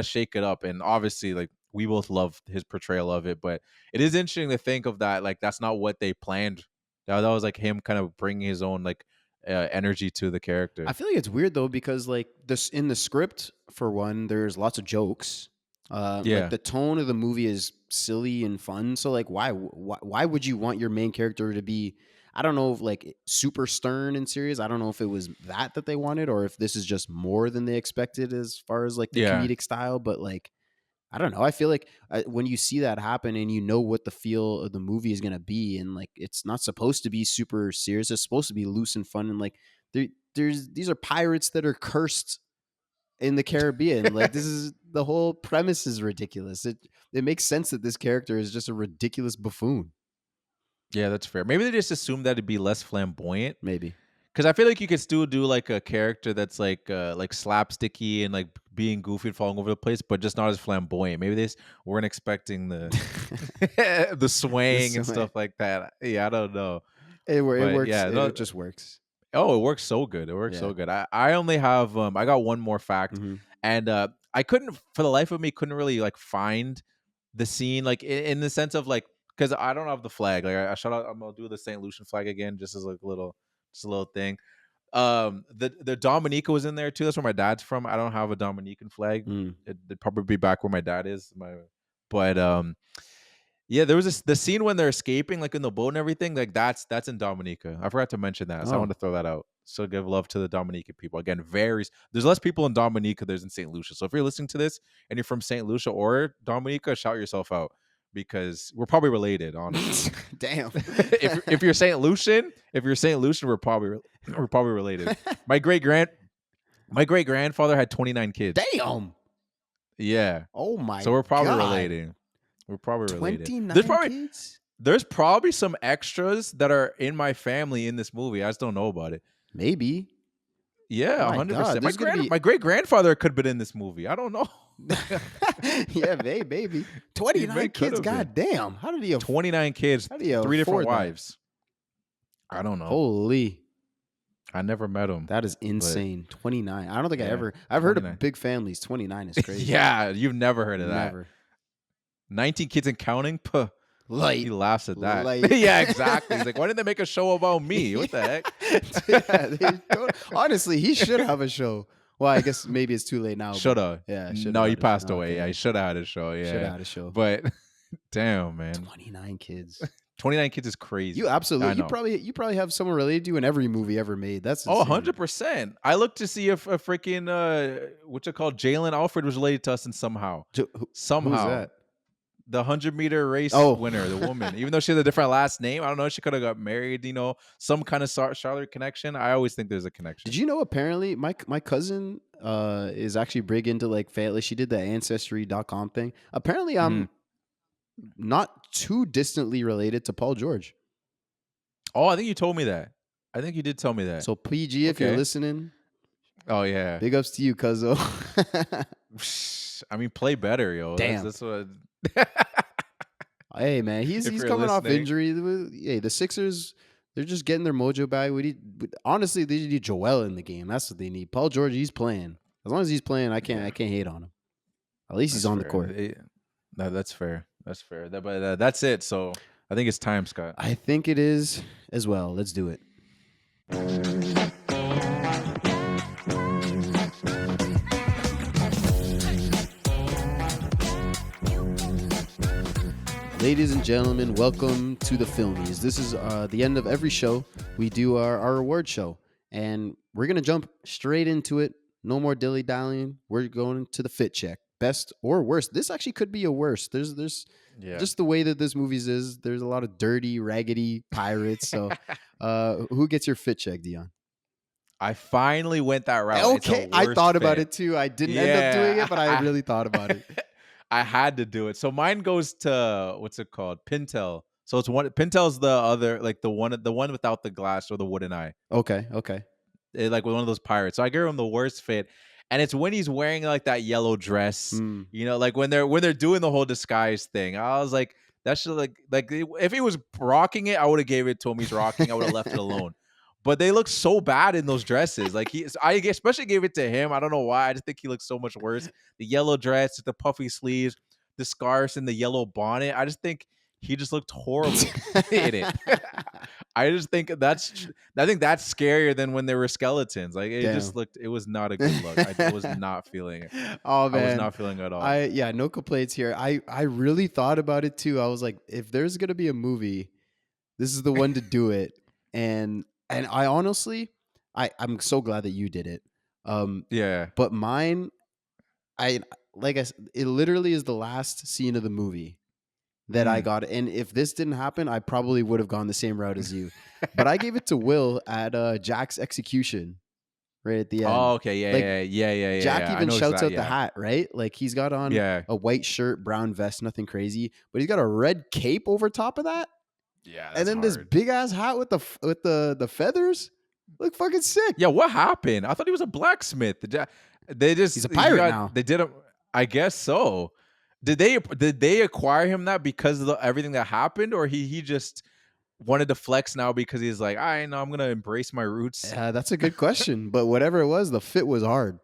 shake it up. And obviously, like we both love his portrayal of it, but it is interesting to think of that. Like that's not what they planned. That was like him kind of bringing his own like energy to the character. I feel like it's weird though because like this in the script for one, there's lots of jokes. Yeah. Like the tone of the movie is silly and fun. So like, why would you want your main character to be? I don't know, if like super stern and serious. I don't know if it was that they wanted, or if this is just more than they expected as far as like the Yeah. comedic style. But like, I don't know. I feel like when you see that happen and you know what the feel of the movie is gonna be, and like it's not supposed to be super serious. It's supposed to be loose and fun, and like these are pirates that are cursed in the Caribbean. Like this is the whole premise is ridiculous. It makes sense that this character is just a ridiculous buffoon. Yeah, that's fair. Maybe they just assumed that it'd be less flamboyant. Maybe. Because I feel like you could still do like a character that's like slapsticky and like being goofy and falling over the place, but just not as flamboyant. Maybe they weren't expecting the the swaying and stuff like that. Yeah, I don't know. It But works. yeah, It just works. oh, it works so good. It works so Yeah. good. I only have I got one more fact, Mhm. and I couldn't for the life of me couldn't really like find the scene like in the sense of like because I don't have the flag. Like I shout out, I'm gonna do the St. Lucian flag again, just as like just a little thing. The Dominica was in there too. That's where my dad's from. I don't have a Dominican flag. Mm. It'd probably be back where my dad is. But yeah, there was the scene when they're escaping, like in the boat and everything. Like that's in Dominica. I forgot to mention that, so I Oh. wanted to throw that out. So give love to the Dominican people. Again, varies. There's less people in Dominica there's in St. Lucia. So if you're listening to this and you're from St. Lucia or Dominica, shout yourself out because we're probably related. Honestly, Damn. if you're St. Lucian, we're probably related. My great grandfather had 29 kids. Damn. Yeah. Oh my. So we're probably God. relating. We're probably related. 29 kids. There's probably some extras that are in my family in this movie. I just don't know about it. Maybe. Yeah, My 100%. God, there's gonna be- My great grandfather could have been in this movie. I don't know. Yeah, maybe. 29 may kids. could've been. God damn. How did he 29 kids, How do you 3 different afford that? wives. I don't know. Holy. I never met him. That is insane. 29. I don't think Yeah, I've heard 29. of big families. 29 is crazy. Yeah, you've never heard of that. Never. 19 kids and counting? Puh. Light. He laughs at that. Light. Yeah, exactly. He's like, why didn't they make a show about me? What the heck? Yeah, honestly, he should have a show. Well, I guess maybe it's too late now. Shoulda. Yeah, shoulda No, he had a- passed oh, away. okay. Yeah, he should have had a show. Yeah. Should have had a show. But damn, man. 29 kids. 29 kids is crazy. You absolutely. I You know. probably have someone related to you in every movie ever made. That's Oh, insane. 100%. I looked to see if a freaking what's it called? Jalen Alfred was related to us in somehow. Somehow. Who's that? The 100-meter race Oh. winner, the woman. Even though she has a different last name, I don't know. She could have got married, some kind of Charlotte connection. I always think there's a connection. Did you know apparently my cousin is actually big into like family. She did the ancestry.com thing. Apparently I'm not too distantly related to Paul George. Oh, I think you told me that. I think you did tell me that. So PG, if you're Okay. listening, Oh, yeah. big ups to you, cuzzo. I mean, play better, yo. Damn. That's what. Hey man, he's If you're coming off listening. injury. Hey, the Sixers, they're just getting their mojo back. Honestly, they need Joel in the game. That's what they need. Paul George, he's playing. As long as he's playing, I can't hate on him. At least he's on the court. No, that's fair. That's fair. But that's it. So I think it's time, Scott. I think it is as well. Let's do it. Ladies and gentlemen, welcome to the Filmies. This is the end of every show. We do our award show, and we're going to jump straight into it. No more dilly-dallying. We're going to the fit check. best or worst. This actually could be a worst. There's Yeah. just the way that this movie's is. There's a lot of dirty, raggedy pirates. So, who gets your fit check, Dion? I finally went that route. It's a Okay, I worst thought about fit. it too. I didn't end up doing it, but I I- really thought about it. I had to do it. So mine goes to what's it called? Pintel. So it's one. Pintel's the other, like the one without the glass or the wooden eye. Okay. Like with one of those pirates. So I gave him the worst fit, and it's when he's wearing like that yellow dress. Mm. You know, like when they're doing the whole disguise thing. I was like, that should like if he was rocking it, I would have gave it to him. He's rocking. I would have left it alone. But they look so bad in those dresses. Like I especially gave it to him. I don't know why. I just think he looks so much worse. The yellow dress, the puffy sleeves, the scarves, and the yellow bonnet. I just think he just looked horrible in it. I just think that's scarier than when there were skeletons. Like it just looked. It was not a good look. I was not feeling it. Oh man, I was not feeling it at all. No complaints here. I really thought about it too. I was like, if there's gonna be a movie, this is the one to do it. And I honestly, I'm so glad that you did it. Yeah. But mine, it literally is the last scene of the movie that I got. And if this didn't happen, I probably would have gone the same route as you. But I gave it to Will at Jack's execution right at the end. Oh, okay. Like, Yeah. Jack I even noticed shouts that, out the hat, right? Like he's got on Yeah. a white shirt, brown vest, nothing crazy, but he's got a red cape over top of that. Yeah. And then this big ass hat with the feathers look fucking sick. Yeah, what happened? I thought he was a blacksmith. He's a pirate now. They did him. I guess so. Did they acquire him that because of everything that happened, or he just wanted to flex now because he's like, I know I'm gonna embrace my roots. That's a good question. But whatever it was, the fit was hard.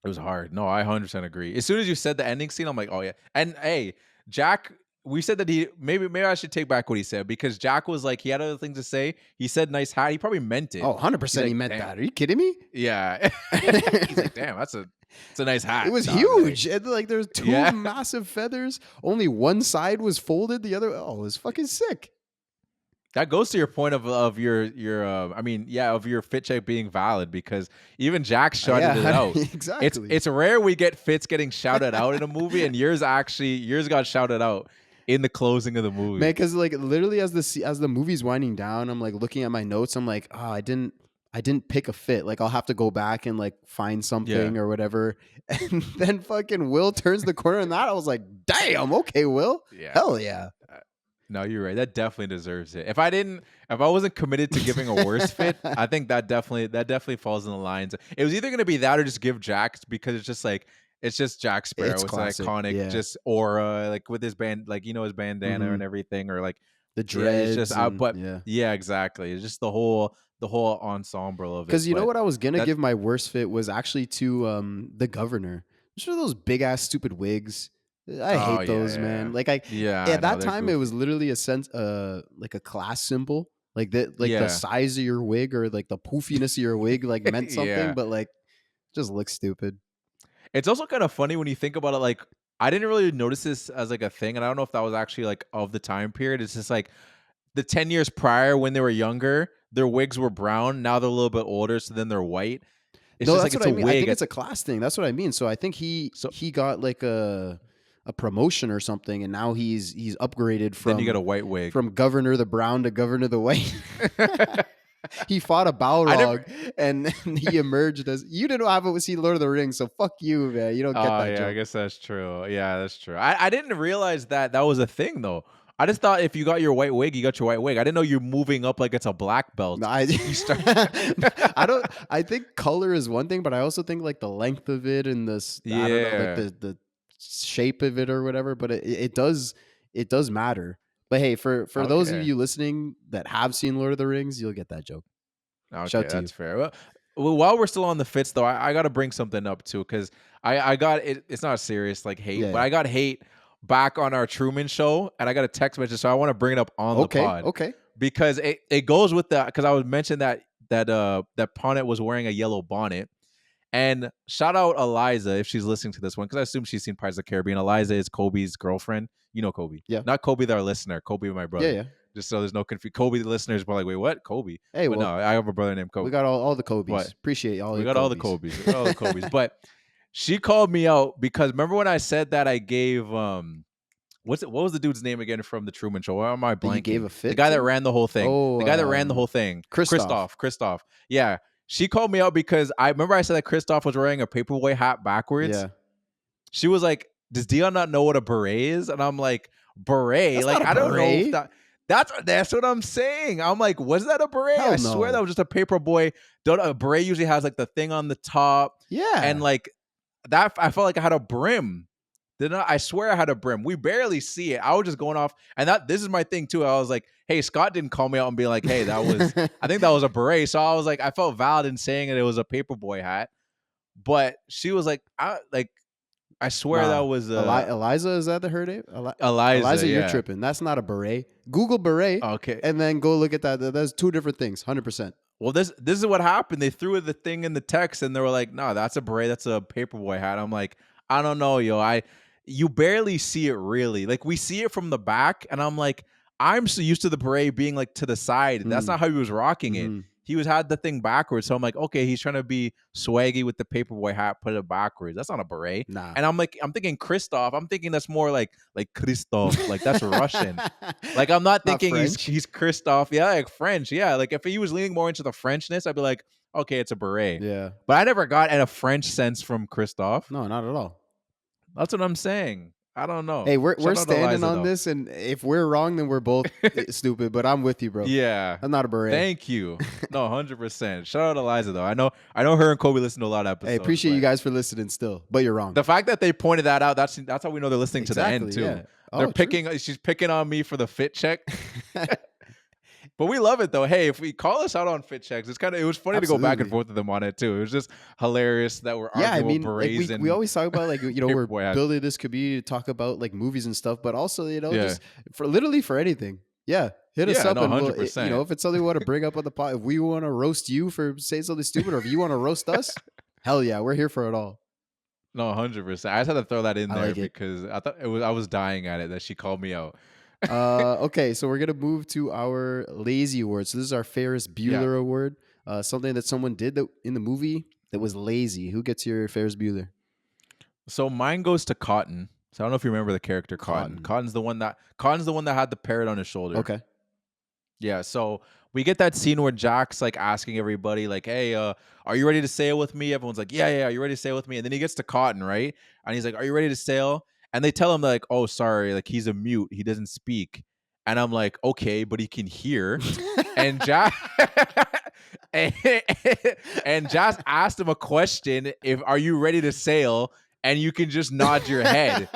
It was hard. No, I 100% agree. As soon as you said the ending scene, I'm like, oh yeah. And hey, Jack. We said that maybe I should take back what he said, because Jack was like, he had other things to say. He said nice hat. He probably meant it. Oh, 100% he meant that. Are you kidding me? Yeah. He's like, damn, it's a nice hat. It was huge. And like there's two massive feathers. Only one side was folded. The other, it was fucking sick. That goes to your point of your of your fit check being valid, because even Jack shouted it out. Exactly. It's rare we get fits getting shouted out in a movie, and yours got shouted out in the closing of the movie. Man, because like literally as the movie's winding down, I'm like looking at my notes. I'm like, I didn't pick a fit. Like I'll have to go back and like find something or whatever. And then fucking Will turns the corner, and that I was like, damn, okay, Will. Yeah. Hell yeah. No, you're right. That definitely deserves it. If I wasn't committed to giving a worse fit, I think that definitely falls in the lines. It was either going to be that or just give Jack, because it's just Jack Sparrow. It's classic, iconic, just aura, like with his band, like his bandana and everything, or like the dreads. It's just, exactly. It's just the whole ensemble of it. Because you know what I was gonna give my worst fit was actually to the governor. Just for those big ass stupid wigs. I hate those, man. Like at that time it was literally a sense like a class symbol. Like the size of your wig or like the poofiness of your wig like meant something, but like just looks stupid. It's also kind of funny when you think about it. Like I didn't really notice this as like a thing, and I don't know if that was actually like of the time period. It's just like the 10 years prior when they were younger, their wigs were brown. Now they're a little bit older, so then they're white. It's no, just that's like what it's I mean. wig. I think it's a class thing. That's what I mean. So I think he got like a promotion or something, and now he's upgraded from. Then you get a white wig from Governor the Brown to Governor the White. He fought a Balrog and he emerged as you didn't have it see Lord of the Rings, so fuck you, man. You don't get that joke. I guess that's true. Yeah, that's true. I didn't realize that was a thing though. I just thought if you got your white wig, you got your white wig. I didn't know you're moving up like it's a black belt. No, I think color is one thing, but I also think like the length of it and this I don't know, like the shape of it or whatever, but it does matter. But hey, for those of you listening that have seen Lord of the Rings, you'll get that joke. Okay, Shout to that's you. fair. Well, while we're still on the fits though, I got to bring something up too, because I got it. It's not serious like hate, but I got hate back on our Truman Show, and I got a text message, so I want to bring it up on the pod. Okay. Because it goes with that, because I was mentioned that Ponnet was wearing a yellow bonnet. And shout out Eliza if she's listening to this one, because I assume she's seen Pirates of the Caribbean. Eliza is Kobe's girlfriend. You know Kobe. Yeah. Not Kobe, our listener. Kobe, my brother. Yeah. Just so there's no confusion. Kobe, the listeners, are like, wait, what? Kobe. Hey, but no, I have a brother named Kobe. We got all the Kobe's. What? Appreciate all. We got all the Kobe's. We got all the Kobe's. But She called me out because remember when I said that I gave what was the dude's name again from the Truman Show? Why am I That you blanking? gave a The fit guy that to? ran the whole thing. Oh, The guy that ran the whole thing. Christoph. Christoph. Yeah. She called me out because I remember I said that Christoph was wearing a paperboy hat backwards. Yeah. She was like, "Does Dion not know what a beret is?" And I'm like, "Beret? That's like not a I don't know if beret. that's what I'm saying." I'm like, "Was that a beret?" Hell I swear no. that was just a paperboy. Don't a beret usually has like the thing on the top Yeah. and like that. I felt like I had a brim. Did I swear I had a brim. We barely see it. I was just going off, and this is my thing too. I was like, "Hey, Scott didn't call me out and be like, hey, that was I think that was a beret." So I was like, I felt valid in saying it was a paperboy hat, but she was like, I swear that was Eliza, is that her name? Eliza. You're Yeah. tripping. That's not a beret. Google beret. Okay. And then go look at that. That's two different things. 100%. Well, this is what happened. They threw the thing in the text, and they were like, "No, that's a beret. That's a paperboy hat." I'm like, I don't know, yo. You barely see it really. Like we see it from the back, and I'm like, I'm so used to the beret being like to the side. That's not how he was rocking it. He had the thing backwards. So I'm like, okay, he's trying to be swaggy with the paperboy hat, put it backwards. That's not a beret. Nah. And I'm thinking Christoph. I'm thinking that's more like Christoph. Like that's Russian. Like I'm not thinking he's Christoph. Yeah, like French. Yeah. Like if he was leaning more into the Frenchness, I'd be like, okay, it's a beret. Yeah. But I never got a French sense from Christoph. No, not at all. That's what I'm saying. I don't know. Hey, we're Shout out to standing Eliza, on though. this, and if we're wrong, then we're both stupid. But I'm with you, bro. Yeah. I'm not a beret. Thank you. No, 100%. Shout out to Eliza though. I know her and Kobe listen to a lot of episodes. Hey, appreciate but you guys for listening still, but you're wrong. The fact that they pointed that out, that's how we know they're listening to the end too. Yeah. They're Oh, picking. She's picking on me for the fit check. But we love it though. Hey, if we call us out on fit checks, it was funny to go back and Absolutely. forth with them on it too. It was just hilarious that we're Yeah, I arguing mean, about like, berets and we always talk about like we're Paperboy hats. building this community to talk about like movies and stuff, but also Yeah. just for anything. Yeah, hit us Yeah, up no, and 100%. if it's something we want to bring up on the pod, if we want to roast you for saying something stupid, or if you want to roast us, hell yeah, we're here for it all. No, 100%. I just had to throw that in I there like it. because I was dying at it that she called me out. Okay, so we're gonna move to our lazy award. So this is our Ferris Bueller award. Something that someone did in the movie that was lazy. Who gets your Ferris Bueller? So mine goes to Cotton. So I don't know if you remember the character Cotton. Cotton's the one that had the parrot on his shoulder. Okay. Yeah, so we get that scene where Jack's like asking everybody, like, "Hey, are you ready to sail with me?" Everyone's like, "Yeah, are you ready to sail with me?" And then he gets to Cotton, right? And he's like, "Are you ready to sail?" And they tell him like, "Oh, sorry, like he's a mute, he doesn't speak." And I'm like, "Okay, but he can hear." And Jack and Jack asked him a question: "Are you ready to sail?" And you can just nod your head.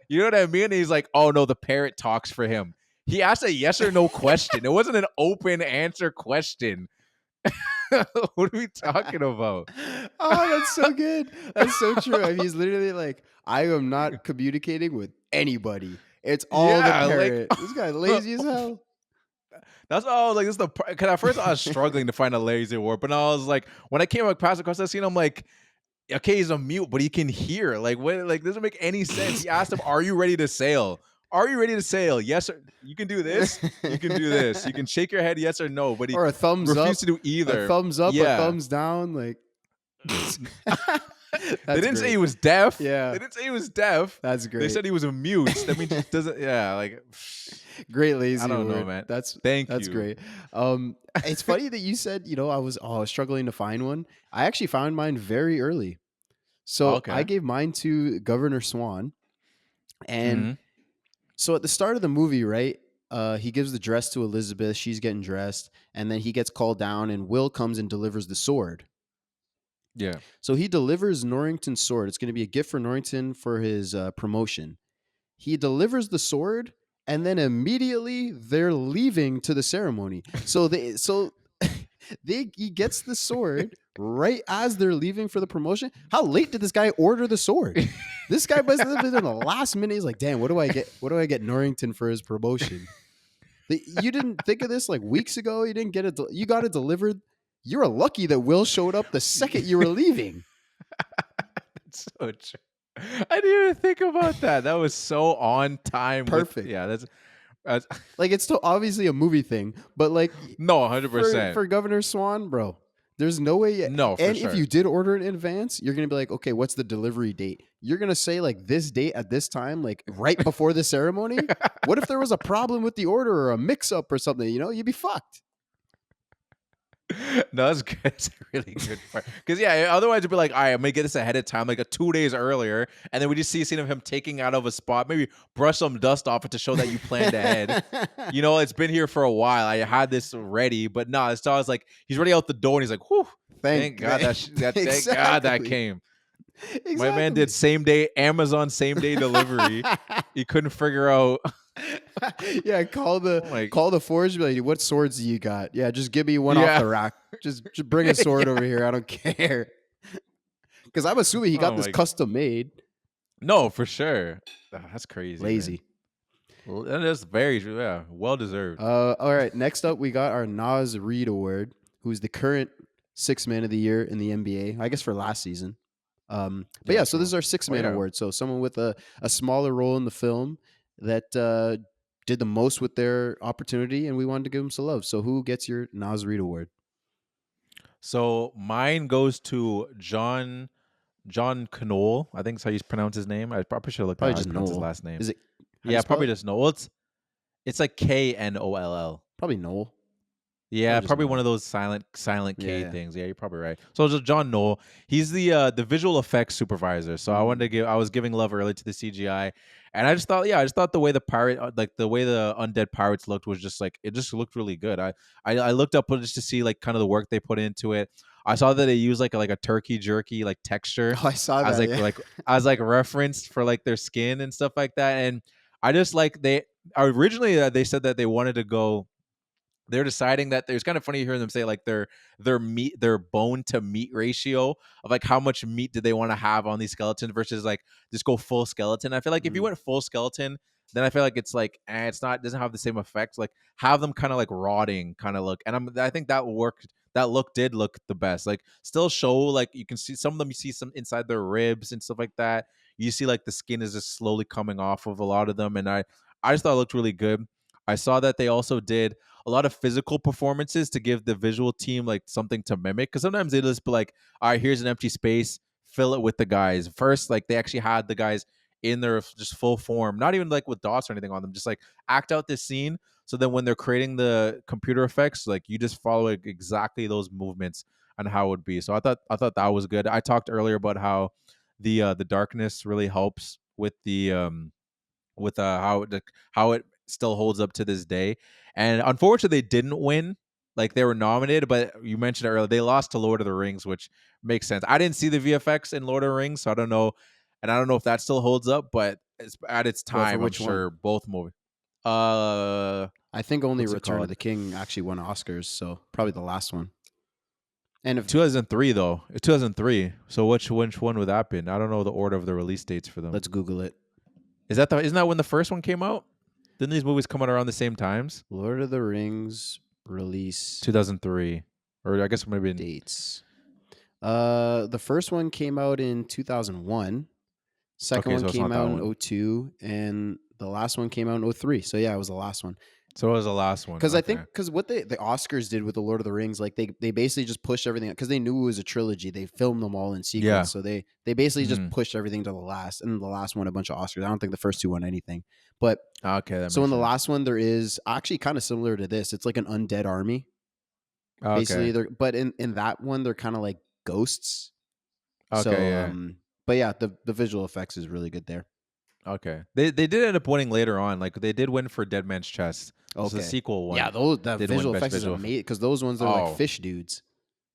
You know what I mean? And he's like, "Oh no, the parrot talks for him." He asked a yes or no question. It wasn't an open answer question. What are we talking about? Oh, that's so good. That's so true. I mean, he's literally like, I am not communicating with anybody. It's all the parrot. This guy lazy as hell. That's all I was like, this is because at first I was struggling to find a lazy word, but now I was like, when I came across that scene, I'm like, okay, he's a mute, but he can hear. Like, what? Like, doesn't make any sense. He asked him, "Are you ready to sail? Are you ready to sail? Yes, or you can do this. You can do this. You can shake your head yes or no." But he Or a thumbs refused up. to do either. A thumbs up, a thumbs down. Like, they didn't say he was deaf. Yeah. They didn't say he was deaf. That's great. They said he was a mute. That means he doesn't. Yeah, like great lazy. I don't know, word. man. That's Thank you. great. It's funny that you said, I was struggling to find one. I actually found mine very early. So Okay. I gave mine to Governor Swan. And so at the start of the movie, right, he gives the dress to Elizabeth. She's getting dressed. And then he gets called down and Will comes and delivers the sword. Yeah. So he delivers Norrington's sword. It's going to be a gift for Norrington for his promotion. He delivers the sword, and then immediately they're leaving to the ceremony. He gets the sword right as they're leaving for the promotion. How late did this guy order the sword? This guy must have been in the last minute. He's like, damn, what do I get? What do I get Norrington for his promotion? You didn't think of this like weeks ago. You didn't get it. You got it delivered. You were lucky that Will showed up the second you were leaving. That's so true. I didn't even think about that. That was so on time. Perfect. Yeah, that's like, it's still obviously a movie thing, but like, no, 100%. For Governor Swan, bro, There's no way. No, for and sure. if you did order it in advance, you're gonna be like, okay, what's the delivery date? You're gonna say like this date at this time, like right before the ceremony. What if there was a problem with the order or a mix-up or something? You know, you'd be fucked. No, that's good. It's a really good part. Because yeah, otherwise it'd be like, all right, I'm gonna get this ahead of time, like 2 days earlier, and then we just see a scene of him taking out of a spot, maybe brush some dust off it to show that you planned ahead. You know, it's been here for a while. I had this ready, but no, it's always like he's already out the door, and he's like, "Whew, thank God thank God that came." Exactly. My man did same day Amazon same day delivery. He couldn't figure out. Yeah, call the forge. Be like, what swords do you got? Yeah, just give me one off the rack. Just bring a sword over here. I don't care. Because I'm assuming he got this custom made. No, for sure. That's crazy. Lazy. Man. That is very well deserved. All right. Next up, we got our Naz Reid Award, who's the current Sixth Man of the Year in the NBA. I guess for last season. But yeah, so this is our Sixth Man Award. So someone with a smaller role in the film that did the most with their opportunity, and we wanted to give them some love. So who gets your Naz Reid Award? So mine goes to John Knoll. I think that's how you pronounce his name. I probably should have looked at how you pronounce his last name. Is it? Yeah, probably just Knoll. It's like Knoll. Probably Knoll. Yeah, probably one of those silent K things. Yeah, you're probably right. So just John Knoll. He's the visual effects supervisor. So I was giving love early to the CGI, and I just thought the way the the way the undead pirates looked was just like it just looked really good. I looked up just to see like kind of the work they put into it. I saw that they use like a turkey jerky like texture. Oh, I saw that. As referenced for like their skin and stuff like that. And I just like they originally they said that they wanted to go. They're deciding that it's kind of funny hearing them say like their bone to meat ratio of like how much meat do they want to have on these skeletons versus like just go full skeleton. I feel like if you went full skeleton, then I feel like it's like it's not doesn't have the same effect. Like have them kind of like rotting kind of look, and I think that worked. That look did look the best. Like still show like you can see some of them. You see some inside their ribs and stuff like that. You see like the skin is just slowly coming off of a lot of them, and I just thought it looked really good. I saw that they also did a lot of physical performances to give the visual team like something to mimic. Because sometimes they just be like, all right, here's an empty space, fill it with the guys. First, like they actually had the guys in their just full form, not even like with dots or anything on them, just like act out this scene. So then when they're creating the computer effects, like you just follow exactly those movements and how it would be. So I thought that was good. I talked earlier about how the darkness really helps with the how it still holds up to this day. And unfortunately, they didn't win. Like they were nominated, but you mentioned it earlier, they lost to Lord of the Rings, which makes sense. I didn't see the VFX in Lord of the Rings, so I don't know, and I don't know if that still holds up. But at its time, I'm sure both movies. I think only Return of the King actually won Oscars, so probably the last one. And if 2003 though, 2003. So which one would that been? I don't know the order of the release dates for them. Let's Google it. Isn't that when the first one came out? Didn't these movies come out around the same times? Lord of the Rings release 2003, or I guess maybe dates. The first one came out in 2001. Second one came out in 2002, and the last one came out in 2003. So yeah, it was the last one. So it was the last one. Because I think what the Oscars did with the Lord of the Rings, like they basically just pushed everything because they knew it was a trilogy. They filmed them all in sequence, Yeah. so they basically just pushed everything to the last, and the last won a bunch of Oscars. I don't think the first two won anything, but okay. So in the last one, there is actually kind of similar to this. It's like an undead army. Okay. Basically, but in that one, they're kind of like ghosts. Okay. So, yeah. but yeah, the visual effects is really good there. Okay. They did end up winning later on. Like they did win for Dead Man's Chest. Okay. The sequel one. Yeah, the visual effects is amazing because those ones are like fish dudes.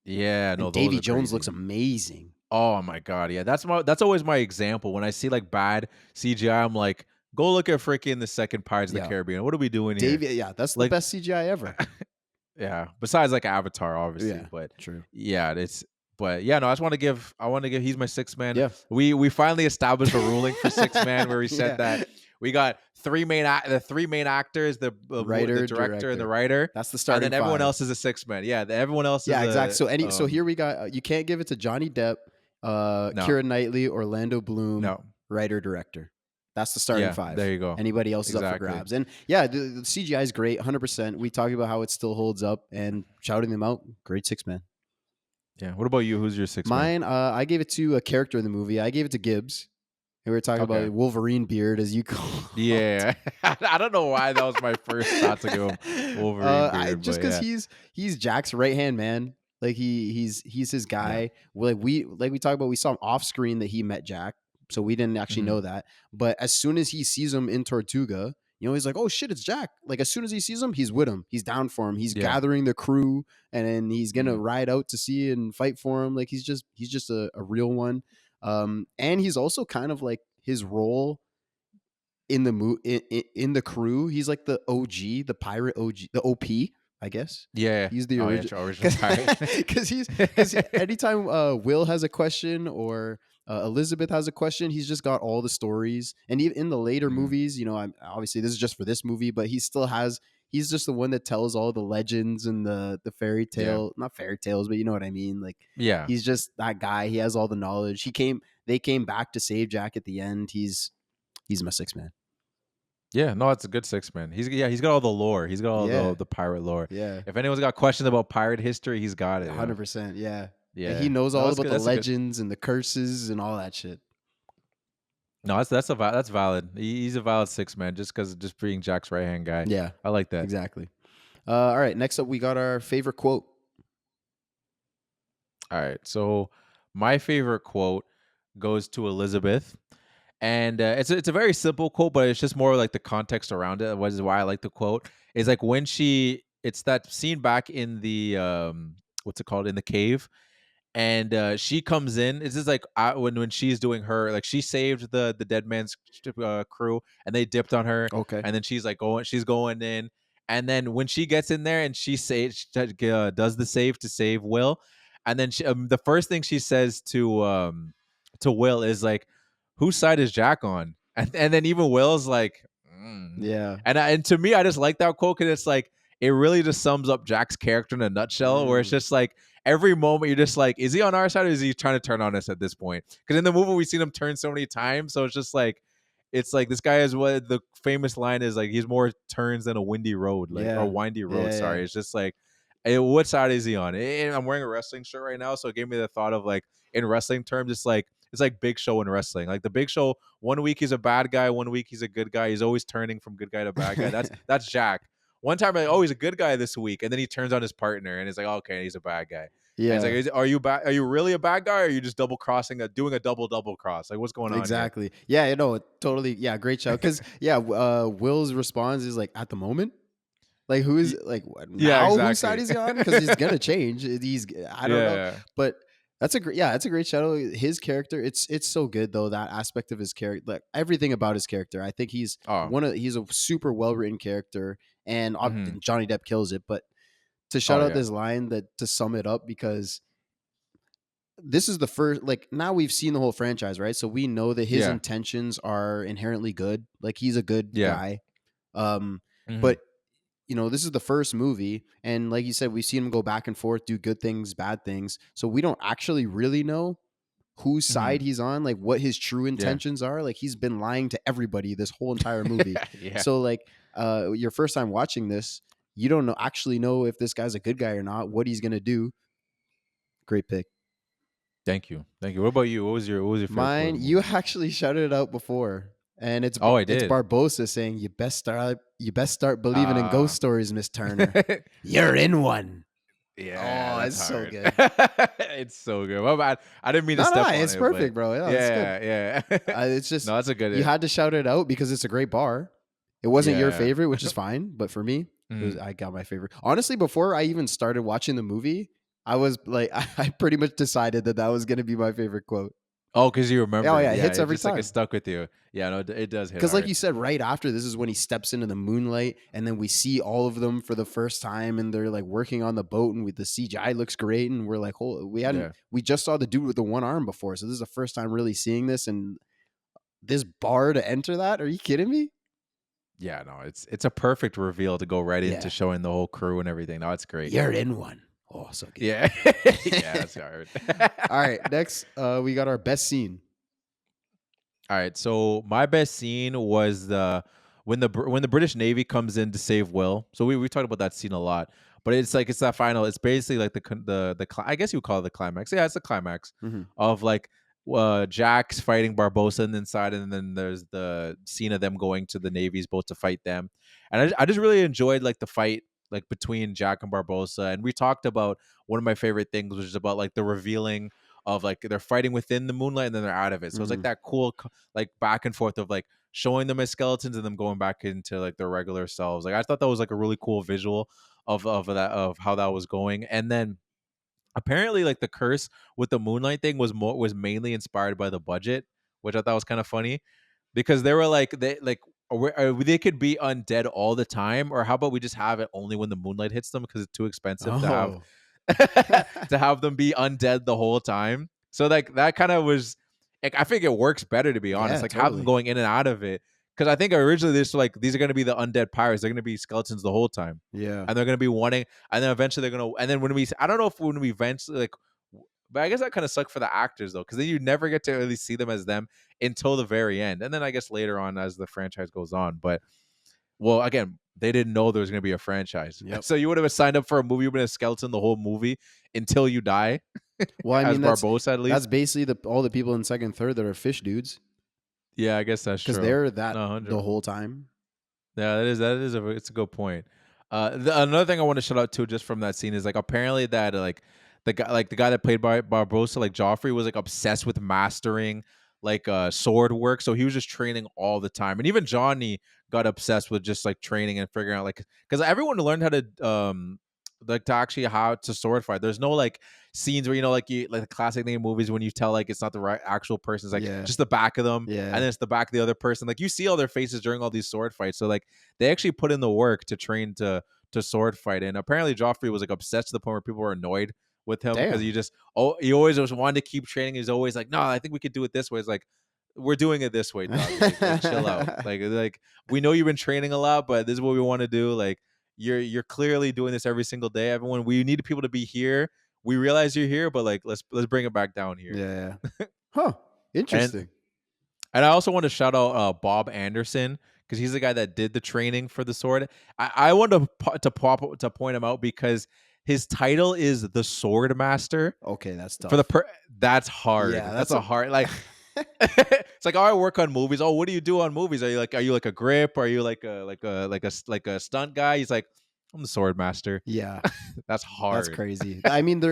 Yeah, no. And Davy Jones looks amazing. Oh my god, yeah. That's always my example when I see like bad CGI. I'm like, go look at freaking the second Pirates of the Caribbean. What are we doing here? Davy, yeah, that's the best CGI ever. Yeah, besides like Avatar, obviously. Yeah, but true. Yeah, But yeah, no, I want to give. He's my sixth man. Yeah, we finally established a ruling for sixth man where we said that we got the three main actors, the writer, the director, and the writer. That's the starting. And then everyone else is a sixth man. Yeah, everyone else. Yeah, is exactly. So here we got. You can't give it to Johnny Depp, Keira Knightley, Orlando Bloom. No, writer, director. That's the starting five. There you go. Anybody else is up for grabs. And yeah, the CGI is great, 100%. We talked about how it still holds up and shouting them out. Great six man. Yeah. What about you? Who's your sixth man? Mine, I gave it to a character in the movie. I gave it to Gibbs. And we were talking Okay. about Wolverine beard, as you call Yeah. I don't know why that was my first thought to give him Wolverine beard, just but because yeah. he's Jack's right hand man. Like he's his Yeah. guy. We talked about, we saw him off screen that he met Jack, so we didn't actually Mhm. know that. But as soon as he sees him in Tortuga, he's like, oh shit, it's Jack. Like as soon as he sees him, he's with him. He's down for him. He's Yeah. gathering the crew, and then he's gonna Mhm. ride out to see and fight for him. Like he's just a real one. And he's also kind of like his role in the in the crew. He's like the OG, the pirate OG, the OP, I guess. Yeah. He's the Oh, yeah, original, original pirate. because anytime Will has a question, or Elizabeth has a question, he's just got all the stories. And even in the later Mhm. movies, obviously this is just for this movie, but he's just the one that tells all the legends and the fairy Yeah. tale, not fairy tales, but you know what I mean. Like Yeah. he's just that guy. He has all the knowledge. They came back to save Jack at the end. He's my sixth man. Yeah, no, it's a good six man. He's got all the lore. He's got all Yeah. the pirate lore. Yeah. If anyone's got questions about pirate history, he's got it. 100%. Yeah. Yeah. He knows No, all that's about good. the That's a good. legends and the curses and all that shit. No, that's valid. He's a valid six man just because just being Jack's right hand guy. Yeah. I like that. Exactly. All right. Next up, we got our favorite quote. All right. So my favorite quote goes to Elizabeth. And it's a very simple quote, but it's just more like the context around it. Which is why I like the quote. Is like when it's that scene back in the what's it called, in the cave, and she comes in. It's just like when she's doing her, like she saved the dead man's crew, and they dipped on her. Okay. And then she's going in, and then when she gets in there and she does the save to save Will, and then the first thing she says to Will is like, whose side is Jack on? And then even Will's like, Yeah. and to me, I just like that quote because it's like it really just sums up Jack's character in a nutshell. Where it's just like every moment you're just like, is he on our side or is he trying to turn on us at this point? Because in the movie we've seen him turn so many times, so it's like this guy is, what the famous line is, like he's more turns than a windy road, like Yeah. or windy road. Yeah, Sorry, yeah. it's just like, what side is he on? And I'm wearing a wrestling shirt right now, so it gave me the thought of like in wrestling terms, it's like Big Show in wrestling. Like the Big Show, one week he's a bad guy, one week he's a good guy. He's always turning from good guy to bad guy. That's Jack. One time, like, oh, he's a good guy this week, and then he turns on his partner, and it's like, okay, he's a bad guy. Yeah. And it's like, are you bad? Are you really a bad guy? Or are you just double crossing, doing a double cross? Like, what's going on? Exactly. Yeah. Totally. Yeah. Great shout. Because Will's response is like, at the moment. Like who is like Yeah, now? exactly. Whose side is he on? Because he's gonna change. I don't know. Yeah. But that's a great shadow. His character, it's so good though. That aspect of his character, like everything about his character, I think he's he's a super well written character, and Johnny Depp kills it. But to shout out this line, that to sum it up, because this is the first, like, now we've seen the whole franchise, right? So we know that his intentions are inherently good. Like he's a good guy. But this is the first movie, and like you said, we've seen him go back and forth, do good things, bad things. So we don't actually really know whose side he's on, like what his true intentions are. Like he's been lying to everybody this whole entire movie. So like your first time watching this, you don't actually know if this guy's a good guy or not, what he's gonna do. Great pick. Thank you. What about you? What was your favorite Mine? quote? You actually shouted it out before. And it's I did. It's Barbosa saying, you best start believing in ghost stories, Miss Turner. You're in one. Yeah, it's so good. It's so good. My bad. I didn't mean to step on it. It's perfect, bro. Yeah, it's good. It's just, no, that's a good. You had to shout it out because it's a great bar. It wasn't your Yeah. favorite, which is fine, but for me, I got my favorite. Honestly, before I even started watching the movie, I was like, I pretty much decided that was going to be my favorite quote. Oh, because you remember. Oh, yeah, it hits every just, like, time. it stuck with you. Yeah, no, it does hit. Because like you said, right after this is when he steps into the moonlight, and then we see all of them for the first time, and they're like working on the boat, and with the CGI looks great, and we're like, we just saw the dude with the one arm before, so this is the first time really seeing this, and this bar to enter that? Are you kidding me? Yeah, no, it's a perfect reveal to go right into showing the whole crew and everything. No, it's great. You're in one. Oh, so good. Yeah, yeah, that's hard. All right, next we got our best scene. All right, so my best scene was when the British Navy comes in to save Will. So we talked about that scene a lot, but it's like it's that final. It's basically like I guess you would call it the climax. Yeah, it's the climax of like Jack's fighting Barbossa inside, and then there's the scene of them going to the Navy's boat to fight them. And I just really enjoyed like the fight like between Jack and Barbossa. And we talked about one of my favorite things, which is about like the revealing of like they're fighting within the moonlight and then they're out of it. So it's like that cool like back and forth of like showing them as skeletons and them going back into like their regular selves. Like I thought that was like a really cool visual of how that was going. And then apparently like the curse with the moonlight thing was mainly inspired by the budget, which I thought was kind of funny because they were like they could be undead all the time, or how about we just have it only when the moonlight hits them because it's too expensive to have to have them be undead the whole time. So like that kind of was like, I think it works better, to be honest. Yeah, like have them going in and out of it. Because I think originally this like these are going to be the undead pirates. They're going to be skeletons the whole time. Yeah. And they're going to be wanting, and then eventually they're going to, and then I don't know if when we eventually like, but I guess that kind of sucked for the actors though, because then you never get to really see them as them until the very end. And then I guess later on as the franchise goes on. But well, again, they didn't know there was going to be a franchise. Yep. So you would have signed up for a movie, you've been a skeleton the whole movie until you die. Well, I mean, Barbossa at least. that's basically all the people in second, third that are fish dudes. Yeah, I guess that's true. Because they're that 100. the whole time. Yeah, it's a good point. Another thing I want to shout out to just from that scene is like apparently that the guy that played by Barbossa, like Joffrey, was like obsessed with mastering like sword work, so he was just training all the time. And even Johnny got obsessed with just like training and figuring out like, because everyone learned how to like to actually how to sword fight. There's no like scenes where like the classic thing in movies when you tell like it's not the right actual person, it's like just the back of them, and then it's the back of the other person. Like you see all their faces during all these sword fights, so like they actually put in the work to train to sword fight. And apparently Joffrey was like obsessed to the point where people were annoyed with him because he always just wanted to keep training. He's always like, no, I think we could do it this way. It's like, we're doing it this way, dog. Like, chill out. Like we know you've been training a lot, but this is what we want to do. Like you're clearly doing this every single day. Everyone, we need people to be here. We realize you're here, but like let's bring it back down here. Yeah. Huh. Interesting. And I also want to shout out Bob Anderson, because he's the guy that did the training for the sword. I wanted to point him out because his title is the Sword Master. Okay, that's tough. That's hard. Yeah, that's a hard like. It's like, oh, I work on movies. Oh, what do you do on movies? Are you like a grip? Are you like a stunt guy? He's like, I'm the Sword Master. Yeah, that's hard. That's crazy. I mean,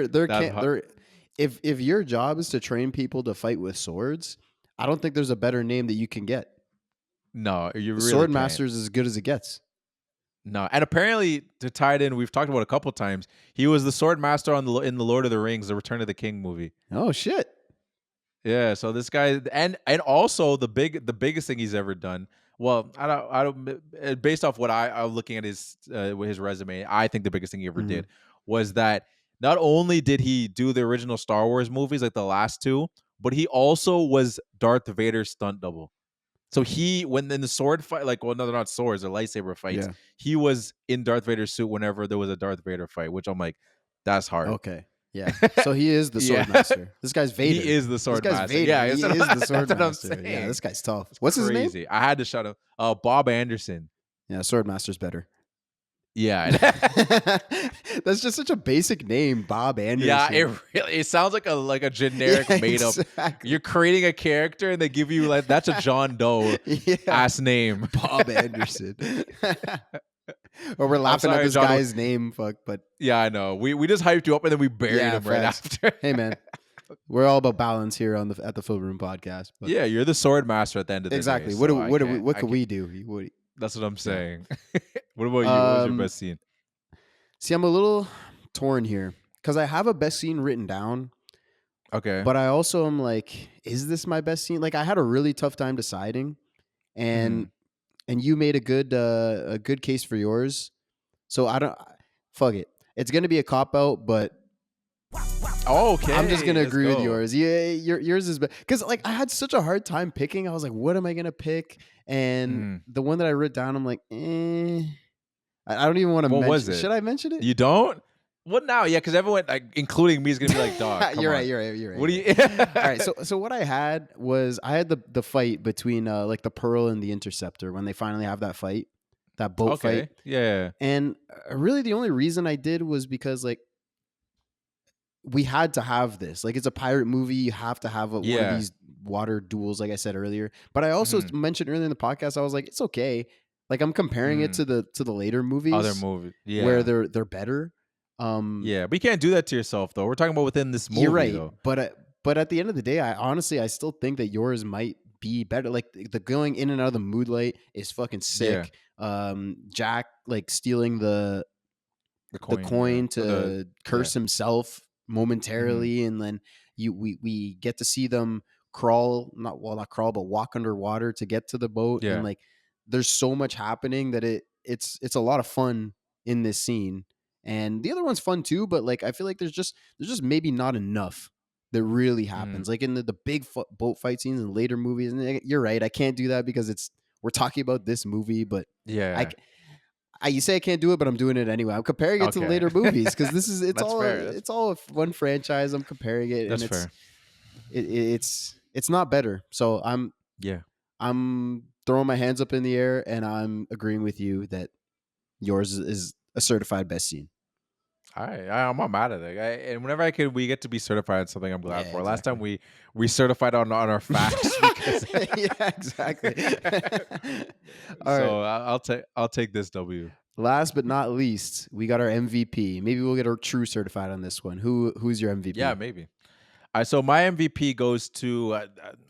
if your job is to train people to fight with swords, I don't think there's a better name that you can get. No, you really Sword can't. Master is as good as it gets. No, and apparently to tie it in, we've talked about it a couple times. He was the Sword Master in the Lord of the Rings, the Return of the King movie. Oh shit. Yeah, so this guy, and also the biggest thing he's ever done. Well, I don't based off what I'm looking at his resume, I think the biggest thing he ever did was that not only did he do the original Star Wars movies like the last two, but he also was Darth Vader's stunt double. So when in the sword fight, like, well, no, they're not swords, they're lightsaber fights. Yeah. He was in Darth Vader's suit whenever there was a Darth Vader fight, which I'm like, that's hard. Okay. Yeah. So he is the sword master. This guy's Vader. He is the sword master. Vader. Yeah, he is the sword master. Yeah, this guy's tough. What's his name? I had to shout out Bob Anderson. Yeah, sword master's better. Yeah. That's just such a basic name, Bob Anderson. Yeah, it sounds like a generic made up. You're creating a character and they give you like, that's a John Doe ass name. Bob Anderson. Or we're laughing at this guy's name, but yeah, I know. We just hyped you up and then we buried him right after. Hey man, we're all about balance here at the Film Room Podcast. But yeah, you're the sword master at the end of the day. Exactly. What can we do? That's what I'm saying. What about you? What was your best scene? See, I'm a little torn here because I have a best scene written down. Okay. But I also am like, is this my best scene? Like, I had a really tough time deciding, and you made a good case for yours. So fuck it. It's gonna be a cop out, but okay. I'm just gonna agree with yours. Yeah, yours is better because like I had such a hard time picking. I was like, what am I gonna pick? And the one that I wrote down, I'm like, I don't even want to mention. Was it? Should I mention it? You don't? What now? Yeah, because everyone, like, including me, is gonna be like, "Dog, come You're on." right. You're right. You're right. What do you're you? right. All right. So what I had was I had the fight between like the Pearl and the Interceptor when they finally have that fight, that boat fight, Okay. Yeah. and really the only reason I did was because like we had to have this. Like it's a pirate movie. You have to have one of Yeah. these water duels, like I said earlier. But I also Mhm. mentioned earlier in the podcast, I was like, it's okay. Like I'm comparing it Mhm. to the later Other movies movie. where Yeah. they're better. Yeah. But you can't do that to yourself, though. We're talking about within this You're movie, right, though. but at the end of the day, I honestly I still think that yours might be better. Like the going in and out of the moonlight is fucking Yeah. sick. Jack like stealing The the coin. Yeah. coin Or the. to Yeah. curse himself Mhm. momentarily, and then we get to see them crawl, not crawl, but walk underwater to get to the boat, and Yeah. like there's so much happening that it's a lot of fun in this scene, and the other one's fun too, but like I feel like there's just maybe not enough that really Mhm. happens, like in the big boat fight scenes in later movies, and you're right, I can't do that because we're talking about this movie, but I Yeah. you say I can't do it, but I'm doing it anyway. I'm comparing it to Okay. later movies because this is That's fair. it's all one franchise. I'm comparing it, and That's fair. it's not better. So Yeah. I'm throwing my hands up in the air, and I'm agreeing with you that yours is a certified best scene. I'm not mad at it. And whenever we get to be certified on something, I'm glad Yeah, for. Last time exactly. we certified on our facts because. Yeah, exactly. All right. So I'll take this W. Last but not least, we got our MVP. Maybe we'll get our true certified on this one. Who's your Yeah, MVP? maybe. So my MVP goes to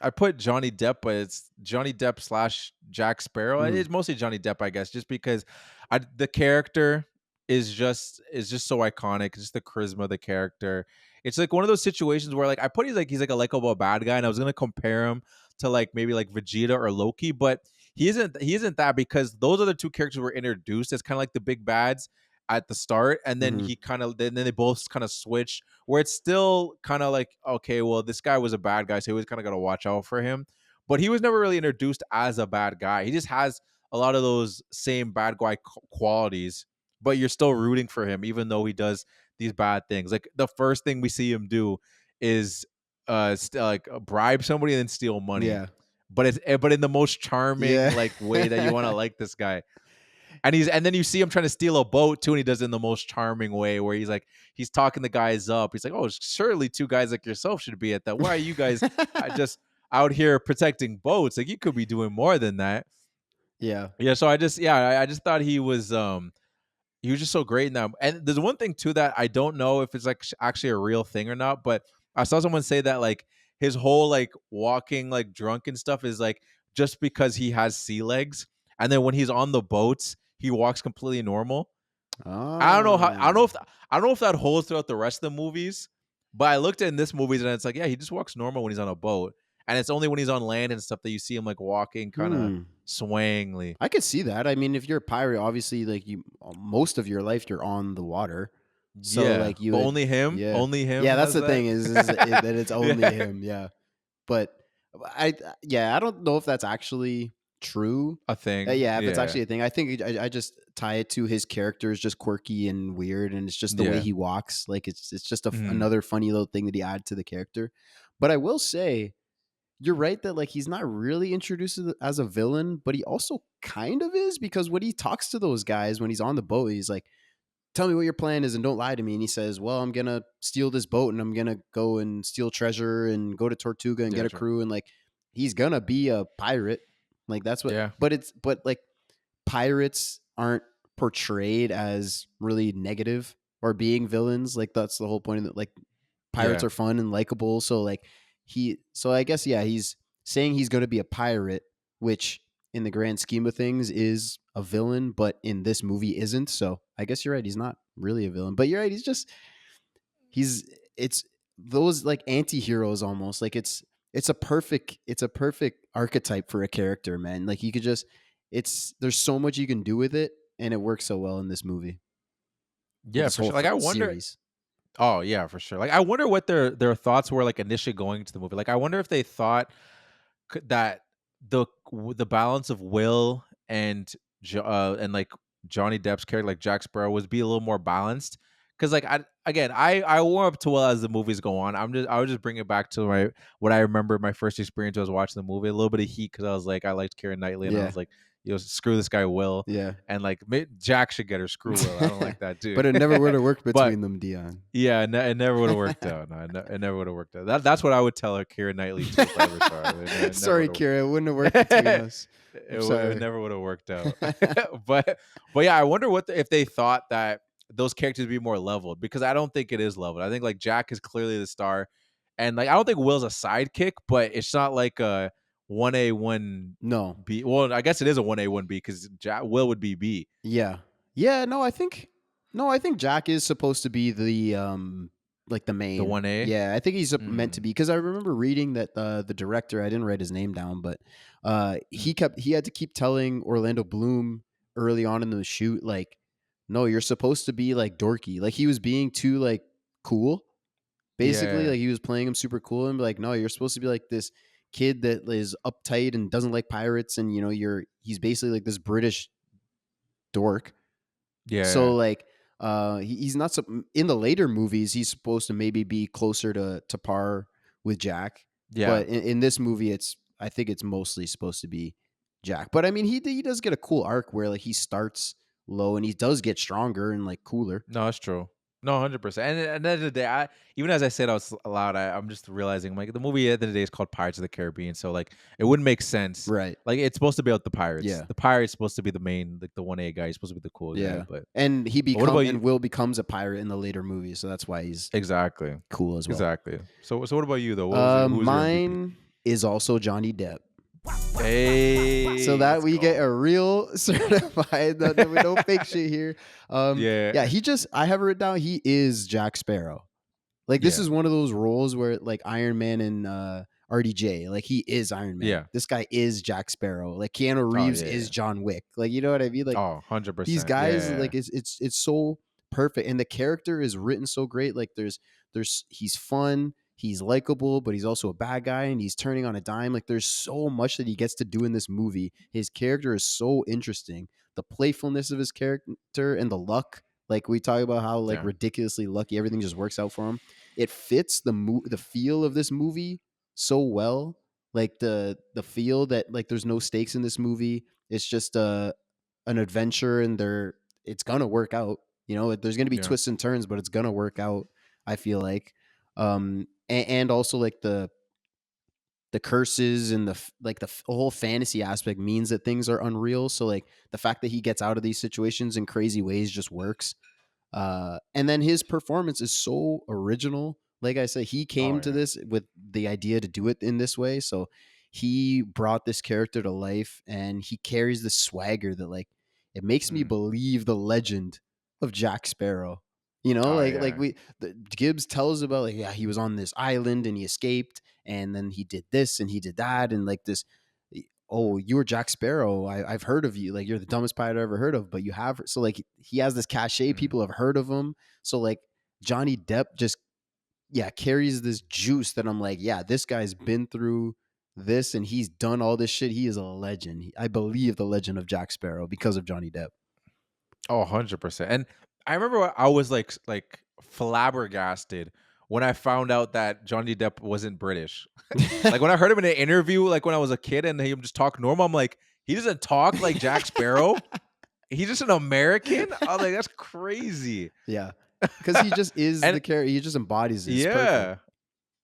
I put Johnny Depp, but it's Johnny Depp slash Jack Sparrow. Mhm. It's mostly Johnny Depp, I guess, just because the character is just so iconic. Just the charisma of the character. It's like one of those situations where like I put he's like a likable bad guy, and I was gonna compare him to like maybe like Vegeta or Loki, but he isn't that because those other two characters were introduced as kind of like the big bads at the start, and then Mhm. he kind of then they both kind of switch where it's still kind of like, okay, well, this guy was a bad guy, so he was kind of got to watch out for him. But he was never really introduced as a bad guy. He just has a lot of those same bad guy qualities, but you're still rooting for him, even though he does these bad things. Like the first thing we see him do is bribe somebody and then steal money. Yeah. But in the most charming Yeah. like way that you want to like this guy. And then you see him trying to steal a boat too, and he does it in the most charming way where he's talking the guys up. He's like, "Oh, surely two guys like yourself should be at that. Why are you guys just out here protecting boats? Like you could be doing more than that." Yeah. Yeah, so I just thought he was just so great in that. And there's one thing too that I don't know if it's like actually a real thing or not, but I saw someone say that like his whole like walking like drunk and stuff is like just because he has sea legs, and then when he's on the boats, he walks completely normal. I don't know how. Oh. I don't know if that holds throughout the rest of the movies, but I looked at in this movies and it's like, yeah, he just walks normal when he's on a boat, and it's only when he's on land and stuff that you see him like walking kind of Hmm. swayingly. I could see that. I mean, if you're a pirate, obviously, like most of your life you're on the water, so Yeah, like you but would, yeah, only him yeah. That's has the that. thing is that it's only Yeah, him. Yeah, but yeah, I don't know if that's actually true. a thing. Yeah, if it's Yeah, actually a thing, I think I just tie it to his character is just quirky and weird, and it's just the way yeah. he walks. Like it's just Mhm. another funny little thing that he added to the character. But I will say you're right that like he's not really introduced as a villain, but he also kind of is because when he talks to those guys when he's on the boat, he's like, "Tell me what your plan is and don't lie to me." And he says, "Well, I'm gonna steal this boat and I'm gonna go and steal treasure and go to Tortuga and get Yeah, a true. crew." And like he's gonna be a pirate, like that's what. Yeah, But like pirates aren't portrayed as really negative or being villains. Like that's the whole point of it. Like pirates yeah, are fun and likable. So like so I guess yeah, he's saying he's going to be a pirate, which in the grand scheme of things is a villain, but in this movie isn't. So I guess you're right. He's not really a villain, but you're right. He's it's those like anti-heroes almost like it's a perfect archetype for a character, man. Like you could just there's so much you can do with it, and it works so well in this movie with yeah, this for whole sure. Like I wonder. series. Oh yeah, for sure. Like I wonder what their thoughts were like initially going into the movie. Like I wonder if they thought that the balance of Will and like Johnny Depp's character, like Jack Sparrow, was be a little more balanced. because like I warm up to well as the movies go on. I was just bring it back to what I remember my first experience. I was watching the movie, a little bit of heat because I was like I liked Keira Knightley, and I Yeah. was like, screw this guy Will, Yeah. and like Jack should get her, screw Will. I don't like that dude. But it never would have worked But between them, Dion. yeah, it never would have worked out. No, it never would have worked out. That's what I would tell her, Keira Knightley too, if I ever saw her. It Sorry, never Kira, it wouldn't have worked between us. it never would have worked out. but yeah, I wonder if they thought that those characters would be more leveled, because I don't think it is leveled. I think like Jack is clearly the star, and like I don't think Will's a sidekick, but it's not like a 1A 1B. No. Well, I guess it is a 1A 1B because Will would be B. Yeah. Yeah, no, I think Jack is supposed to be the like the main. The 1A? Yeah, I think he's meant to be, because I remember reading that the director, I didn't write his name down, but he had to keep telling Orlando Bloom early on in the shoot, like, no, you're supposed to be like dorky. Like he was being too like cool. Basically, Yeah. like he was playing him super cool and be like, no, you're supposed to be like this kid that is uptight and doesn't like pirates, and he's basically like this British dork. Yeah. So like he's not in the later movies he's supposed to maybe be closer to par with Jack. Yeah. But in this movie I think it's mostly supposed to be Jack. But I mean he does get a cool arc where like he starts low and he does get stronger and like cooler. No, it's true. No, 100%. And at the end of the day, even as I said out loud, I'm just realizing like the movie at the end of the day is called Pirates of the Caribbean, so like it wouldn't make sense. Right. Like it's supposed to be about the pirates. Yeah. The pirate's supposed to be the main, like the 1A guy. He's supposed to be the cool guy. But and what about you? Will becomes a pirate in the later movies, so that's why he's Exactly. cool as well. Exactly. So what about you though? Who's your Mine is also Johnny Depp. MVP? Hey. So that let's we go. get a real certified, no fake shit here. Yeah, I have it written down. He is Jack Sparrow. Like this is one of those roles where like Iron Man and RDJ, like he is Iron Man. Yeah. This guy is Jack Sparrow. Like Keanu Reeves is John Wick. Like you know what I mean? Like 100%. these guys, like it's so perfect, and the character is written so great. Like he's fun. He's likable, but he's also a bad guy, and he's turning on a dime. Like there's so much that he gets to do in this movie. His character is so interesting. The playfulness of his character and the luck, like we talk about how like ridiculously lucky everything just works out for him. It fits the feel of this movie so well. Like the feel that like there's no stakes in this movie. It's just an adventure, and it's gonna work out. You know, there's gonna be twists and turns, but it's gonna work out. I feel like. And also like the curses and the whole fantasy aspect means that things are unreal. So like the fact that he gets out of these situations in crazy ways just works. And then his performance is so original. Like I said, he came to this with the idea to do it in this way. So he brought this character to life, and he carries this swagger that like it makes me believe the legend of Jack Sparrow. You know, Gibbs tells about like, he was on this island and he escaped, and then he did this and he did that, and like this, oh, you were Jack Sparrow. I've heard of you. Like you're the dumbest pirate I ever heard of, but you have. So like he has this cachet. People have heard of him. So like Johnny Depp just carries this juice that I'm like, this guy's been through this and he's done all this shit. He is a legend. I believe the legend of Jack Sparrow because of Johnny Depp. Oh, 100%. And I remember I was like flabbergasted when I found out that Johnny Depp wasn't British. Like when I heard him in an interview, like when I was a kid and he just talk normal, I'm like, he doesn't talk like Jack Sparrow. He's just an American. I was like, that's crazy. Yeah, because he just is the character. He just embodies it. Yeah,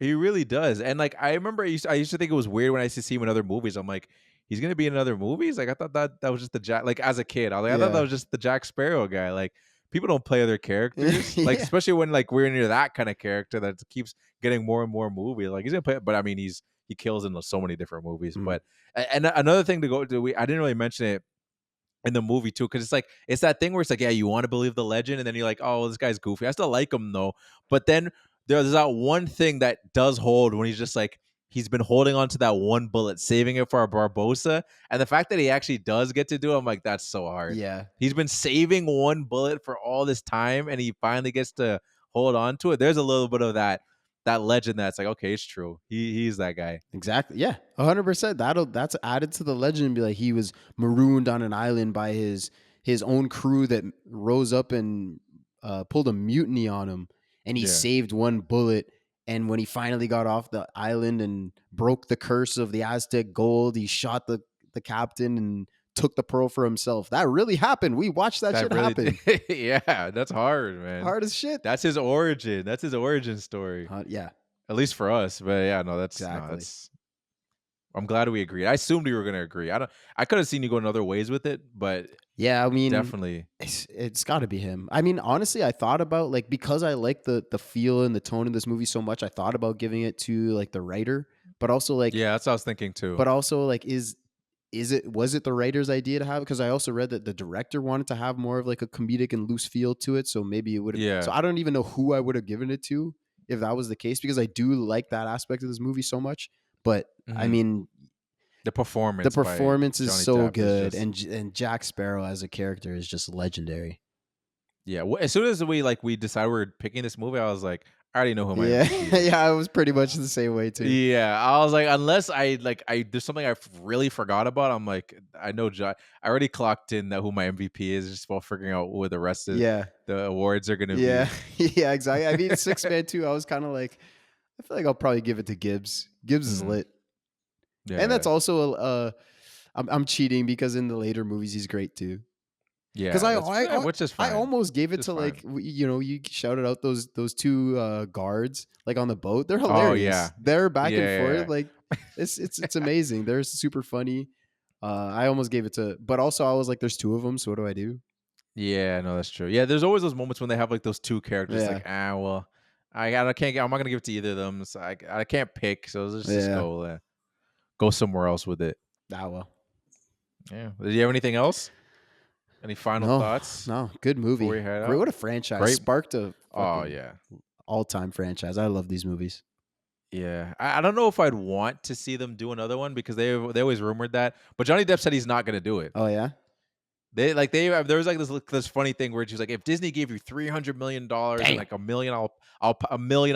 he really does. And like I remember, I used to think it was weird when I used to see him in other movies. I'm like, he's gonna be in other movies. Like I thought that was just the Jack. Like as a kid, I was like, I thought that was just the Jack Sparrow guy. Like people don't play other characters. Like especially when like we're near that kind of character that keeps getting more and more movies. Like he's gonna play, but I mean he kills in so many different movies. But and another thing to go to, I didn't really mention it in the movie too, because it's that thing where it's like, you want to believe the legend, and then you're like, oh, this guy's goofy. I still like him though. But then there's that one thing that does hold when he's just like, he's been holding on to that one bullet, saving it for a Barbosa. And the fact that he actually does get to do it, I'm like, that's so hard. Yeah. He's been saving one bullet for all this time, and he finally gets to hold on to it. There's a little bit of that legend that's like, okay, it's true. He's that guy. Exactly. Yeah. 100%. That's added to the legend. Be like, he was marooned on an island by his own crew that rose up and pulled a mutiny on him, and he Yeah. saved one bullet. And when he finally got off the island and broke the curse of the Aztec gold, he shot the captain and took the pearl for himself. That really happened. We watched that shit really happen. yeah, that's hard, man. Hard as shit. That's his origin. That's his origin story. Yeah, At least for us. But yeah, no, that's exactly. no, that's I'm glad we agreed. I assumed we were gonna agree. I could have seen you go in other ways with it, but yeah. I mean, definitely. it's got to be him. I mean, honestly, I thought about like because I like the feel and the tone of this movie so much, I thought about giving it to like the writer, but also like Yeah, that's what I was thinking too. but also like was it the writer's idea to have it? Because I also read that the director wanted to have more of like a comedic and loose feel to it, so maybe it would have. Yeah. So I don't even know who I would have given it to if that was the case, because I do like that aspect of this movie so much. But I Mhm. mean, the performance the performance by is Johnny so Depp good, is just, and Jack Sparrow as a character is just legendary. yeah. As soon as we decided we were picking this movie, I was like, I already know who my Yeah, MVP is. yeah, I was pretty much the same way too. Yeah, I was like, unless I there's something I really forgot about. I'm like, I know I already clocked in that who my MVP is, just while figuring out who the rest of Yeah, the awards are gonna yeah, be. yeah, exactly. I mean, Six Man too. I was kind of like, I feel like I'll probably give it to Gibbs. Gibbs is Mhm. lit. Yeah, And that's also I'm cheating because in the later movies he's great too. yeah, Because which is fine. I almost gave it It's to fine. like you shouted out those two guards like on the boat. They're Oh, hilarious. yeah. They're back Yeah, and yeah, forth yeah. like it's amazing. They're super funny. I almost gave it to, but also I was like, there's two of them, so what do I do? Yeah, no, that's true. Yeah, there's always those moments when they have like those two characters. Yeah. Like, well, I can't. I'm not gonna give it to either of them. So I can't pick. So let's just Yeah. go somewhere else with it. Ah well. Yeah. Do you have anything else? Any final thoughts? No, good movie. Before we head Great, out? what a franchise. Great. Sparked a Oh fucking yeah. all-time franchise. I love these movies. Yeah, I don't know if I'd want to see them do another one because they always rumored that, but Johnny Depp said he's not going to do it. Oh yeah. There was like this funny thing where she's like, if Disney gave you $300 million and like a million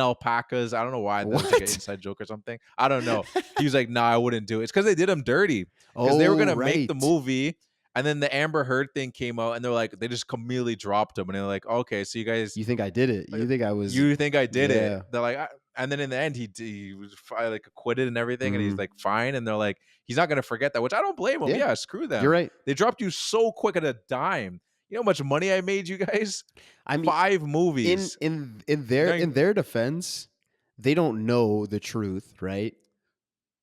alpacas, I don't know why that was like an What? inside joke or something. I don't know. He was like, nah, I wouldn't do it. It's because they did him dirty because they were gonna make the right. movie. And then the Amber Heard thing came out, and they're like, they just immediately dropped him, and they're like, okay, so you guys, You think I did it? You think I was? you think I did Yeah. it? They're like, and then in the end, he was like acquitted and everything, and he's Mhm. like fine, and they're like, he's not gonna forget that, which I don't blame him. Yeah. Yeah, screw them. You're right. They dropped you so quick at a dime. You know how much money I made you guys? I mean, 5 movies. in Nine- their defense, they don't know the truth, right?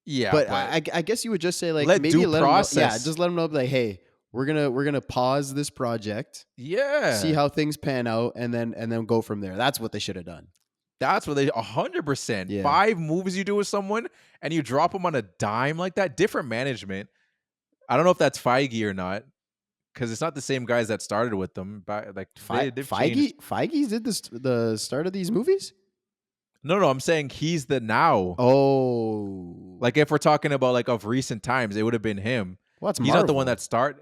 Yeah, But I guess you would just say like let maybe due let 'em know, yeah, process. just let them know like, hey, we're gonna pause this project, yeah, see how things pan out, and then go from there. That's what they should have done. that's what they 100%. Yeah. 5 movies you do with someone, and you drop them on a dime like that. Different management. I don't know if that's Feige or not, because it's not the same guys that started with them. But like they've changed. Feige did the start of these movies. No, I'm saying he's the now. Oh, Like if we're talking about like of recent times, it would have been him. well, that's He's not the one Marvel. that started.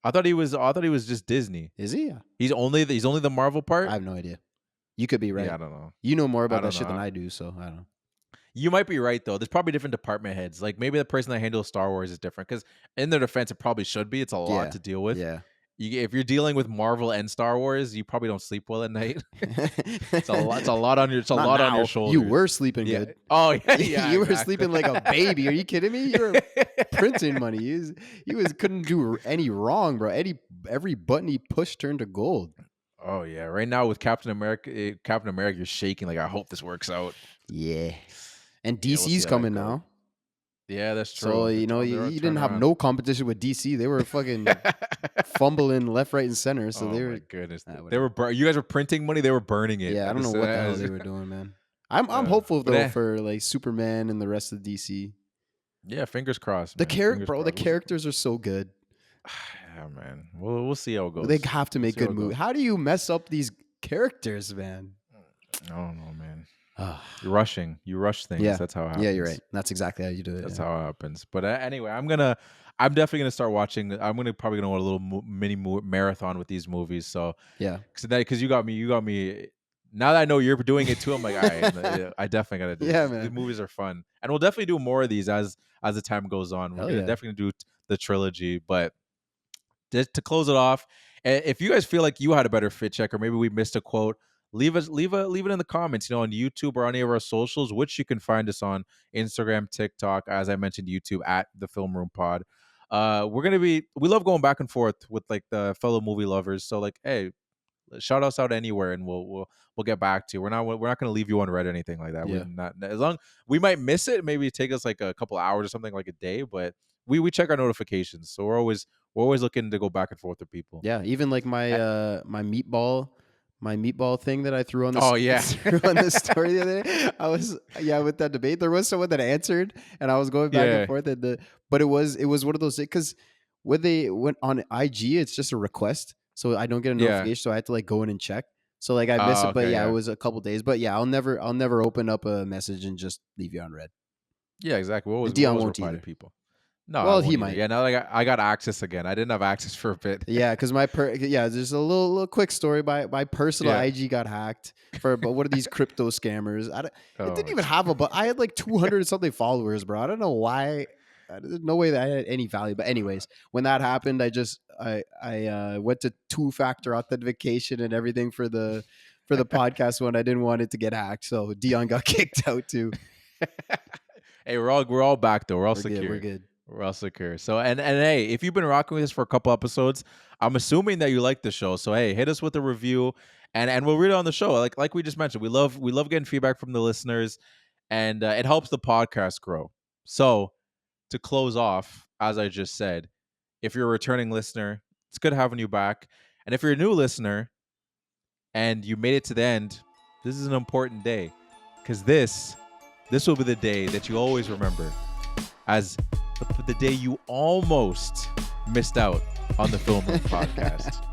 I thought he was just Disney. Is he? He's only the Marvel part. I have no idea. You could be right. Yeah, I don't know. You know more I about that don't shit know. than I do, so I don't know. You might be right though. There's probably different department heads. Like maybe the person that handles Star Wars is different. Because in their defense, it probably should be. It's a lot Yeah. to deal with. Yeah. If you're dealing with Marvel and Star Wars, you probably don't sleep well at night. It's a lot. It's a lot on your. It's a Not lot on now. your shoulders. You were sleeping Yeah. good. Oh yeah. Yeah. You were exactly. sleeping like a baby. Are you kidding me? You were printing money. He was couldn't do any wrong, bro. Every button he pushed turned to gold. Oh yeah. Right now with Captain America, you're shaking. Like I hope this works out. Yeah. And Yeah, we'll see DC's how that coming goes. now. Yeah, that's true. So, They're you turning didn't have around. no competition with DC. They were fucking fumbling left, right, and center. So oh they my were, goodness. Ah, They were. You guys were printing money. They were burning it. yeah, I don't know just- what the hell they were doing, man. I'm Yeah. hopeful But, though for like Superman and the rest of DC. Yeah, fingers crossed. The man. Fingers bro, the crossed. We'll see. characters are so good. Yeah, man. We'll see how it goes. They have to We'll make see how good it movies. goes. How do you mess up these characters, man? I don't know, man. Ah. You're rushing. You rush things. Yeah. That's how it happens. Yeah, you're right. That's exactly how you do it. That's yeah. how it happens. But anyway, I'm definitely gonna start watching. Probably gonna want a little mini marathon with these movies. So Yeah. because you got me. Now that I know you're doing it too, I'm like, all right, I definitely gotta do. Yeah, this. man. The movies are fun, and we'll definitely do more of these as the time goes on. We're Hell gonna yeah. definitely do the trilogy, but just to close it off, if you guys feel like you had a better fit check, or maybe we missed a quote, leave it in the comments, on YouTube or any of our socials, which you can find us on Instagram, TikTok, as I mentioned, YouTube at the Film Room Pod. We love going back and forth with like the fellow movie lovers. So like, hey, shout us out anywhere, and we'll get back to you. We're not going to leave you unread or anything like that. Yeah. We're not, as long we might miss it, maybe take us like a couple hours or something, like a day, but we check our notifications, so we're always looking to go back and forth with people. Yeah, even like my my meatball thing that I threw on the threw on the story the other day. I was with that debate. There was someone that answered, and I was going back and forth. But it was one of those things, because when they went on IG, it's just a request, so I don't get a notification. So I had to like go in and check. So like I missed it, but it was a couple days. But yeah, I'll never open up a message and just leave you unread. Yeah, exactly. What was Dion what was won't reply either. to people? No, well, I he won't might. either. Yeah, now that I got access again. I didn't have access for a bit. Yeah, because there's a little quick story. My personal IG got hacked but what are these crypto scammers? It didn't even have but I had like 200 something followers, bro. I don't know why. There's no way that I had any value. But anyways, when that happened, I went to 2-factor authentication and everything for the podcast one. I didn't want it to get hacked, so Dion got kicked out too. Hey, we're all back though. We're all secure. We're good. We're all secure. So and hey, if you've been rocking with us for a couple episodes, I'm assuming that you like the show. So hey, hit us with a review, and we'll read it on the show. Like we just mentioned, we love getting feedback from the listeners, and it helps the podcast grow. So to close off, as I just said, if you're a returning listener, it's good having you back. And if you're a new listener and you made it to the end, this is an important day, because this will be the day that you always remember as the day you almost missed out on the Film Room podcast.